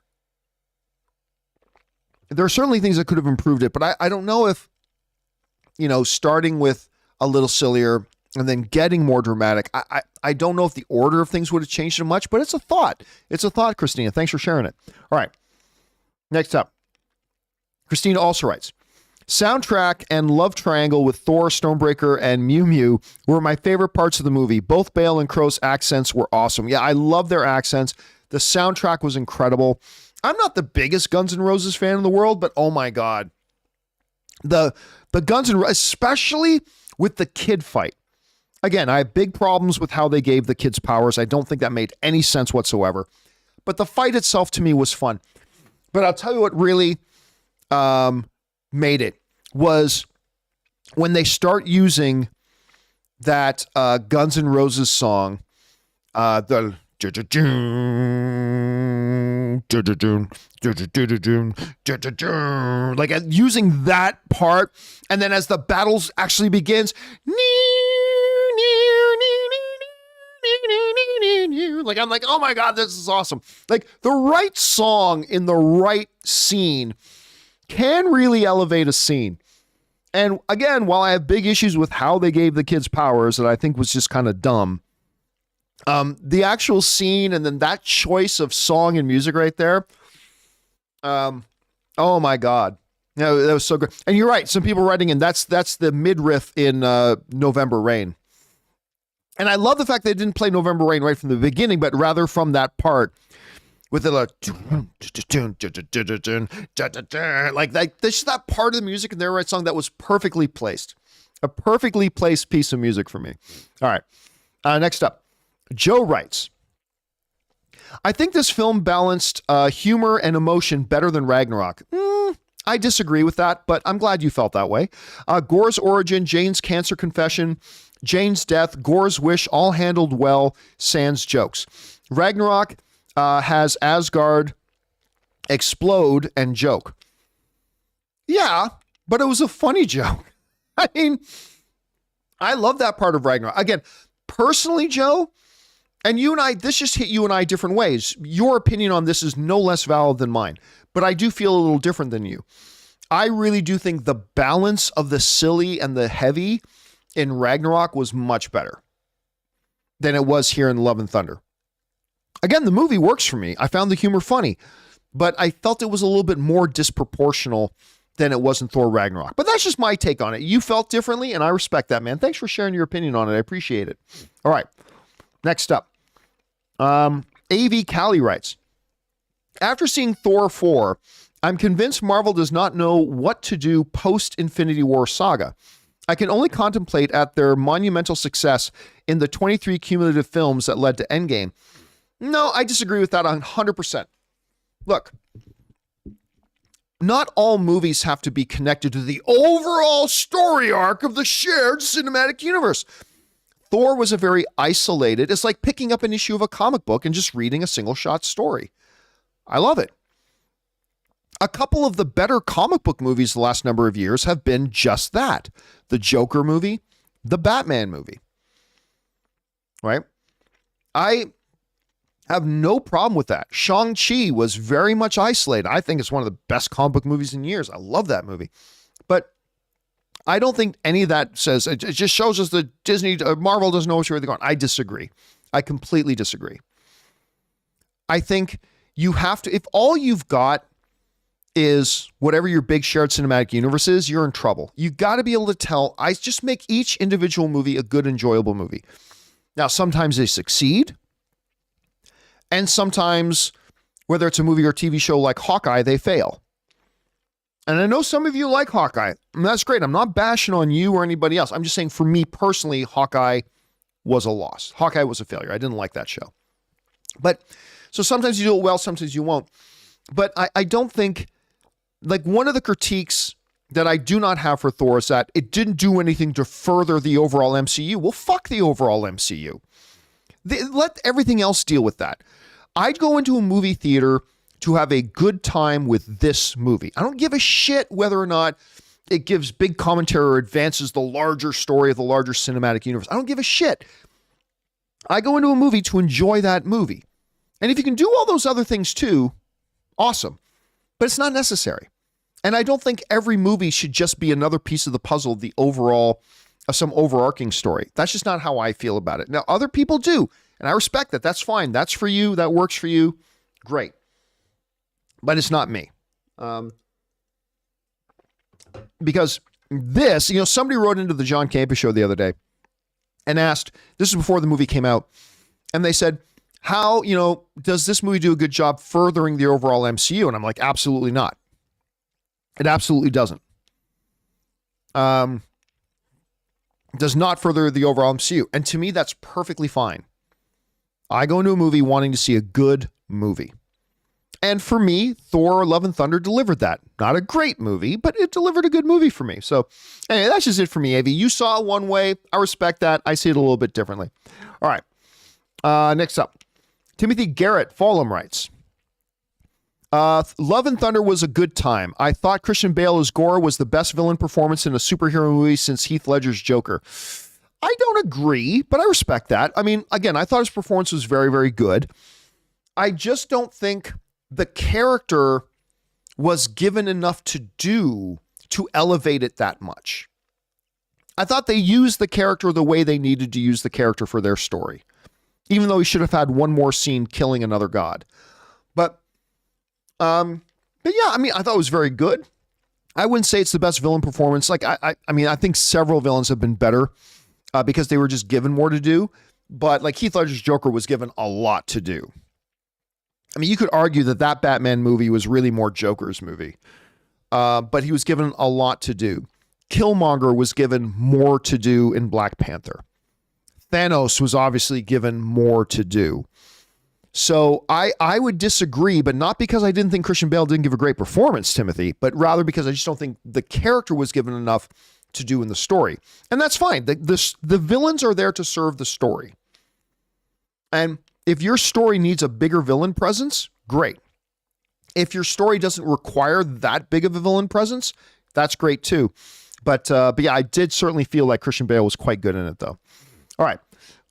There are certainly things that could have improved it, but I don't know if, starting with a little sillier and then getting more dramatic, I don't know if the order of things would have changed it much, but it's a thought. It's a thought, Christina. Thanks for sharing it. All right. Next up. Christina also writes, soundtrack and love triangle with Thor, Stonebreaker, and Mew Mew were my favorite parts of the movie. Both Bale and Crow's accents were awesome. Yeah, I love their accents. The soundtrack was incredible. I'm not the biggest Guns N' Roses fan in the world, but oh my God. The Guns N' Roses, especially with the kid fight. Again, I have big problems with how they gave the kids powers. I don't think that made any sense whatsoever. But the fight itself to me was fun. But I'll tell you what really made it was when they start using that Guns N' Roses song, the like using that part, and then as the battles actually begins, like I'm like, oh my God, this is awesome. Like the right song in the right scene can really elevate a scene. And again, while I have big issues with how they gave the kids powers that I think was just kind of dumb, the actual scene and then that choice of song and music right there, oh my God. That was so good. And you're right. Some people writing in, that's the midriff in November Rain. And I love the fact they didn't play November Rain right from the beginning, but rather from that part with the like this that part of the music in their right song that was perfectly placed. A perfectly placed piece of music for me. All right. Next up, Joe writes, I think this film balanced humor and emotion better than Ragnarok. I disagree with that, but I'm glad you felt that way. Gore's origin, Jane's cancer confession, Jane's death, Gore's wish, all handled well, sans jokes. Ragnarok has Asgard explode and joke. Yeah, but it was a funny joke. I mean, I love that part of Ragnarok. Again, personally, Joe, and you and I, this just hit you and I different ways. Your opinion on this is no less valid than mine, but I do feel a little different than you. I really do think the balance of the silly and the heavy in Ragnarok was much better than it was here in Love and Thunder. Again, the movie works for me. I found the humor funny, but I felt it was a little bit more disproportional than it was in Thor Ragnarok. But that's just my take on it. You felt differently, and I respect that, man. Thanks for sharing your opinion on it. I appreciate it. All right. Next up. AV Callie writes, after seeing Thor 4, I'm convinced Marvel does not know what to do post-Infinity War saga. I can only contemplate at their monumental success in the 23 cumulative films that led to Endgame. No, I disagree with that 100%. Look, not all movies have to be connected to the overall story arc of the shared cinematic universe. Thor was a very isolated, it's like picking up an issue of a comic book and just reading a single shot story. I love it. A couple of the better comic book movies the last number of years have been just that. The Joker movie, the Batman movie. Right? I have no problem with that. Shang-Chi was very much isolated. I think it's one of the best comic book movies in years. I love that movie. But I don't think any of that says, it just shows us that Marvel doesn't know where they're going. I disagree. I completely disagree. I think you have to, if all you've got is whatever your big shared cinematic universe is, you're in trouble. You got to be able to tell, I just make each individual movie a good, enjoyable movie. Now, sometimes they succeed. And sometimes, whether it's a movie or TV show like Hawkeye, they fail. And I know some of you like Hawkeye, and that's great. I'm not bashing on you or anybody else. I'm just saying, for me personally, Hawkeye was a loss. Hawkeye was a failure. I didn't like that show. But, so sometimes you do it well, sometimes you won't. But I don't think, like, one of the critiques that I do not have for Thor is that it didn't do anything to further the overall MCU. Well, fuck the overall MCU. Let everything else deal with that. I'd go into a movie theater to have a good time with this movie. I don't give a shit whether or not it gives big commentary or advances the larger story of the larger cinematic universe. I don't give a shit. I go into a movie to enjoy that movie. And if you can do all those other things too, awesome. But it's not necessary. And I don't think every movie should just be another piece of the puzzle of the overall, of some overarching story. That's just not how I feel about it. Now, other people do, and I respect that. That's fine. That's for you. That works for you. Great. But it's not me. Because this, somebody wrote into the John Campea Show the other day and asked, this is before the movie came out, and they said, how, does this movie do a good job furthering the overall MCU? And I'm like, absolutely not. It absolutely doesn't. Does not further the overall MCU. And to me, that's perfectly fine. I go into a movie wanting to see a good movie. And for me, Thor Love and Thunder delivered that. Not a great movie, but it delivered a good movie for me. So anyway, that's just it for me, AV. You saw it one way. I respect that. I see it a little bit differently. All right. Next up, Timothy Garrett Follum writes, Love and Thunder was a good time. I thought Christian Bale as Gore was the best villain performance in a superhero movie since Heath Ledger's Joker. I don't agree, but I respect that. I mean, again, I thought his performance was very, very good. I just don't think the character was given enough to do to elevate it that much. I thought they used the character the way they needed to use the character for their story, even though he should have had one more scene killing another god. But yeah, I mean, I thought it was very good. I wouldn't say it's the best villain performance. Like, I mean, I think several villains have been better because they were just given more to do. But like Heath Ledger's Joker was given a lot to do. I mean, you could argue that Batman movie was really more Joker's movie, but he was given a lot to do. Killmonger was given more to do in Black Panther. Thanos was obviously given more to do. So I would disagree, but not because I didn't think Christian Bale didn't give a great performance, Timothy, but rather because I just don't think the character was given enough to do in the story. And that's fine. The villains are there to serve the story. And if your story needs a bigger villain presence, great. If your story doesn't require that big of a villain presence, that's great too. But yeah, I did certainly feel like Christian Bale was quite good in it though. All right.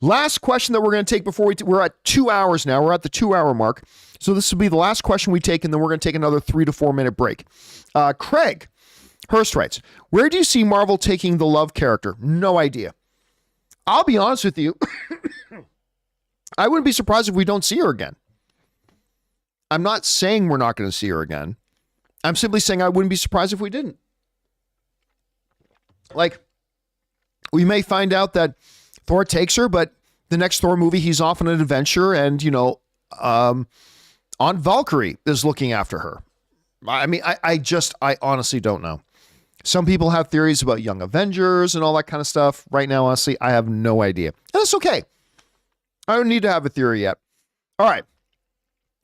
Last question that we're going to take before we're at 2 hours now. We're at the 2-hour mark. So this will be the last question we take, and then we're going to take another 3 to 4 minute break. Craig Hurst writes, where do you see Marvel taking the Love character? No idea. I'll be honest with you. I wouldn't be surprised if we don't see her again. I'm not saying we're not going to see her again. I'm simply saying I wouldn't be surprised if we didn't. Like, we may find out that Thor takes her, but the next Thor movie, he's off on an adventure and, Aunt Valkyrie is looking after her. I mean, I honestly don't know. Some people have theories about Young Avengers and all that kind of stuff. Right now, honestly, I have no idea. And that's okay. I don't need to have a theory yet. All right.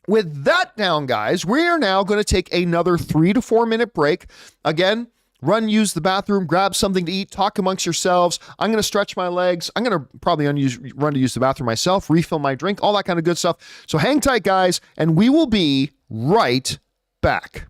With that down, guys, we are now going to take another 3 to 4 minute break. Again, run, use the bathroom, grab something to eat, talk amongst yourselves. I'm going to stretch my legs. I'm going to probably run to use the bathroom myself, refill my drink, all that kind of good stuff. So hang tight, guys, and we will be right back.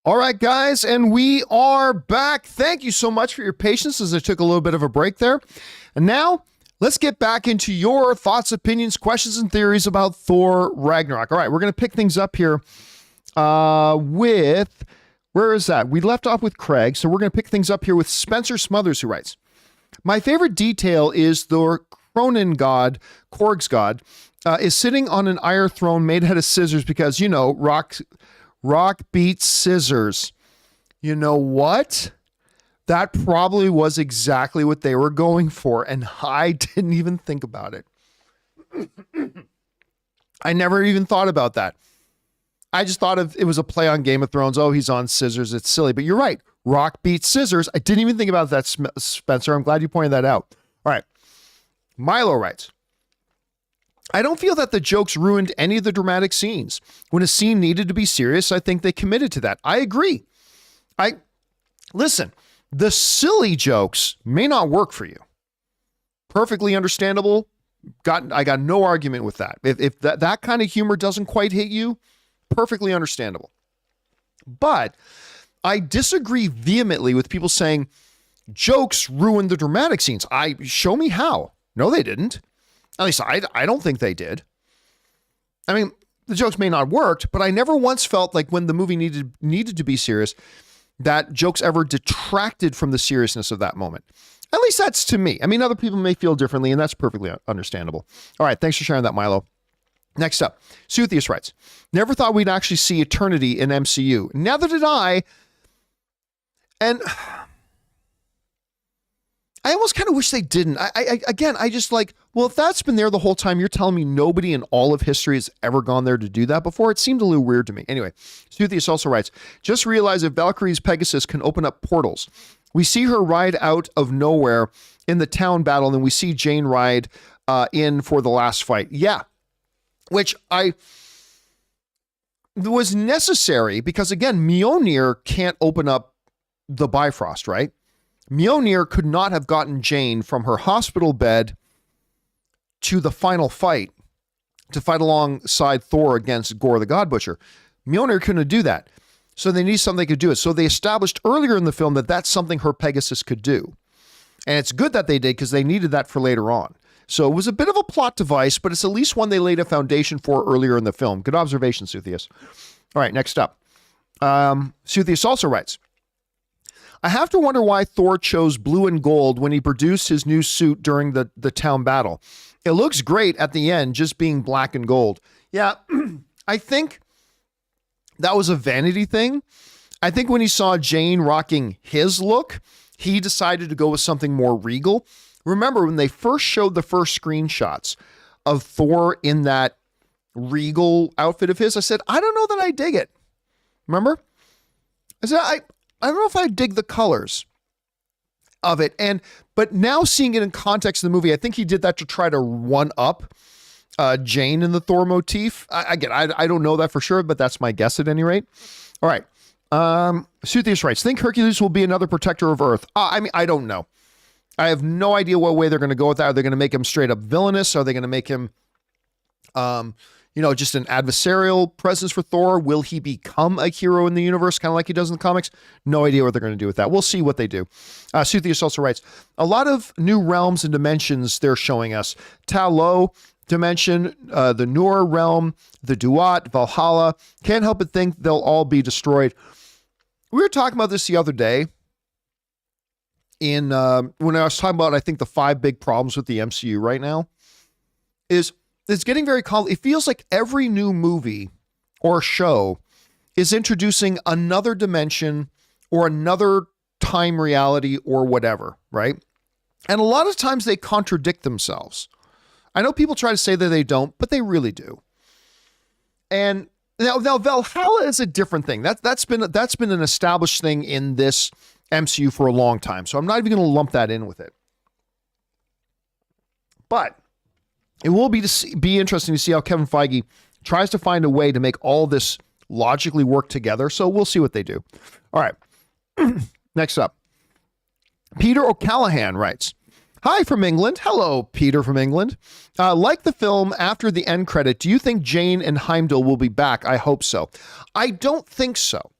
All right, guys, and we are back. Thank you so much for your patience as I took a little bit of a break there. And now let's get back into your thoughts, opinions, questions, and theories about Thor Ragnarok. All right, we're going to pick things up here with, where is that? We left off with Craig, so we're going to pick things up here with Spencer Smothers, who writes, my favorite detail is the Cronin god, Korg's god, is sitting on an iron throne made out of scissors because, you know, rock beats scissors. You know what? That probably was exactly what they were going for, and I didn't even think about it. I never even thought about that. I just thought of it was a play on Game of Thrones. Oh, he's on scissors. It's silly, but you're right. Rock beats scissors. I didn't even think about that, Spencer. I'm glad you pointed that out. All right. Milo writes, I don't feel that the jokes ruined any of the dramatic scenes. When a scene needed to be serious, I think they committed to that. I agree. Listen, the silly jokes may not work for you. Perfectly understandable. I got no argument with that. If that kind of humor doesn't quite hit you, perfectly understandable. But I disagree vehemently with people saying jokes ruined the dramatic scenes. Show me how. No, they didn't. At least I don't think they did. I mean, the jokes may not have worked, but I never once felt like when the movie needed to be serious, that jokes ever detracted from the seriousness of that moment. At least that's to me. I mean, other people may feel differently, and that's perfectly understandable. All right, thanks for sharing that, Milo. Next up, Suthius writes, never thought we'd actually see eternity in MCU. Neither did I. And I almost kind of wish they didn't. I just like, well, if that's been there the whole time, you're telling me nobody in all of history has ever gone there to do that before? It seemed a little weird to me. Anyway, Suthius also writes, just realize if Valkyrie's Pegasus can open up portals. We see her ride out of nowhere in the town battle, and then we see Jane ride in for the last fight. Yeah, which was necessary because, again, Mjolnir can't open up the Bifrost, right? Mjolnir could not have gotten Jane from her hospital bed to the final fight to fight alongside Thor against Gore the God Butcher. Mjolnir couldn't do that. So they need something that could do it. So they established earlier in the film that that's something her Pegasus could do. And it's good that they did because they needed that for later on. So it was a bit of a plot device, but it's at least one they laid a foundation for earlier in the film. Good observation, Suthius. All right, next up. Suthius also writes, I have to wonder why Thor chose blue and gold when he produced his new suit during the town battle. It looks great at the end, just being black and gold. Yeah, I think that was a vanity thing. I think when he saw Jane rocking his look, he decided to go with something more regal. Remember when they first showed the first screenshots of Thor in that regal outfit of his, I said, I don't know that I dig it. Remember? I said, I don't know if I dig the colors of it. But now seeing it in context of the movie, I think he did that to try to one up Jane in the Thor motif. I don't know that for sure, but that's my guess at any rate. All right. Suthius writes, think Hercules will be another protector of Earth? I don't know. I have no idea what way they're going to go with that. Are they going to make him straight up villainous? Are they going to make him, just an adversarial presence for Thor? Will he become a hero in the universe, kind of like he does in the comics? No idea what they're going to do with that. We'll see what they do. Suthius also writes, a lot of new realms and dimensions they're showing us. Ta Lo dimension, the Nur realm, the Duat, Valhalla. Can't help but think they'll all be destroyed. We were talking about this the other day when I was talking about, I think, the 5 big problems with the MCU right now is it's getting very it feels like every new movie or show is introducing another dimension or another time reality or whatever, right? And a lot of times they contradict themselves. I know people try to say that they don't, but they really do. And now Valhalla is a different thing. That's been an established thing in this MCU for a long time. So I'm not even going to lump that in with it. But it will be interesting to see how Kevin Feige tries to find a way to make all this logically work together. So we'll see what they do. All right. Next up. Peter O'Callahan writes, hi from England. Hello, Peter from England. Like the film, after the end credit, do you think Jane and Heimdall will be back? I hope so. I don't think so.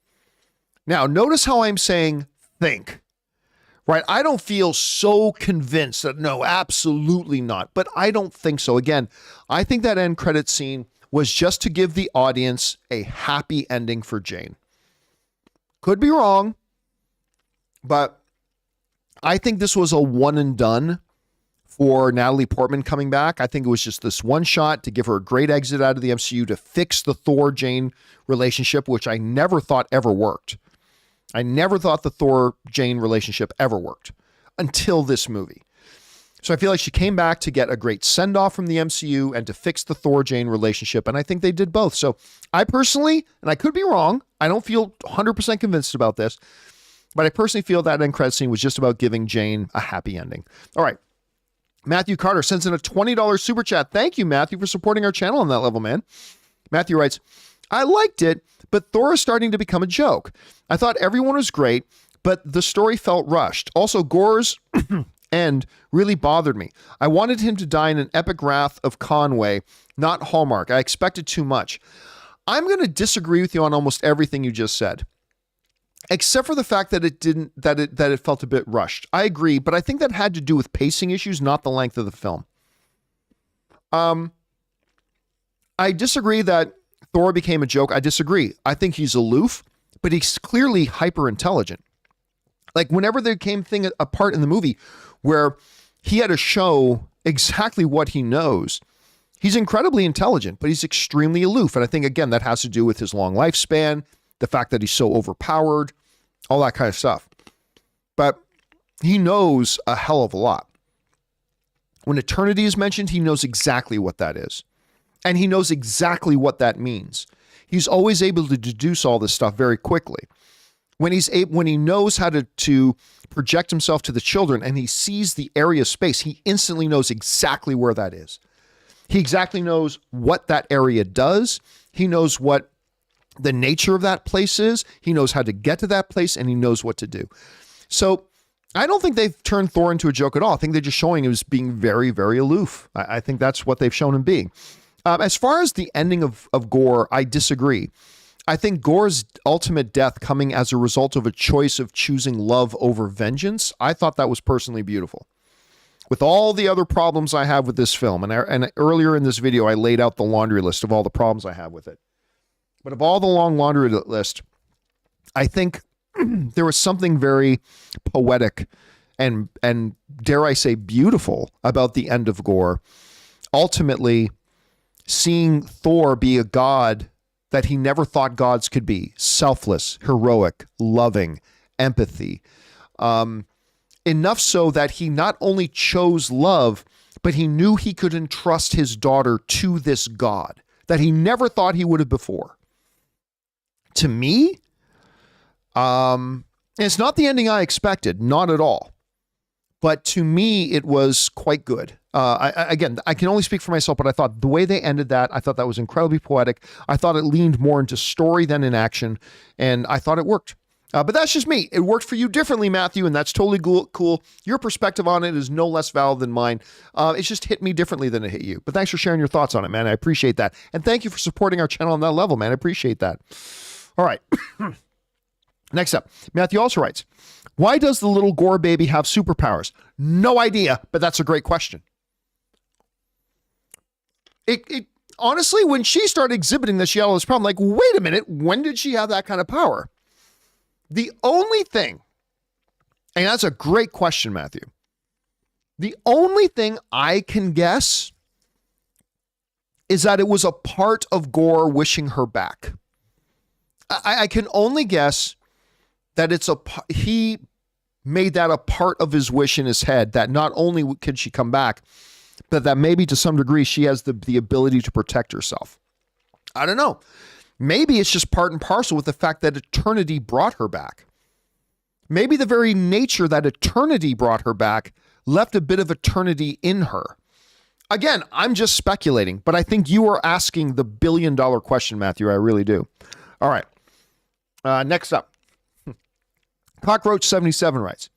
Now, notice how I'm saying think, right? I don't feel so convinced that no, absolutely not, but I don't think so. Again, I think that end credit scene was just to give the audience a happy ending for Jane. Could be wrong, but I think this was a one and done for Natalie Portman coming back. I think it was just this one shot to give her a great exit out of the MCU to fix the Thor-Jane relationship, which I never thought ever worked. I never thought the Thor-Jane relationship ever worked until this movie. So I feel like she came back to get a great send-off from the MCU and to fix the Thor-Jane relationship, and I think they did both. So I personally, and I could be wrong, I don't feel 100% convinced about this, but I personally feel that end credit scene was just about giving Jane a happy ending. All right. Matthew Carter sends in a $20 super chat. Thank you, Matthew, for supporting our channel on that level, man. Matthew writes, I liked it, but Thor is starting to become a joke. I thought everyone was great, but the story felt rushed. Also, Gore's end really bothered me. I wanted him to die in an epic wrath of Conway, not Hallmark. I expected too much. I'm going to disagree with you on almost everything you just said, except for the fact that it felt a bit rushed. I agree, but I think that had to do with pacing issues, not the length of the film. I disagree that Thor became a joke. I disagree. I think he's aloof, but he's clearly hyper intelligent. Like whenever there came a part in the movie where he had to show exactly what he knows, he's incredibly intelligent, but he's extremely aloof. And I think, again, that has to do with his long lifespan, the fact that he's so overpowered, all that kind of stuff. But he knows a hell of a lot. When eternity is mentioned, he knows exactly what that is. And he knows exactly what that means. He's always able to deduce all this stuff very quickly. When he knows how to project himself to the children and he sees the area of space, he instantly knows exactly where that is. He exactly knows what that area does. He knows what the nature of that place is. He knows how to get to that place, and he knows what to do. So I don't think they've turned Thor into a joke at all. I think they're just showing him as being very, very aloof. I think that's what they've shown him being. As far as the ending of Gore, I disagree. I think Gore's ultimate death coming as a result of a choice of choosing love over vengeance, I thought that was personally beautiful. With all the other problems I have with this film, and earlier in this video, I laid out the laundry list of all the problems I have with it. But of all the long laundry list, I think there was something very poetic and dare I say beautiful about the end of Gore. Ultimately, seeing Thor be a god that he never thought gods could be, selfless, heroic, loving, empathy, enough so that he not only chose love, but he knew he could entrust his daughter to this god that he never thought he would have before. To me, it's not the ending I expected, not at all. But to me, it was quite good. I can only speak for myself, but I thought the way they ended that, I thought that was incredibly poetic. I thought it leaned more into story than in action, and I thought it worked. But that's just me. It worked for you differently, Matthew, and that's totally cool. Your perspective on it is no less valid than mine. It's just hit me differently than it hit you. But thanks for sharing your thoughts on it, man. I appreciate that. And thank you for supporting our channel on that level, man. I appreciate that. All right. Next up, Matthew also writes, why does the little Gore baby have superpowers? No idea, but that's a great question. It honestly, when she started exhibiting this yellow problem, like, wait a minute, when did she have that kind of power? The only thing, and that's a great question, Matthew. The only thing I can guess is that it was a part of Gore wishing her back. I can only guess that he made that a part of his wish in his head, that not only could she come back, but that maybe to some degree she has the ability to protect herself. I don't know. Maybe it's just part and parcel with the fact that eternity brought her back. Maybe the very nature that eternity brought her back left a bit of eternity in her. Again, I'm just speculating, but I think you are asking the billion-dollar question, Matthew. I really do. All right. Next up. Cockroach77 writes,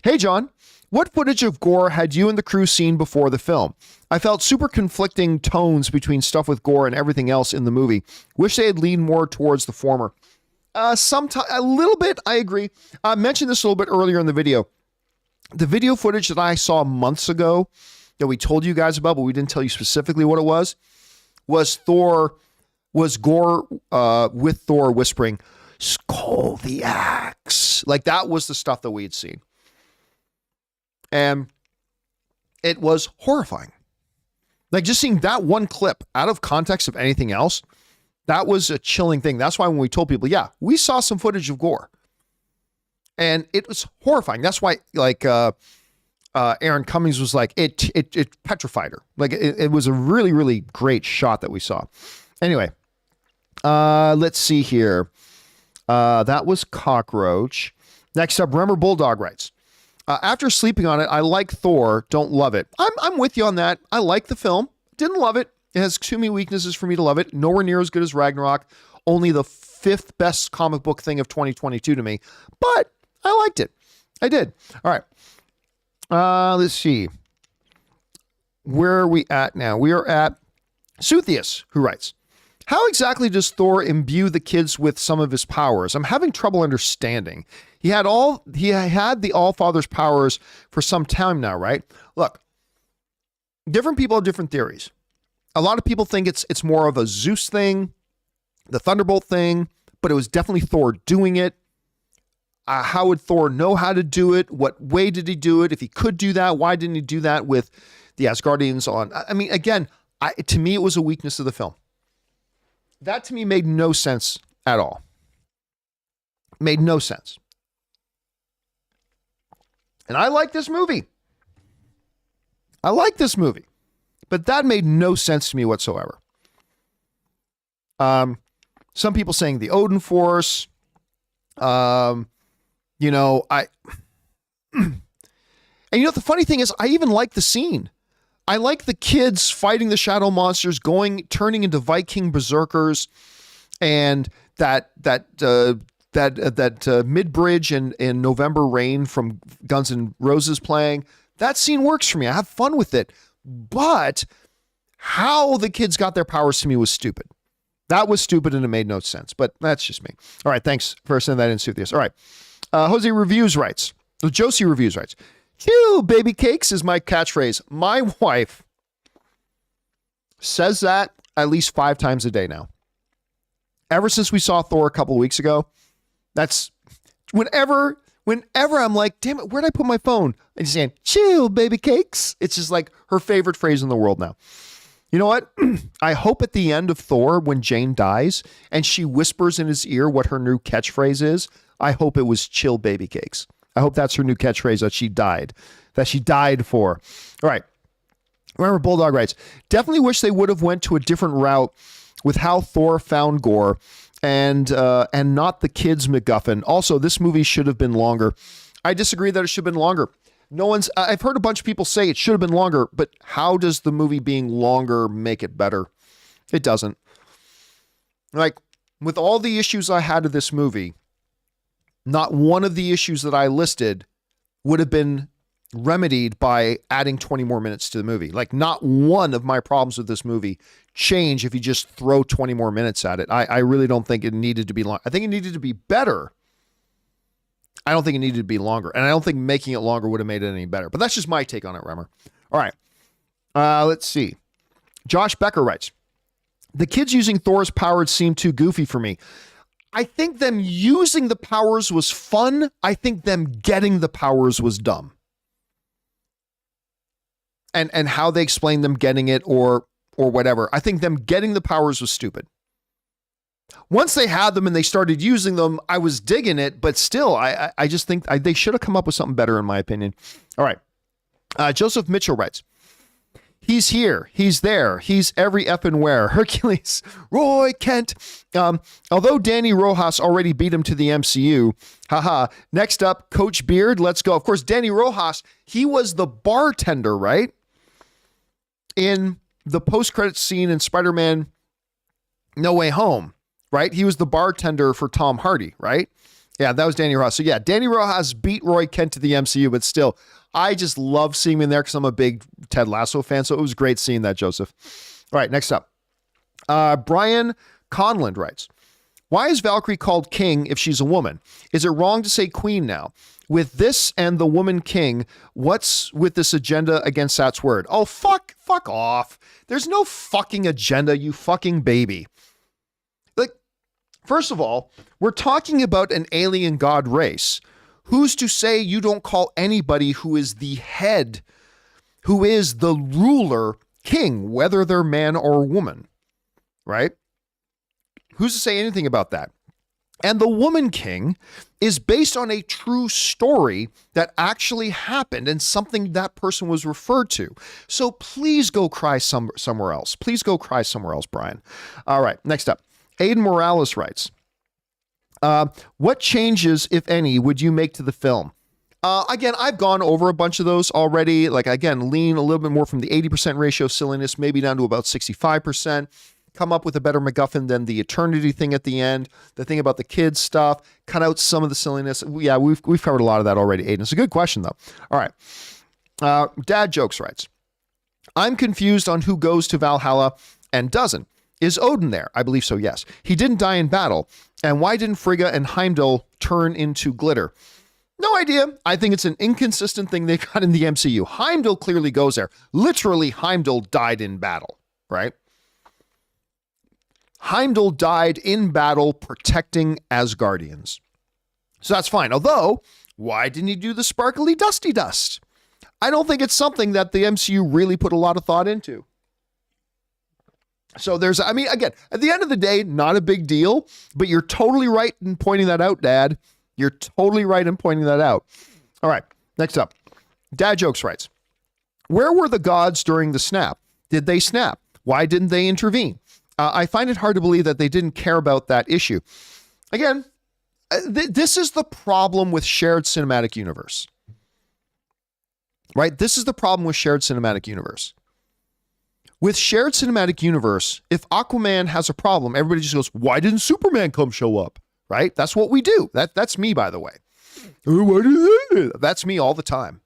hey, John, what footage of Gore had you and the crew seen before the film? I felt super conflicting tones between stuff with Gore and everything else in the movie. Wish they had leaned more towards the former. Sometimes a little bit, I agree. I mentioned this a little bit earlier in the video. The video footage that I saw months ago that we told you guys about, but we didn't tell you specifically what it was Gore with Thor whispering, "Skull the axe." Like that was the stuff that we had seen. And it was horrifying. Like just seeing that one clip out of context of anything else, that was a chilling thing. That's why when we told people, yeah, we saw some footage of gore. And it was horrifying. That's why, like, Aaron Cummings was like, it petrified her. Like, it was a really, really great shot that we saw. Anyway, let's see here. That was Cockroach. Next up, Remember Bulldog writes, after sleeping on it, I like Thor, don't love it. I'm with you on that. I like the film. Didn't love it. It has too many weaknesses for me to love it. Nowhere near as good as Ragnarok. Only the 5th best comic book thing of 2022 to me. But I liked it. I did. All right. Let's see. Where are we at now? We are at Suthius, who writes, how exactly does Thor imbue the kids with some of his powers? I'm having trouble understanding. He had the All-Father's powers for some time now, right? Look, different people have different theories. A lot of people think it's more of a Zeus thing, the Thunderbolt thing, but it was definitely Thor doing it. How would Thor know how to do it? What way did he do it? If he could do that, why didn't he do that with the Asgardians on? I mean, again, to me, it was a weakness of the film. That to me made no sense at all. Made no sense. And I like this movie. But that made no sense to me whatsoever. Some people saying the Odin Force. And the funny thing is, I even like the scene. I like the kids fighting the shadow monsters, turning into Viking berserkers, and that mid-bridge and November Rain from Guns N' Roses playing. That scene works for me. I have fun with it. But how the kids got their powers to me was stupid. That was stupid and it made no sense. But that's just me. All right, thanks for sending that in, Suthius. All right. Josie Reviews writes, "Chew, baby cakes" is my catchphrase. My wife says that at least 5 times a day now. Ever since we saw Thor a couple of weeks ago, that's whenever I'm like, damn it, where'd I put my phone? And she's saying, "Chew, baby cakes." It's just like her favorite phrase in the world now. You know what? I hope at the end of Thor, when Jane dies and she whispers in his ear what her new catchphrase is, I hope it was "chill baby cakes." I hope that's her new catchphrase that she died for. All right. Remember Bulldog writes, definitely wish they would have went to a different route with how Thor found Gore and not the kids MacGuffin. Also, this movie should have been longer. I disagree that it should have been longer. I've heard a bunch of people say it should have been longer, but how does the movie being longer make it better? It doesn't. Like, with all the issues I had with this movie, not one of the issues that I listed would have been remedied by adding 20 more minutes to the movie. Like, not one of my problems with this movie change if you just throw 20 more minutes at it. I really don't think it needed to be long. I think it needed to be better. I don't think it needed to be longer. And I don't think making it longer would have made it any better. But that's just my take on it, Remmer. All right. Let's see. Josh Becker writes, the kids using Thor's powers seemed too goofy for me. I think them using the powers was fun. I think them getting the powers was dumb. And how they explained them getting it or whatever. I think them getting the powers was stupid. Once they had them and they started using them, I was digging it, but still, I just think they should have come up with something better, in my opinion. All right. Joseph Mitchell writes, he's here, he's there, he's every effing where. Hercules, Roy Kent. Although Danny Rojas already beat him to the MCU, haha. Next up, Coach Beard, let's go. Of course, Danny Rojas, he was the bartender, right? In the post-credits scene in Spider-Man No Way Home, right? He was the bartender for Tom Hardy, right? Yeah, that was Danny Rojas. So yeah, Danny Rojas beat Roy Kent to the MCU, but still, I just love seeing him in there because I'm a big Ted Lasso fan. So it was great seeing that, Joseph. All right, next up. Brian Conlon writes, Why is Valkyrie called king if she's a woman? Is it wrong to say queen now? With this and the woman king, what's with this agenda against Sat's word? Oh, fuck off. There's no fucking agenda, you fucking baby. Like, first of all, we're talking about an alien god race. Who's to say you don't call anybody who is the head, who is the ruler, king, whether they're man or woman, right? Who's to say anything about that? And the woman king is based on a true story that actually happened and something that person was referred to. So please go cry somewhere else. Please go cry somewhere else, Brian. All right, next up. Aiden Morales writes, what changes, if any, would you make to the film? Again, I've gone over a bunch of those already. Like, again, lean a little bit more from the 80% ratio silliness, maybe down to about 65%. Come up with a better MacGuffin than the eternity thing at the end. The thing about the kids stuff, cut out some of the silliness. Yeah, we've covered a lot of that already, Aiden. It's a good question, though. All right. Dad Jokes writes, I'm confused on who goes to Valhalla and doesn't. Is Odin there? I believe so, yes. He didn't die in battle. And why didn't Frigga and Heimdall turn into glitter? No idea. I think it's an inconsistent thing they got in the MCU. Heimdall clearly goes there. Literally, Heimdall died in battle, right? Heimdall died in battle protecting Asgardians. So that's fine. Although, why didn't he do the sparkly dusty dust? I don't think it's something that the MCU really put a lot of thought into. So there's, I mean, again, at the end of the day, not a big deal, but you're totally right in pointing that out, Dad. You're totally right in pointing that out. All right, next up. Dad Jokes writes, where were the gods during the snap? Did they snap? Why didn't they intervene? I find it hard to believe that they didn't care about that issue. Again, this is the problem with shared cinematic universe, right? This is the problem with shared cinematic universe. With shared cinematic universe, if Aquaman has a problem, everybody just goes, why didn't Superman come show up? Right? That's what we do. That's me, by the way. That's me all the time.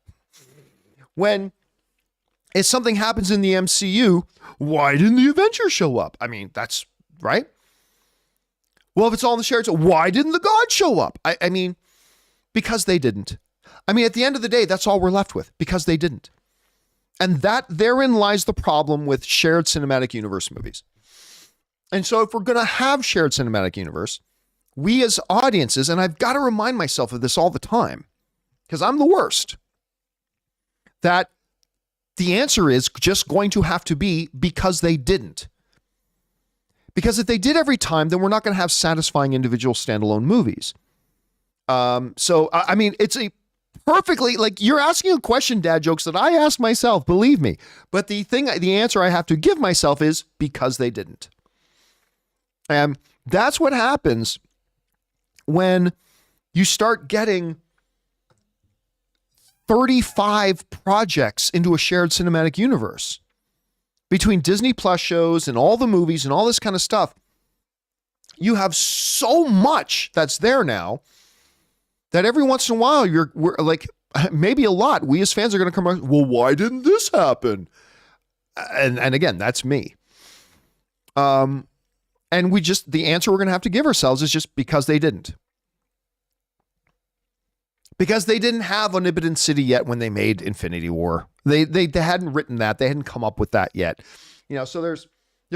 If something happens in the MCU, why didn't the Avengers show up? I mean, that's right. Well, if it's all in the shared, why didn't the gods show up? I mean, because they didn't. I mean, at the end of the day, that's all we're left with, because they didn't. And therein lies the problem with shared cinematic universe movies. And so if we're going to have shared cinematic universe, we as audiences, and I've got to remind myself of this all the time, because I'm the worst, that the answer is just going to have to be because they didn't. Because if they did every time, then we're not going to have satisfying individual standalone movies. So, I mean, it's a perfectly, like, you're asking a question, Dad Jokes, that I asked myself, believe me. But the answer I have to give myself is because they didn't. And that's what happens when you start getting 35 projects into a shared cinematic universe between Disney Plus shows and all the movies and all this kind of stuff. You have so much that's there now that every once in a while we're like, maybe a lot, we as fans are going to come around, well, why didn't this happen? And again, that's me. And the answer we're going to have to give ourselves is just because they didn't. Because they didn't have Omnipotent City yet when they made Infinity War. They hadn't written that. They hadn't come up with that yet. You know, so there's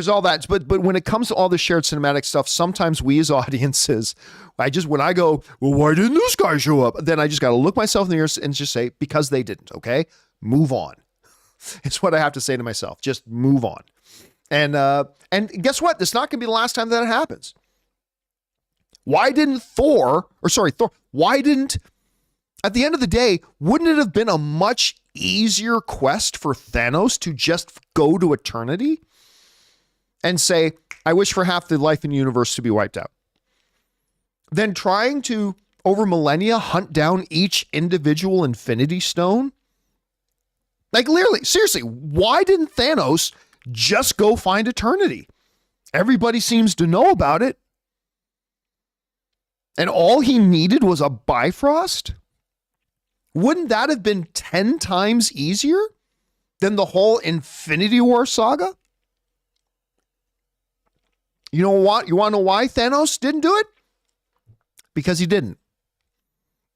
all that. But when it comes to all the shared cinematic stuff, sometimes we as audiences, when I go, well, why didn't this guy show up? Then I just got to look myself in the ears and just say, because they didn't, okay? Move on. It's what I have to say to myself. Just move on. And guess what? This is not going to be the last time that happens. Why didn't Thor, at the end of the day, wouldn't it have been a much easier quest for Thanos to just go to eternity and say, I wish for half the life in the universe to be wiped out, than trying to, over millennia, hunt down each individual Infinity Stone? Like, literally, seriously, why didn't Thanos just go find eternity? Everybody seems to know about it. And all he needed was a Bifrost? Wouldn't that have been 10 times easier than the whole Infinity War saga? You know what? You want to know why Thanos didn't do it? Because he didn't.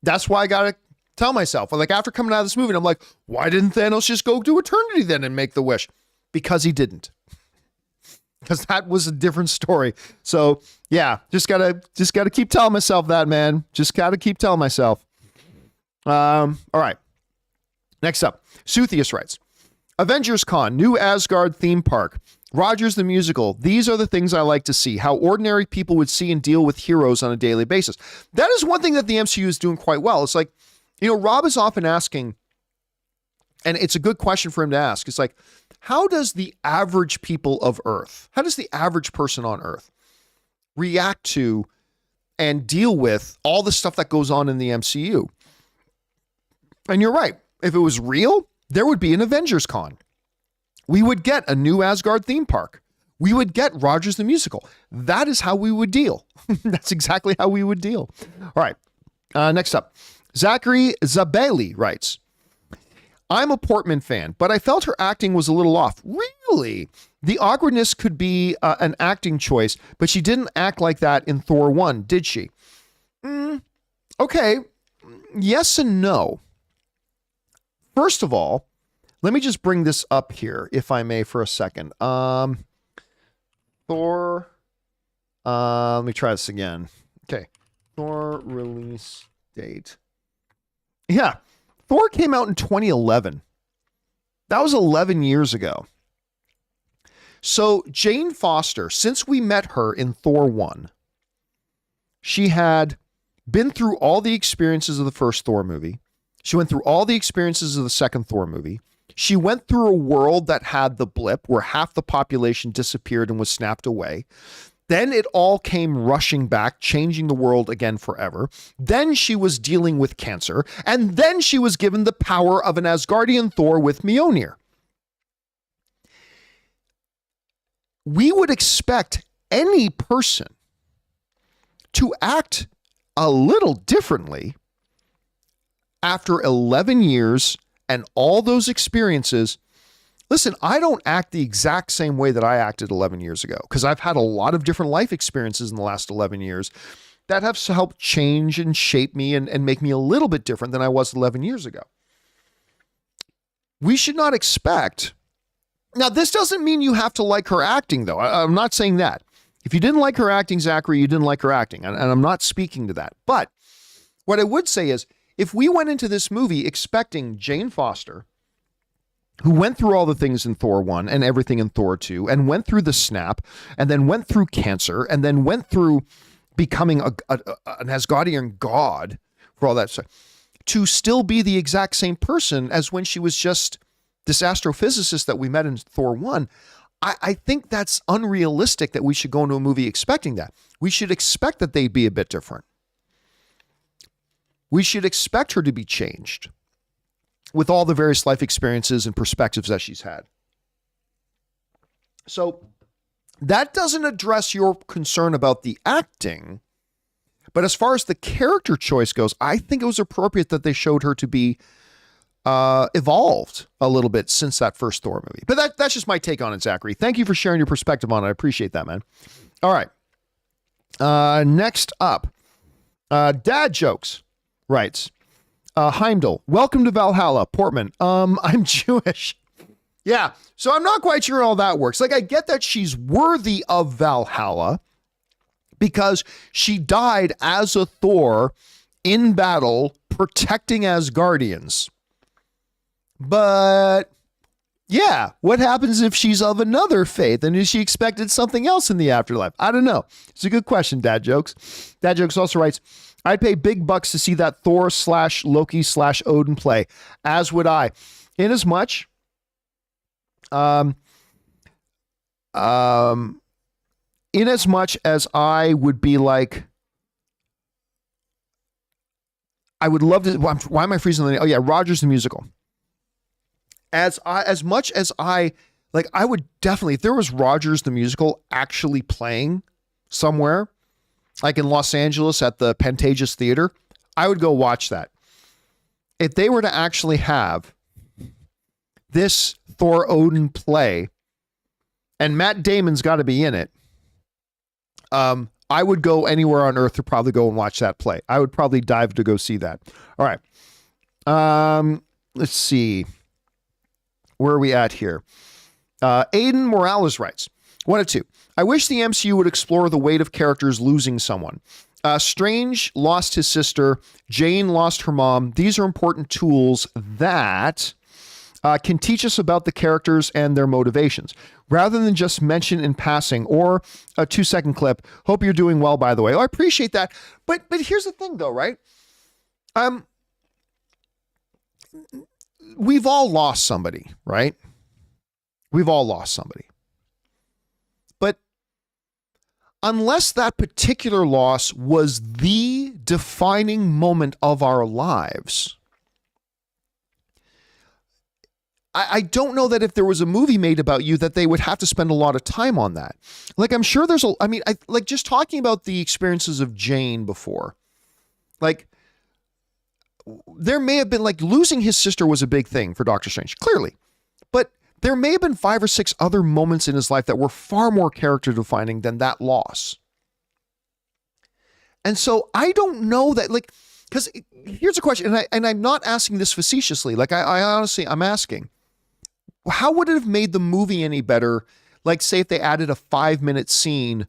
That's why I got to tell myself, like after coming out of this movie, I'm like, why didn't Thanos just go to eternity then and make the wish? Because he didn't. Because that was a different story. So yeah, just gotta keep telling myself that, man. Just gotta keep telling myself. All right. Next up, Suthius writes, Avengers Con, new Asgard theme park, Rogers the Musical. These are the things I like to see, how ordinary people would see and deal with heroes on a daily basis. That is one thing that the MCU is doing quite well. It's like, you know, Rob is often asking, and it's a good question for him to ask. It's like, how does the average people of Earth, how does the average person on Earth react to and deal with all the stuff that goes on in the MCU? And you're right. If it was real, there would be an Avengers Con. We would get a new Asgard theme park. We would get Rogers the Musical. That is how we would deal. That's exactly how we would deal. All right. Next up, Zachary Zabeli writes, I'm a Portman fan, but I felt her acting was a little off. Really? The awkwardness could be an acting choice, but she didn't act like that in Thor 1, did she? Okay. Yes and no. First of all, let me just bring this up here, if I may, for a second. Thor. Let me try this again. Okay. Thor release date. Yeah. Thor came out in 2011. That was 11 years ago. So Jane Foster, since we met her in Thor 1, she had been through all the experiences of the first Thor movie. She went through all the experiences of the second Thor movie. She went through a world that had the blip where half the population disappeared and was snapped away. Then it all came rushing back, changing the world again forever. Then she was dealing with cancer. And then she was given the power of an Asgardian Thor with Mjolnir. We would expect any person to act a little differently after 11 years and all those experiences. Listen, I don't act the exact same way that I acted 11 years ago because I've had a lot of different life experiences in the last 11 years that have helped change and shape me and make me a little bit different than I was 11 years ago. We should not expect. Now, this doesn't mean you have to like her acting, though. I'm not saying that. If you didn't like her acting, Zachary, you didn't like her acting. And I'm not speaking to that. But what I would say is, if we went into this movie expecting Jane Foster, who went through all the things in Thor 1 and everything in Thor 2, and went through the snap, and then went through cancer, and then went through becoming an Asgardian god for all that stuff, to still be the exact same person as when she was just this astrophysicist that we met in Thor 1, I think that's unrealistic that we should go into a movie expecting that. We should expect that they'd be a bit different. We should expect her to be changed with all the various life experiences and perspectives that she's had. So that doesn't address your concern about the acting, but as far as the character choice goes, I think it was appropriate that they showed her to be evolved a little bit since that first Thor movie. But that's just my take on it, Zachary. Thank you for sharing your perspective on it. I appreciate that, man. All right. Next up, Dad Jokes writes, Heimdall, welcome to Valhalla. Portman, I'm Jewish. Yeah, so I'm not quite sure how that works. Like, I get that she's worthy of Valhalla because she died as a Thor in battle protecting Asgardians. But yeah, what happens if she's of another faith and is she expected something else in the afterlife? I don't know. It's a good question, Dad Jokes. Dad Jokes also writes, I'd pay big bucks to see that Thor / Loki / Odin play, as would I. Inasmuch, inasmuch as I would be like, I would love to. Why am I freezing the name? Oh yeah, Rogers the Musical. As much as I like, I would definitely, if there was Rogers the Musical actually playing somewhere, like in Los Angeles at the Pantages Theater, I would go watch that. If they were to actually have this Thor Odin play, and Matt Damon's got to be in it, I would go anywhere on earth to probably go and watch that play. I would probably dive to go see that. All right. Let's see. Where are we at here? Aiden Morales writes, 1 of 2. I wish the MCU would explore the weight of characters losing someone. Strange lost his sister. Jane lost her mom. These are important tools that can teach us about the characters and their motivations, rather than just mention in passing or a 2-second clip. Hope you're doing well, by the way. Oh, I appreciate that. But here's the thing, though, right? We've all lost somebody, right? We've all lost somebody. But unless that particular loss was the defining moment of our lives, I don't know that if there was a movie made about you that they would have to spend a lot of time on that. Like, I'm sure there's like just talking about the experiences of Jane before, like there may have been, like, losing his sister was a big thing for Doctor Strange, clearly, but there may have been 5 or 6 other moments in his life that were far more character defining than that loss. And so I don't know that, like, because here's a question, and I'm not asking this facetiously. Like, I honestly, I'm asking, how would it have made the movie any better? Like, say if they added a 5-minute scene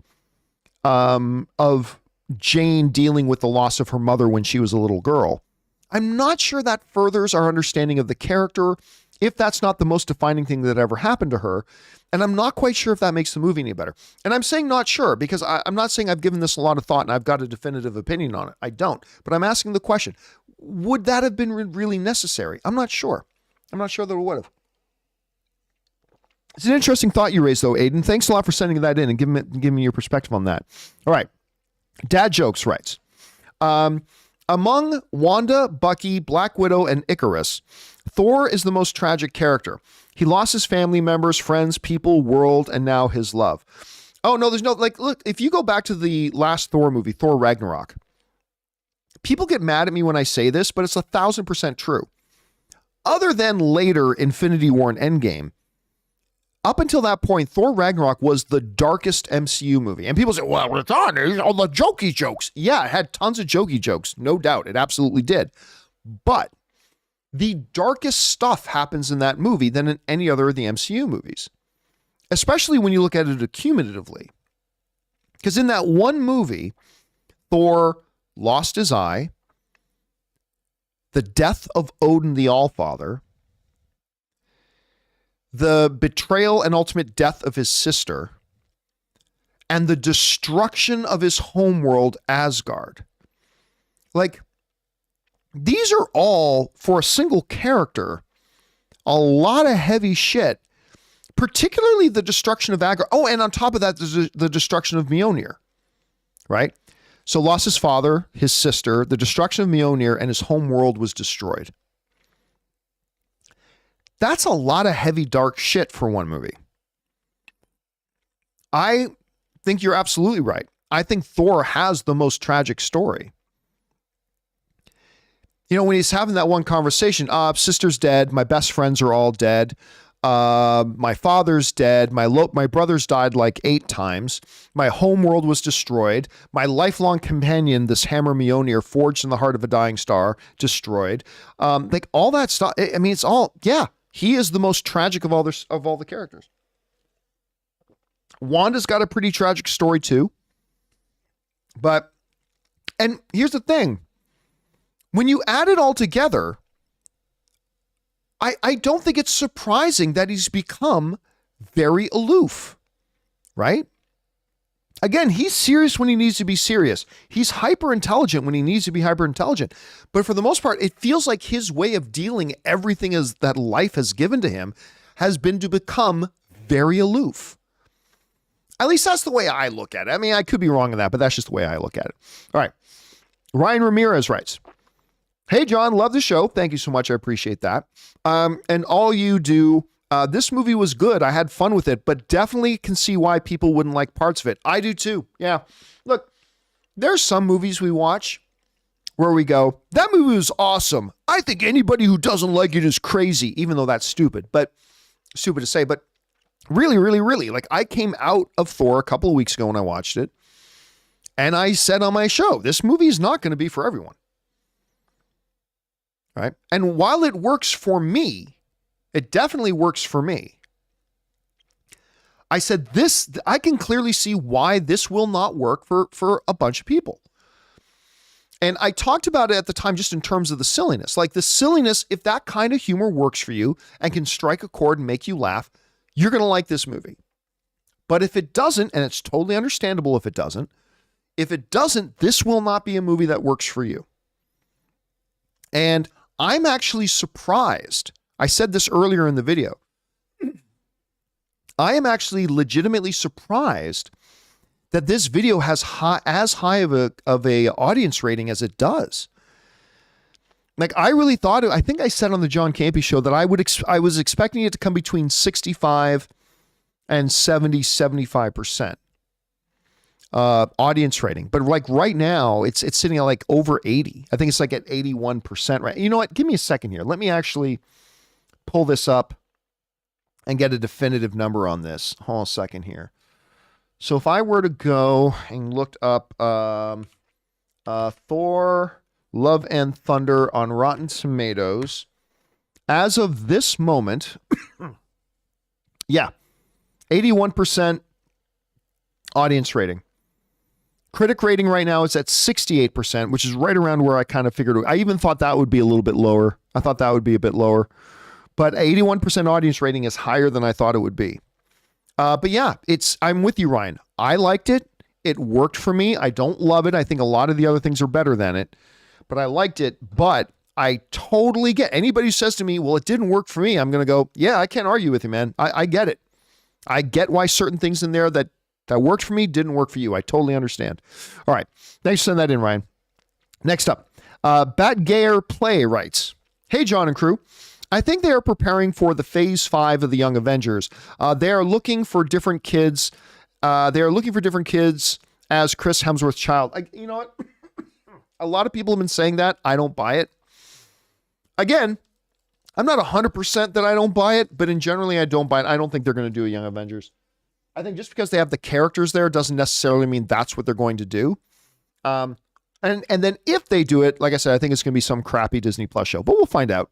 of Jane dealing with the loss of her mother when she was a little girl. I'm not sure that furthers our understanding of the character, if that's not the most defining thing that ever happened to her. And I'm not quite sure if that makes the movie any better. And I'm saying not sure because I'm not saying I've given this a lot of thought and I've got a definitive opinion on it. I don't. But I'm asking the question, would that have been really necessary? I'm not sure. I'm not sure that it would have. It's an interesting thought you raised, though, Aiden. Thanks a lot for sending that in and giving me your perspective on that. All right. Dad Jokes writes, among Wanda, Bucky, Black Widow, and Icarus, Thor is the most tragic character. He lost his family members, friends, people, world, and now his love. Oh, no, there's no, like, look, if you go back to the last Thor movie, Thor Ragnarok, people get mad at me when I say this, but it's 1,000% true. Other than later Infinity War and Endgame, up until that point, Thor Ragnarok was the darkest MCU movie. And people say, well, it's on all the jokey jokes. Yeah, it had tons of jokey jokes. No doubt. It absolutely did. But the darkest stuff happens in that movie than in any other of the MCU movies, especially when you look at it accumulatively. Because in that one movie, Thor lost his eye, the death of Odin the Allfather, the betrayal and ultimate death of his sister, and the destruction of his homeworld, Asgard. Like, these are all, for a single character, a lot of heavy shit, particularly the destruction of Asgard. Oh, and on top of that, there's the destruction of Mjolnir, right? So lost his father, his sister, the destruction of Mjolnir, and his homeworld was destroyed. That's a lot of heavy, dark shit for one movie. I think you're absolutely right. I think Thor has the most tragic story. You know, when he's having that one conversation, sister's dead, my best friends are all dead, my father's dead, my brothers died like 8 times, my homeworld was destroyed, my lifelong companion, this hammer Mjolnir forged in the heart of a dying star, destroyed. Like all that stuff. I mean, it's all, yeah. He is the most tragic of all the characters. Wanda's got a pretty tragic story too. But, and here's the thing. When you add it all together, I don't think it's surprising that he's become very aloof, right? Again, he's serious when he needs to be serious. He's hyper intelligent when he needs to be hyper intelligent. But for the most part, it feels like his way of dealing everything as that life has given to him has been to become very aloof. At least that's the way I look at it. I mean, I could be wrong on that, but that's just the way I look at it. All right. Ryan Ramirez writes, hey, John, love the show. Thank you so much. I appreciate that. And all you do, this movie was good. I had fun with it, but definitely can see why people wouldn't like parts of it. I do too. Yeah. Look, there's some movies we watch where we go, that movie was awesome. I think anybody who doesn't like it is crazy, even though that's stupid to say, but really, really, really, like I came out of Thor a couple of weeks ago when I watched it. And I said on my show, this movie is not going to be for everyone. Right? And while it works for me, it definitely works for me. I said I can clearly see why this will not work for a bunch of people. And I talked about it at the time just in terms of the silliness. Like the silliness, if that kind of humor works for you and can strike a chord and make you laugh, you're going to like this movie. But if it doesn't, and it's totally understandable if it doesn't, this will not be a movie that works for you. And I'm actually surprised. I said this earlier in the video. I am actually legitimately surprised that this video has as high of a audience rating as it does. Like I really thought, I think I said on the John Campea Show that I was expecting it to come between 65 and 75% audience rating. But like right now, it's sitting at like over 80. I think it's like at 81%. Right? You know what? Give me a second here. Let me actually pull this up and get a definitive number on this. Hold on a second here. So if I were to go and look up Thor Love and Thunder on Rotten Tomatoes, as of this moment, yeah, 81% audience rating. Critic rating right now is at 68%, which is right around where I kind of figured. I even thought that would be a little bit lower. I thought that would be a bit lower. But 81% audience rating is higher than I thought it would be. But yeah, I'm with you, Ryan. I liked it. It worked for me. I don't love it. I think a lot of the other things are better than it, but I liked it. But I totally get anybody who says to me, well, it didn't work for me. I'm going to go, yeah, I can't argue with you, man. I get it. I get why certain things in there that worked for me didn't work for you. I totally understand. All right. Thanks for sending that in, Ryan. Next up, Batgayer Play writes, hey, John and crew. I think they are preparing for the Phase 5 of the Young Avengers. They are looking for different kids. As Chris Hemsworth's child. You know what? A lot of people have been saying that. I don't buy it. Again, I'm not 100% that I don't buy it, but in generally I don't buy it. I don't think they're going to do a Young Avengers. I think just because they have the characters there doesn't necessarily mean that's what they're going to do. And then if they do it, like I said, I think it's going to be some crappy Disney Plus show, but we'll find out.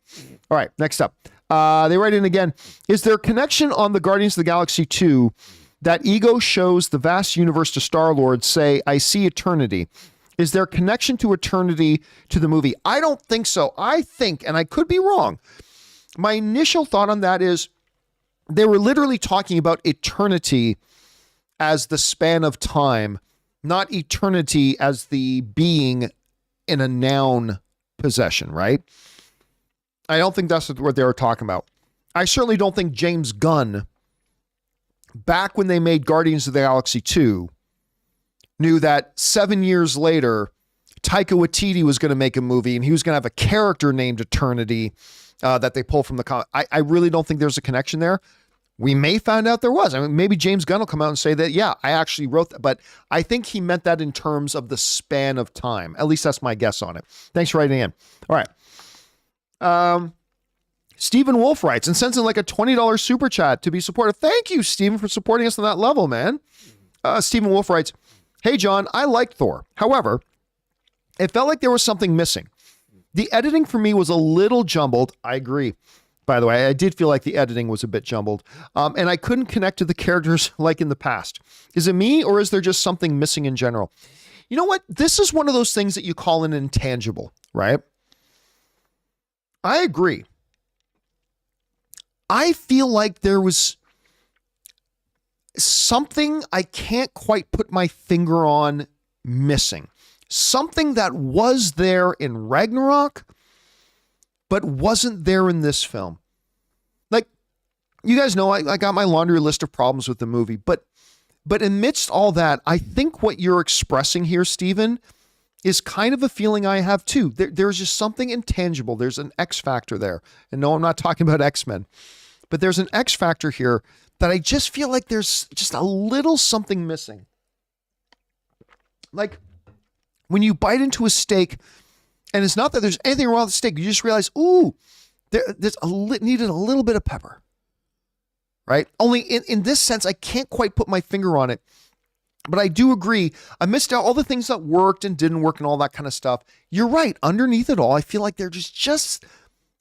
All right, next up. They write in again. Is there a connection on the Guardians of the Galaxy 2 that Ego shows the vast universe to Star-Lord say, I see eternity? Is there a connection to eternity to the movie? I don't think so. I think, and I could be wrong, my initial thought on that is they were literally talking about eternity as the span of time, not eternity as the being in a noun possession, right? I don't think that's what they were talking about. I certainly don't think James Gunn, back when they made Guardians of the Galaxy 2, knew that 7 years later, Taika Waititi was going to make a movie and he was going to have a character named Eternity that they pull from the comic. I really don't think there's a connection there. We may find out there was. I mean, maybe James Gunn will come out and say that, yeah, I actually wrote that. But I think he meant that in terms of the span of time. At least that's my guess on it. Thanks for writing in. All right. Stephen Wolf writes and sends in like a $20 super chat to be supported. Thank you, Stephen, for supporting us on that level, man. Stephen Wolf writes, hey, John, I liked Thor. However, it felt like there was something missing. The editing for me was a little jumbled. I agree. By the way, I did feel like the editing was a bit jumbled, and I couldn't connect to the characters like in the past. Is it me, or is there just something missing in general? You know what? This is one of those things that you call an intangible, right? I agree. I feel like there was something I can't quite put my finger on missing. Something that was there in Ragnarok, but wasn't there in this film. Like, you guys know, I got my laundry list of problems with the movie, but amidst all that, I think what you're expressing here, Stephen, is kind of a feeling I have too. There's just something intangible. There's an X factor there. And no, I'm not talking about X-Men, but there's an X factor here that I just feel like there's just a little something missing. Like when you bite into a steak, and it's not that there's anything wrong with the steak. You just realize, ooh, there's needed a little bit of pepper, right? Only in this sense, I can't quite put my finger on it. But I do agree, I missed out all the things that worked and didn't work and all that kind of stuff. You're right. Underneath it all, I feel like there's just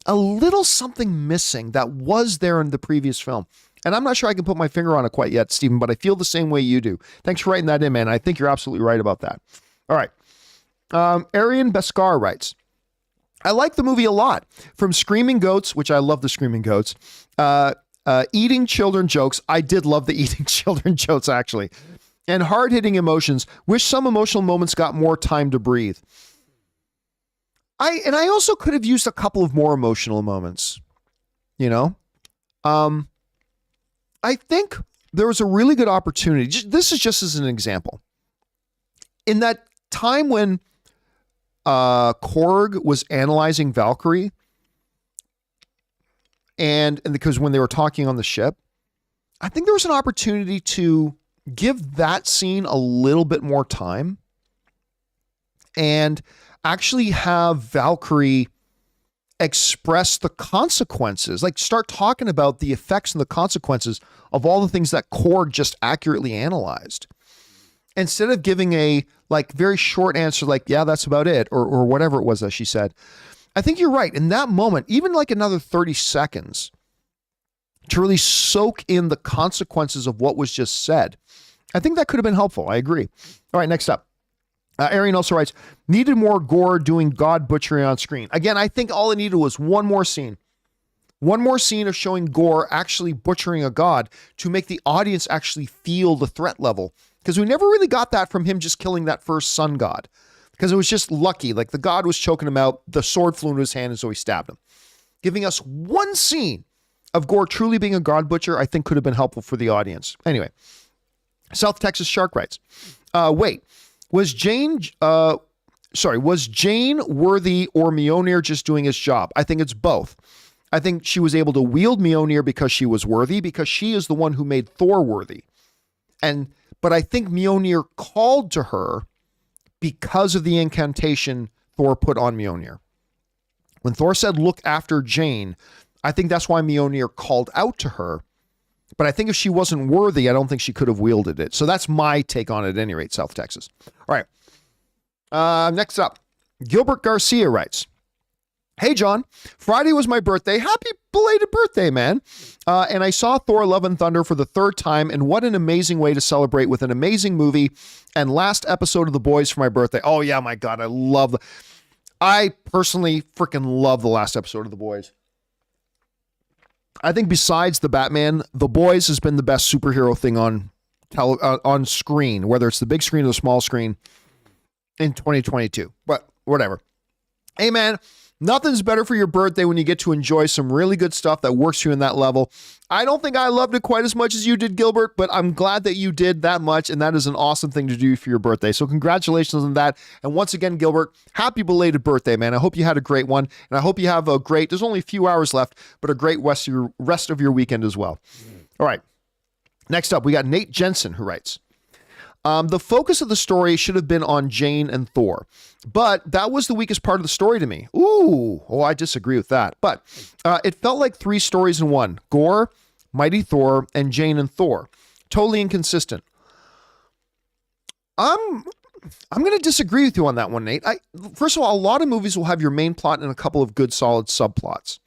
a little something missing that was there in the previous film. And I'm not sure I can put my finger on it quite yet, Stephen, but I feel the same way you do. Thanks for writing that in, man. I think you're absolutely right about that. All right. Arian Beskar writes, I like the movie a lot. From screaming goats, which I love the screaming goats, eating children jokes. I did love the eating children jokes, actually. And hard-hitting emotions. Wish some emotional moments got more time to breathe. I also could have used a couple of more emotional moments, you know? I think there was a really good opportunity. This is just as an example. In that time when Korg was analyzing Valkyrie, and because when they were talking on the ship, I think there was an opportunity to give that scene a little bit more time and actually have Valkyrie express the consequences, like start talking about the effects and the consequences of all the things that Korg just accurately analyzed. Instead of giving a like very short answer, like, yeah, that's about it, or whatever it was that she said. I think you're right. In that moment, even like another 30 seconds to really soak in the consequences of what was just said. I think that could have been helpful. I agree. All right, next up. Arian also writes, needed more gore doing God butchering on screen. Again, I think all it needed was one more scene. One more scene of showing Gore actually butchering a god to make the audience actually feel the threat level. Because we never really got that from him just killing that first sun god. Because it was just lucky. Like the god was choking him out. The sword flew into his hand and so he stabbed him. Giving us one scene of Gore truly being a god butcher, I think could have been helpful for the audience. Anyway, South Texas Shark writes, was Jane worthy or Mjolnir just doing his job? I think it's both. I think she was able to wield Mjolnir because she was worthy, because she is the one who made Thor worthy. But I think Mjolnir called to her because of the incantation Thor put on Mjolnir. When Thor said, look after Jane, I think that's why Mjolnir called out to her. But I think if she wasn't worthy, I don't think she could have wielded it. So that's my take on it at any rate, South Texas. All right. Next up, Gilbert Garcia writes, hey, John, Friday was my birthday. Happy belated birthday, man. And I saw Thor Love and Thunder for the third time, and what an amazing way to celebrate with an amazing movie and last episode of The Boys for my birthday. Oh, yeah, my God, I personally freaking love the last episode of The Boys. I think besides the Batman, The Boys has been the best superhero thing on screen, whether it's the big screen or the small screen in 2022. But whatever. Hey, man, nothing's better for your birthday when you get to enjoy some really good stuff that works for you in that level. I don't think I loved it quite as much as you did, Gilbert, but I'm glad that you did that much, and that is an awesome thing to do for your birthday. So congratulations on that. And once again, Gilbert, happy belated birthday, man. I hope you had a great one, and I hope you have there's only a few hours left, but a great rest of your weekend as well. All right. Next up, we got Nate Jensen, who writes, the focus of the story should have been on Jane and Thor, but that was the weakest part of the story to me. I disagree with that. But it felt like three stories in one: Gore, Mighty Thor, and Jane and Thor. Totally inconsistent. I'm going to disagree with you on that one, Nate. First of all, a lot of movies will have your main plot and a couple of good, solid subplots.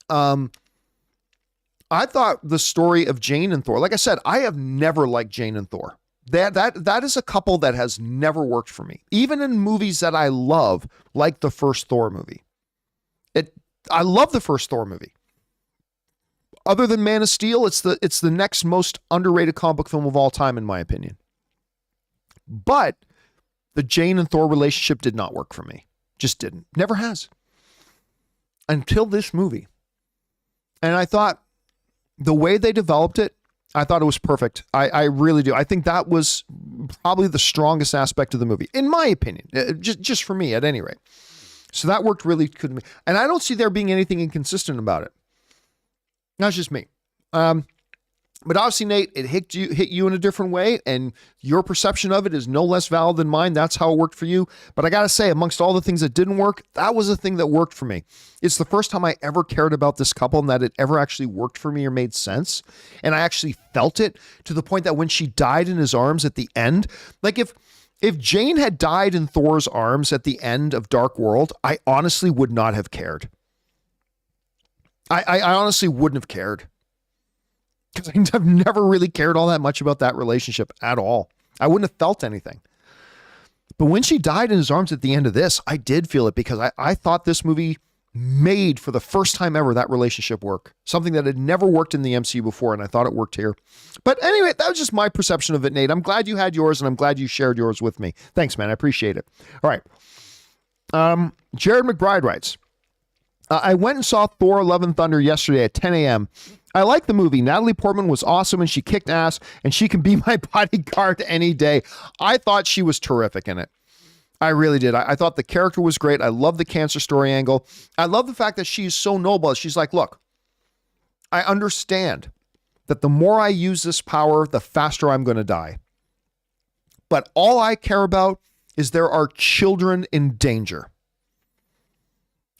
I thought the story of Jane and Thor, like I said, I have never liked Jane and Thor. That is a couple that has never worked for me. Even in movies that I love, like the first Thor movie. I love the first Thor movie. Other than Man of Steel, it's the next most underrated comic book film of all time, in my opinion. But the Jane and Thor relationship did not work for me. Just didn't. Never has. Until this movie. And I thought the way they developed it, I thought it was perfect. I really do. I think that was probably the strongest aspect of the movie, in my opinion, just for me at any rate. So that worked really good to me. And I don't see there being anything inconsistent about it. That's just me. But obviously, Nate, it hit you in a different way, and your perception of it is no less valid than mine. That's how it worked for you. But I got to say, amongst all the things that didn't work, that was the thing that worked for me. It's the first time I ever cared about this couple and that it ever actually worked for me or made sense. And I actually felt it to the point that when she died in his arms at the end, like if Jane had died in Thor's arms at the end of Dark World, I honestly would not have cared. I honestly wouldn't have cared. Because I've never really cared all that much about that relationship at all. I wouldn't have felt anything. But when she died in his arms at the end of this, I did feel it because I thought this movie made, for the first time ever, that relationship work. Something that had never worked in the MCU before, and I thought it worked here. But anyway, that was just my perception of it, Nate. I'm glad you had yours, and I'm glad you shared yours with me. Thanks, man. I appreciate it. All right. Jared McBride writes, I went and saw Thor Love and Thunder yesterday at 10 a.m. I like the movie. Natalie Portman was awesome and she kicked ass and she can be my bodyguard any day. I thought she was terrific in it. I really did. I thought the character was great. I love the cancer story angle. I love the fact that she's so noble. She's like, look, I understand that the more I use this power, the faster I'm going to die. But all I care about is there are children in danger.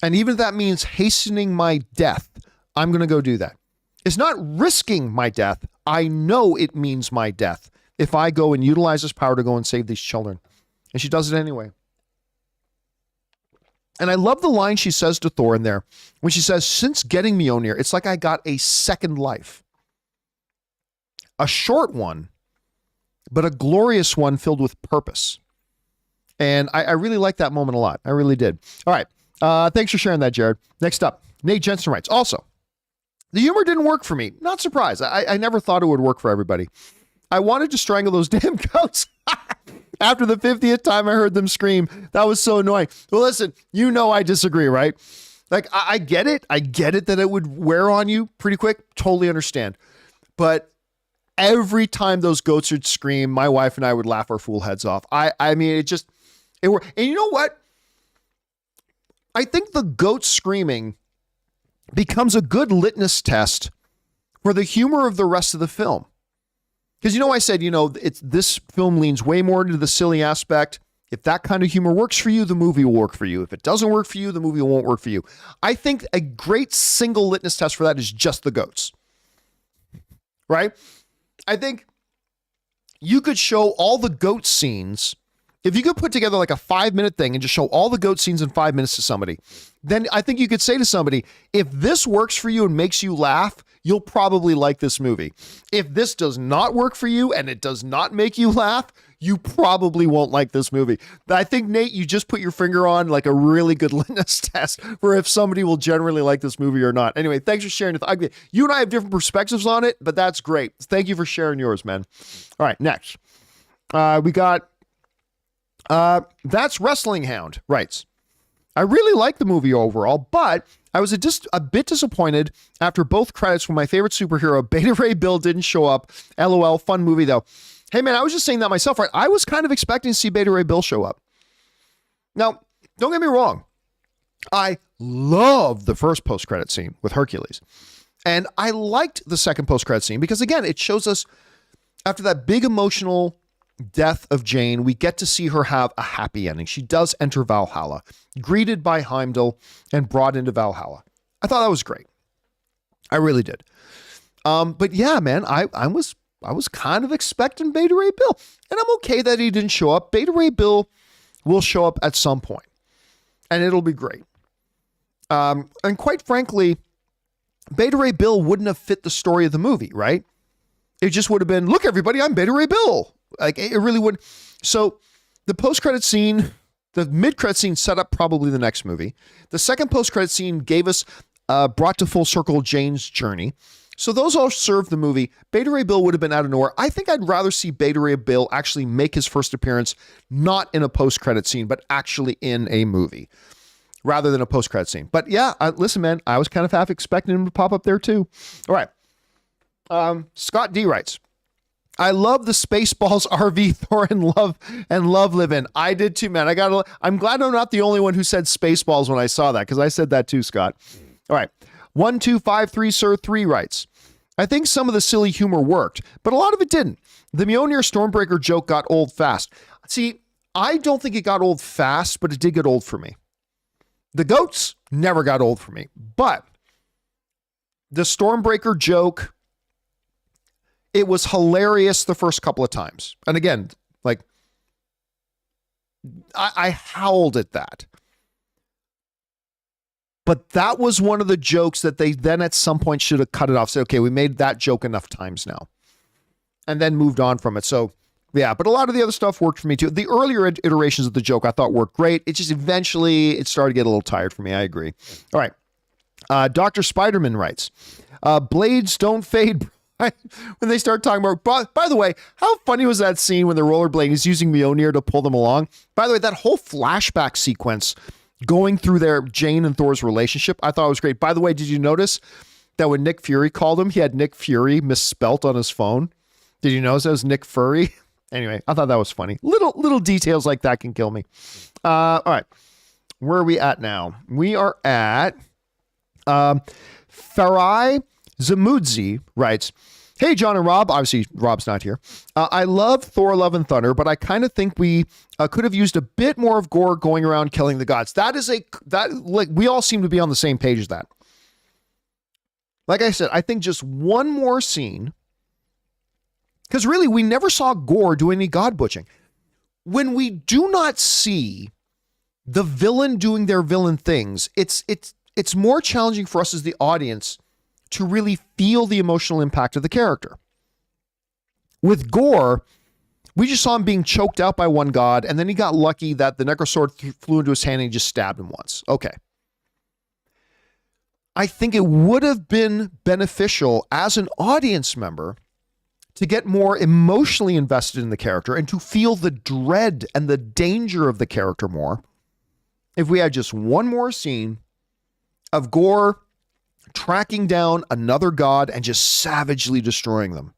And even if that means hastening my death, I'm going to go do that. It's not risking my death. I know it means my death if I go and utilize this power to go and save these children. And she does it anyway. And I love the line she says to Thor in there when she says, since getting Mjolnir, it's like I got a second life. A short one, but a glorious one filled with purpose. And I really like that moment a lot. I really did. All right. Thanks for sharing that, Jared. Next up, Nate Jensen writes, also, the humor didn't work for me. Not surprised. I never thought it would work for everybody. I wanted to strangle those damn goats. After the 50th time I heard them scream, that was so annoying. Well, listen, you know I disagree, right? Like, I get it. I get it that it would wear on you pretty quick. Totally understand. But every time those goats would scream, my wife and I would laugh our fool heads off. I mean, it worked. And you know what? I think the goat screaming becomes a good litmus test for the humor of the rest of the film. Because, I said, this film leans way more into the silly aspect. If that kind of humor works for you, the movie will work for you. If it doesn't work for you, the movie won't work for you. I think a great single litmus test for that is just the goats. Right? I think you could show all the goat scenes. If you could put together like a 5-minute thing and just show all the goat scenes in 5 minutes to somebody, then I think you could say to somebody, if this works for you and makes you laugh, you'll probably like this movie. If this does not work for you and it does not make you laugh, you probably won't like this movie. I think, Nate, you just put your finger on like a really good litmus test for if somebody will generally like this movie or not. Anyway, thanks for sharing. You and I have different perspectives on it, but that's great. Thank you for sharing yours, man. All right, next. We got... That's Wrestling Hound writes, I really like the movie overall, but I was a bit disappointed after both credits when my favorite superhero, Beta Ray Bill, didn't show up. LOL, fun movie though. Hey man, I was just saying that myself, right? I was kind of expecting to see Beta Ray Bill show up. Now, don't get me wrong. I love the first post-credit scene with Hercules. And I liked the second post-credit scene because, again, it shows us after that big emotional death of Jane, we get to see her have a happy ending. She does enter Valhalla, greeted by Heimdall and brought into Valhalla. I thought that was great. I really did. But yeah, man, I was kind of expecting Beta Ray Bill, and I'm okay that he didn't show up. Beta Ray Bill will show up at some point, and it'll be great. And quite frankly, Beta Ray Bill wouldn't have fit the story of the movie, right? It just would have been, look, everybody, I'm Beta Ray Bill. Like, it really would. So the post-credit scene, the mid-credit scene set up probably the next movie. The second post-credit scene gave us, brought to full circle Jane's journey. So those all served the movie. Beta Ray Bill would have been out of nowhere. I think I'd rather see Beta Ray Bill actually make his first appearance, not in a post-credit scene, but actually in a movie, rather than a post-credit scene. But yeah, listen, man, I was kind of half expecting him to pop up there too. All right. Scott D writes, I love the Spaceballs RV Thor and Love Live In. I did too, man. I'm glad I'm not the only one who said Spaceballs when I saw that, because I said that too, Scott. All right. 1253 Sir 3 writes, I think some of the silly humor worked, but a lot of it didn't. The Mjolnir Stormbreaker joke got old fast. See, I don't think it got old fast, but it did get old for me. The goats never got old for me, but the Stormbreaker joke, it was hilarious the first couple of times. And again, like, I howled at that. But that was one of the jokes that they then at some point should have cut it off. Say, okay, we made that joke enough times now. And then moved on from it. So, yeah, but a lot of the other stuff worked for me too. The earlier iterations of the joke I thought worked great. It just eventually, it started to get a little tired for me. I agree. All right. Dr. Spiderman writes, blades don't fade. When they start talking about, by the way, how funny was that scene when the rollerblade is using Mjolnir to pull them along? By the way, that whole flashback sequence going through their Jane and Thor's relationship, I thought it was great. By the way, did you notice that when Nick Fury called him, he had Nick Fury misspelt on his phone? Did you notice that was Nick Fury? Anyway, I thought that was funny. Little details like that can kill me. All right. Where are we at now? We are at Farai Zamudzi writes, hey, John and Rob. Obviously, Rob's not here. I love Thor Love and Thunder, but I kind of think we could have used a bit more of Gore going around killing the gods. Like we all seem to be on the same page as that. Like I said, I think just one more scene, because really we never saw Gore do any god butching. When we do not see the villain doing their villain things, it's more challenging for us as the audience to really feel the emotional impact of the character. With Gore, we just saw him being choked out by one god, and then he got lucky that the Necrosword flew into his hand and he just stabbed him once. Okay. I think it would have been beneficial as an audience member to get more emotionally invested in the character and to feel the dread and the danger of the character more if we had just one more scene of Gore tracking down another god and just savagely destroying them.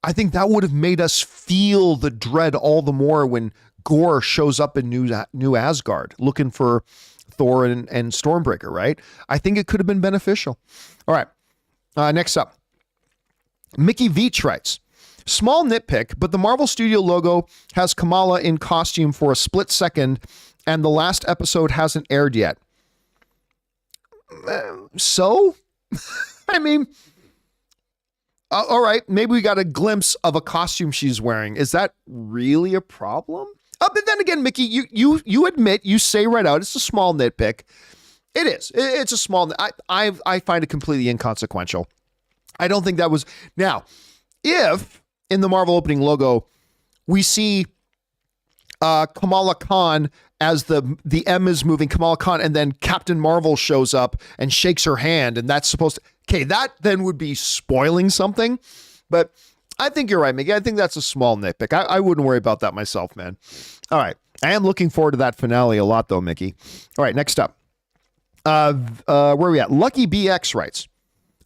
I think that would have made us feel the dread all the more when Gore shows up in New Asgard looking for Thor and Stormbreaker, right? I think it could have been beneficial. All right. Next up. Mickey Veach writes, small nitpick, but the Marvel Studio logo has Kamala in costume for a split second, and the last episode hasn't aired yet. So, I mean, all right, maybe we got a glimpse of a costume she's wearing. Is that really a problem? But then again, Mickey, you admit, you say right out, it's a small nitpick. It is. It's a small. I find it completely inconsequential. I don't think that was. Now, if in the Marvel opening logo we see Kamala Khan as the M is moving, Kamala Khan, and then Captain Marvel shows up and shakes her hand, and that's supposed to, okay, that then would be spoiling something. But I think you're right, Mickey. I think that's a small nitpick. I wouldn't worry about that myself, man. All right. I am looking forward to that finale a lot, though, Mickey. All right, next up. Where are we at? Lucky BX writes,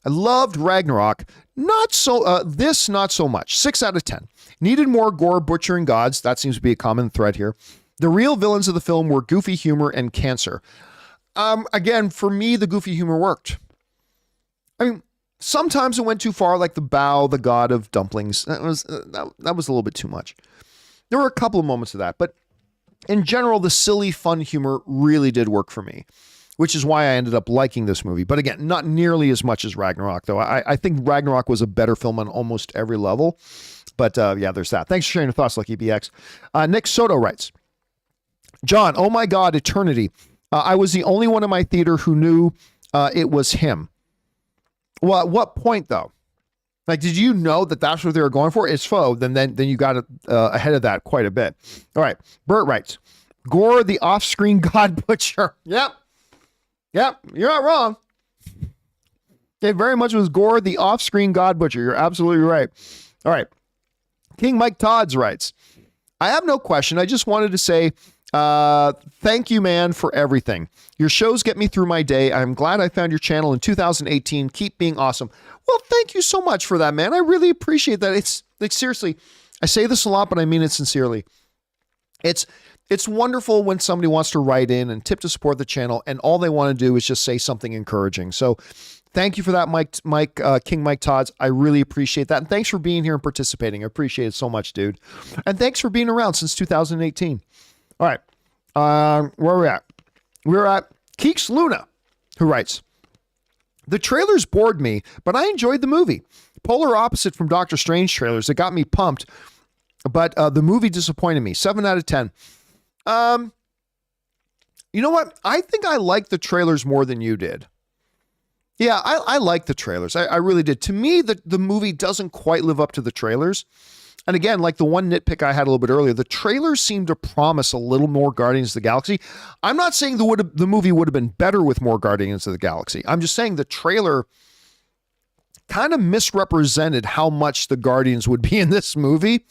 I loved Ragnarok. Not so much. 6 out of 10. Needed more gore butchering gods. That seems to be a common thread here. The real villains of the film were goofy humor and cancer. Again, for me, the goofy humor worked. I mean, sometimes it went too far, like the Bao, the god of dumplings. That was a little bit too much. There were a couple of moments of that, but in general, the silly, fun humor really did work for me, which is why I ended up liking this movie. But again, not nearly as much as Ragnarok, though. I think Ragnarok was a better film on almost every level. But yeah, there's that. Thanks for sharing your thoughts, Lucky BX. Nick Soto writes, John, oh my God, Eternity. I was the only one in my theater who knew it was him. Well, at what point, though? Like, did you know that that's what they were going for? It's Foe. Then you got it ahead of that quite a bit. All right. Bert writes, Gore, the off-screen god butcher. Yep. You're not wrong. It very much was Gore, the off-screen god butcher. You're absolutely right. All right. King Mike Todds writes, I have no question. I just wanted to say, thank you, man, for everything. Your shows get me through my day. I'm glad I found your channel in 2018. Keep being awesome. Well, thank you so much for that, man. I really appreciate that. It's like, seriously, I say this a lot, but I mean it sincerely. It's wonderful when somebody wants to write in and tip to support the channel, and all they want to do is just say something encouraging. So Thank you for that, King Mike Todds. I really appreciate that. And thanks for being here and participating. I appreciate it so much, dude. And thanks for being around since 2018. All right. Where are we at? We're at Keeks Luna, who writes, the trailers bored me, but I enjoyed the movie. Polar opposite from Doctor Strange trailers that got me pumped, but the movie disappointed me. 7 out of 10. You know what? I think I liked the trailers more than you did. Yeah, I like the trailers. I really did. To me, the movie doesn't quite live up to the trailers. And again, like the one nitpick I had a little bit earlier, the trailers seem to promise a little more Guardians of the Galaxy. I'm not saying the movie would have been better with more Guardians of the Galaxy. I'm just saying the trailer kind of misrepresented how much the Guardians would be in this movie.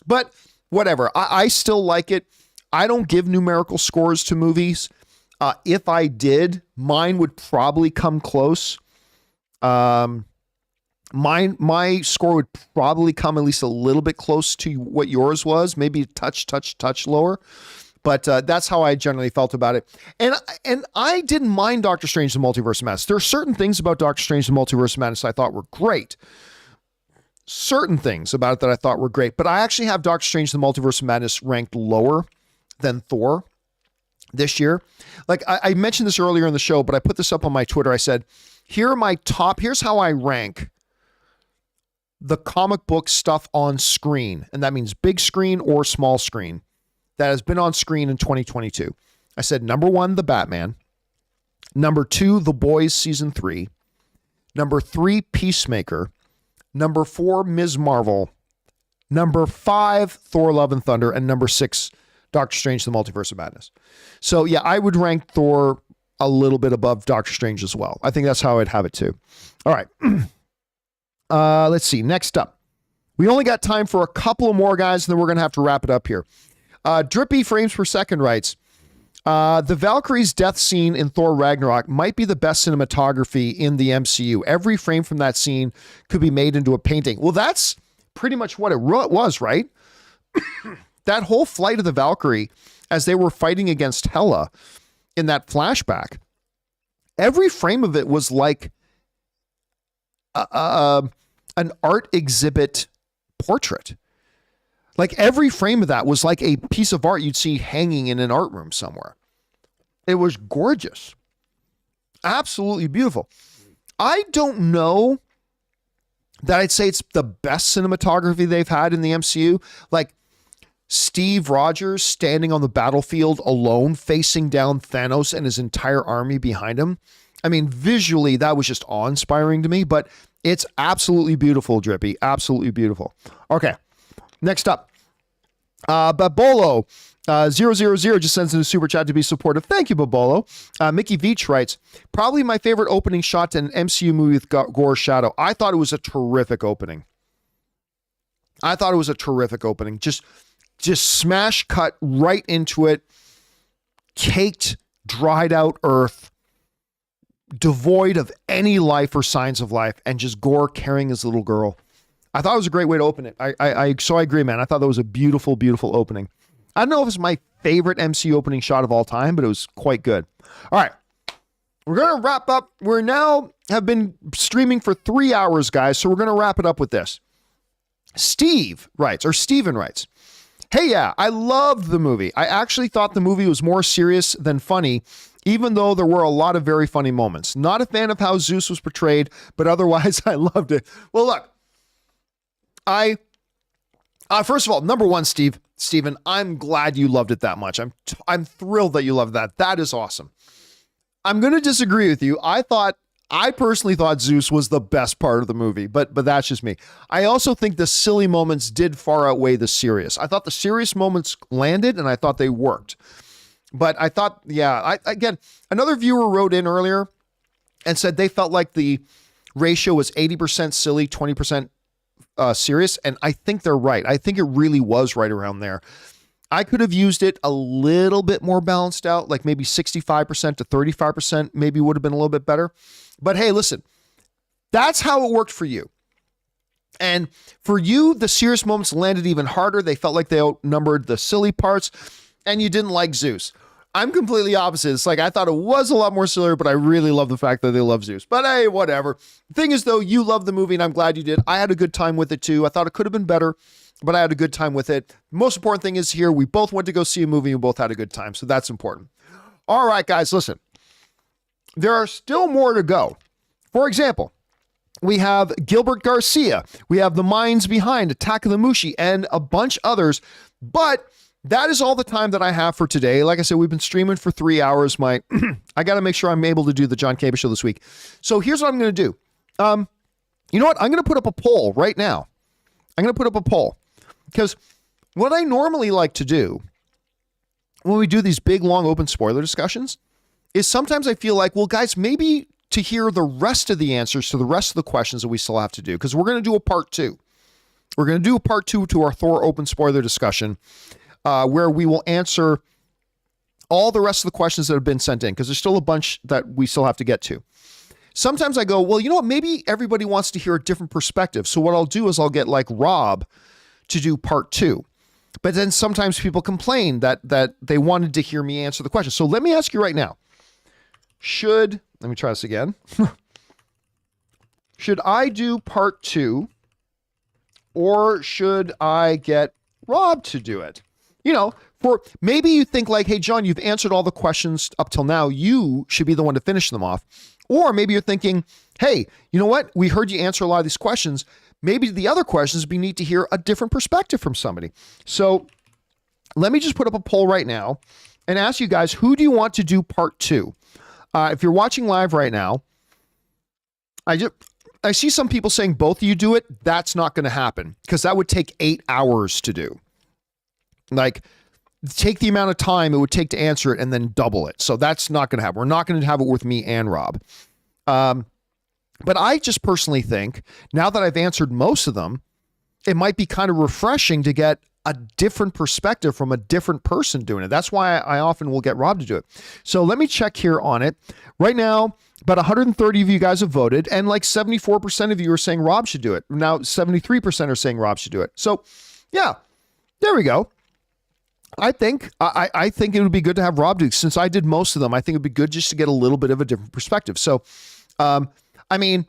But whatever, I still like it. I don't give numerical scores to movies. If I did, mine would probably come close. My score would probably come at least a little bit close to what yours was, maybe a touch lower. But that's how I generally felt about it. And I didn't mind Doctor Strange: The Multiverse of Madness. There are certain things about Doctor Strange: The Multiverse of Madness I thought were great. Certain things about it that I thought were great. But I actually have Doctor Strange: The Multiverse of Madness ranked lower than Thor this year. Like I mentioned this earlier in the show, but I put this up on my Twitter. I said, here's how I rank the comic book stuff on screen. And that means big screen or small screen that has been on screen in 2022. I said, number 1, The Batman. Number 2, The Boys Season 3. Number 3, Peacemaker. Number 4, Ms. Marvel. Number 5, Thor Love and Thunder. And number 6, Doctor Strange: The Multiverse of Madness. So yeah, I would rank Thor a little bit above Doctor Strange as well. I think that's how I'd have it too. All right. Let's see. Next up, we only got time for a couple of more guys, and then we're going to have to wrap it up here. Drippy Frames Per Second writes, the Valkyrie's death scene in Thor Ragnarok might be the best cinematography in the MCU. Every frame from that scene could be made into a painting. Well, that's pretty much what it was, right? That whole flight of the Valkyrie as they were fighting against Hela in that flashback, every frame of it was like an art exhibit portrait. Like every frame of that was like a piece of art you'd see hanging in an art room somewhere. It was gorgeous. Absolutely beautiful. I don't know that I'd say it's the best cinematography they've had in the MCU. Like Steve Rogers standing on the battlefield alone, facing down Thanos and his entire army behind him. I mean, visually, that was just awe-inspiring to me, but it's absolutely beautiful, Drippy. Absolutely beautiful. Okay, next up. Babolo 000 just sends in a super chat to be supportive. Thank you, Babolo. Mickey Veach writes, probably my favorite opening shot to an MCU movie with Gore's Shadow. I thought it was a terrific opening. Just smash cut right into it, caked, dried out earth, devoid of any life or signs of life, and just Gore carrying his little girl. I thought it was a great way to open it. So I agree, man. I thought that was a beautiful, beautiful opening. I don't know if it's my favorite MCU opening shot of all time, but it was quite good. All right. We're going to wrap up. We're now have been streaming for 3 hours, guys. So we're going to wrap it up with this. Steven writes, hey, yeah, I loved the movie. I actually thought the movie was more serious than funny, even though there were a lot of very funny moments. Not a fan of how Zeus was portrayed, but otherwise I loved it. Well, look, first of all, number one, Steven, I'm glad you loved it that much. I'm thrilled that you loved that. That is awesome. I'm going to disagree with you. I personally thought Zeus was the best part of the movie, but that's just me. I also think the silly moments did far outweigh the serious. I thought the serious moments landed and I thought they worked. But I thought, again, another viewer wrote in earlier and said they felt like the ratio was 80% silly, 20% serious. And I think they're right. I think it really was right around there. I could have used it a little bit more balanced out, like maybe 65% to 35% maybe would have been a little bit better. But hey, listen, that's how it worked for you. And for you, the serious moments landed even harder. They felt like they outnumbered the silly parts, and you didn't like Zeus. I'm completely opposite. It's like, I thought it was a lot more sillier, but I really love the fact that they love Zeus. But hey, whatever. The thing is, though, you love the movie, and I'm glad you did. I had a good time with it, too. I thought it could have been better, but I had a good time with it. The most important thing is here, we both went to go see a movie, and we both had a good time, so that's important. All right, guys, listen. There are still more to go. For example, we have Gilbert Garcia. We have The Minds Behind, Attack of the Mushi, and a bunch others, but that is all the time that I have for today. Like I said, we've been streaming for 3 hours. I got to make sure I'm able to do the John Campea Show this week. So here's what I'm going to do. You know what? I'm going to put up a poll right now. I'm going to put up a poll because what I normally like to do when we do these big, long, open spoiler discussions is sometimes I feel like, well, guys, maybe to hear the rest of the answers to the rest of the questions that we still have to do, because we're going to do a part 2. We're going to do a part 2 to our Thor open spoiler discussion. Where we will answer all the rest of the questions that have been sent in, because there's still a bunch that we still have to get to. Sometimes I go, well, you know what? Maybe everybody wants to hear a different perspective. So what I'll do is I'll get like Rob to do part 2. But then sometimes people complain that they wanted to hear me answer the question. So let me ask you right now. Let me try this again. Should I do part 2 or should I get Rob to do it? You know, for maybe you think like, hey, John, you've answered all the questions up till now. You should be the one to finish them off. Or maybe you're thinking, hey, you know what? We heard you answer a lot of these questions. Maybe the other questions, we need to hear a different perspective from somebody. So let me just put up a poll right now and ask you guys, who do you want to do part 2? If you're watching live right now, I see some people saying both of you do it. That's not going to happen because that would take 8 hours to do. Like, take the amount of time it would take to answer it and then double it. So that's not going to happen. We're not going to have it with me and Rob. But I just personally think, now that I've answered most of them, it might be kind of refreshing to get a different perspective from a different person doing it. That's why I often will get Rob to do it. So let me check here on it. Right now, about 130 of you guys have voted, and like 74% of you are saying Rob should do it. Now, 73% are saying Rob should do it. So, yeah, there we go. I think it would be good to have Rob do, since I did most of them. I think it'd be good just to get a little bit of a different perspective. So, I mean,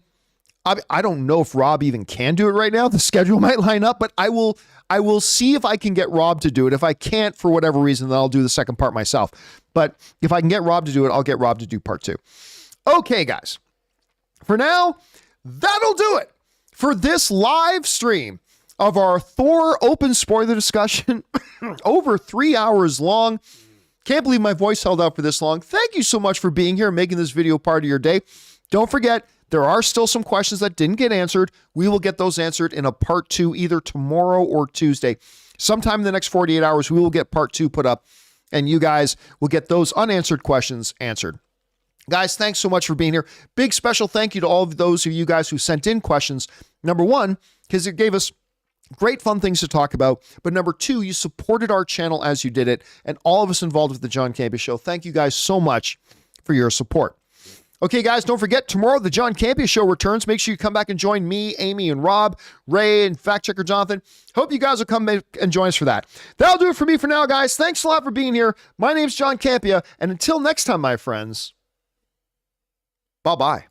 I don't know if Rob even can do it right now. The schedule might line up, but I will see if I can get Rob to do it. If I can't for whatever reason, then I'll do the second part myself. But if I can get Rob to do it, I'll get Rob to do part 2. Okay, guys. For now, that'll do it for this live stream of our Thor open spoiler discussion. Over 3 hours long. Can't believe my voice held out for this long. Thank you so much for being here and making this video part of your day. Don't forget, there are still some questions that didn't get answered. We will get those answered in a part 2 either tomorrow or Tuesday. Sometime in the next 48 hours, we will get part 2 put up, and you guys will get those unanswered questions answered. Guys, thanks so much for being here. Big special thank you to all of those of you guys who sent in questions. Number 1, because it gave us great fun things to talk about. But number 2, you supported our channel as you did it, and all of us involved with the John Campea Show. Thank you guys so much for your support. Okay, guys, don't forget, tomorrow the John Campea Show returns. Make sure you come back and join me, Amy, and Rob, Ray, and Fact Checker Jonathan. Hope you guys will come and join us for that. That'll do it for me for now, guys. Thanks a lot for being here. My name's John Campea, and until next time, my friends, bye-bye.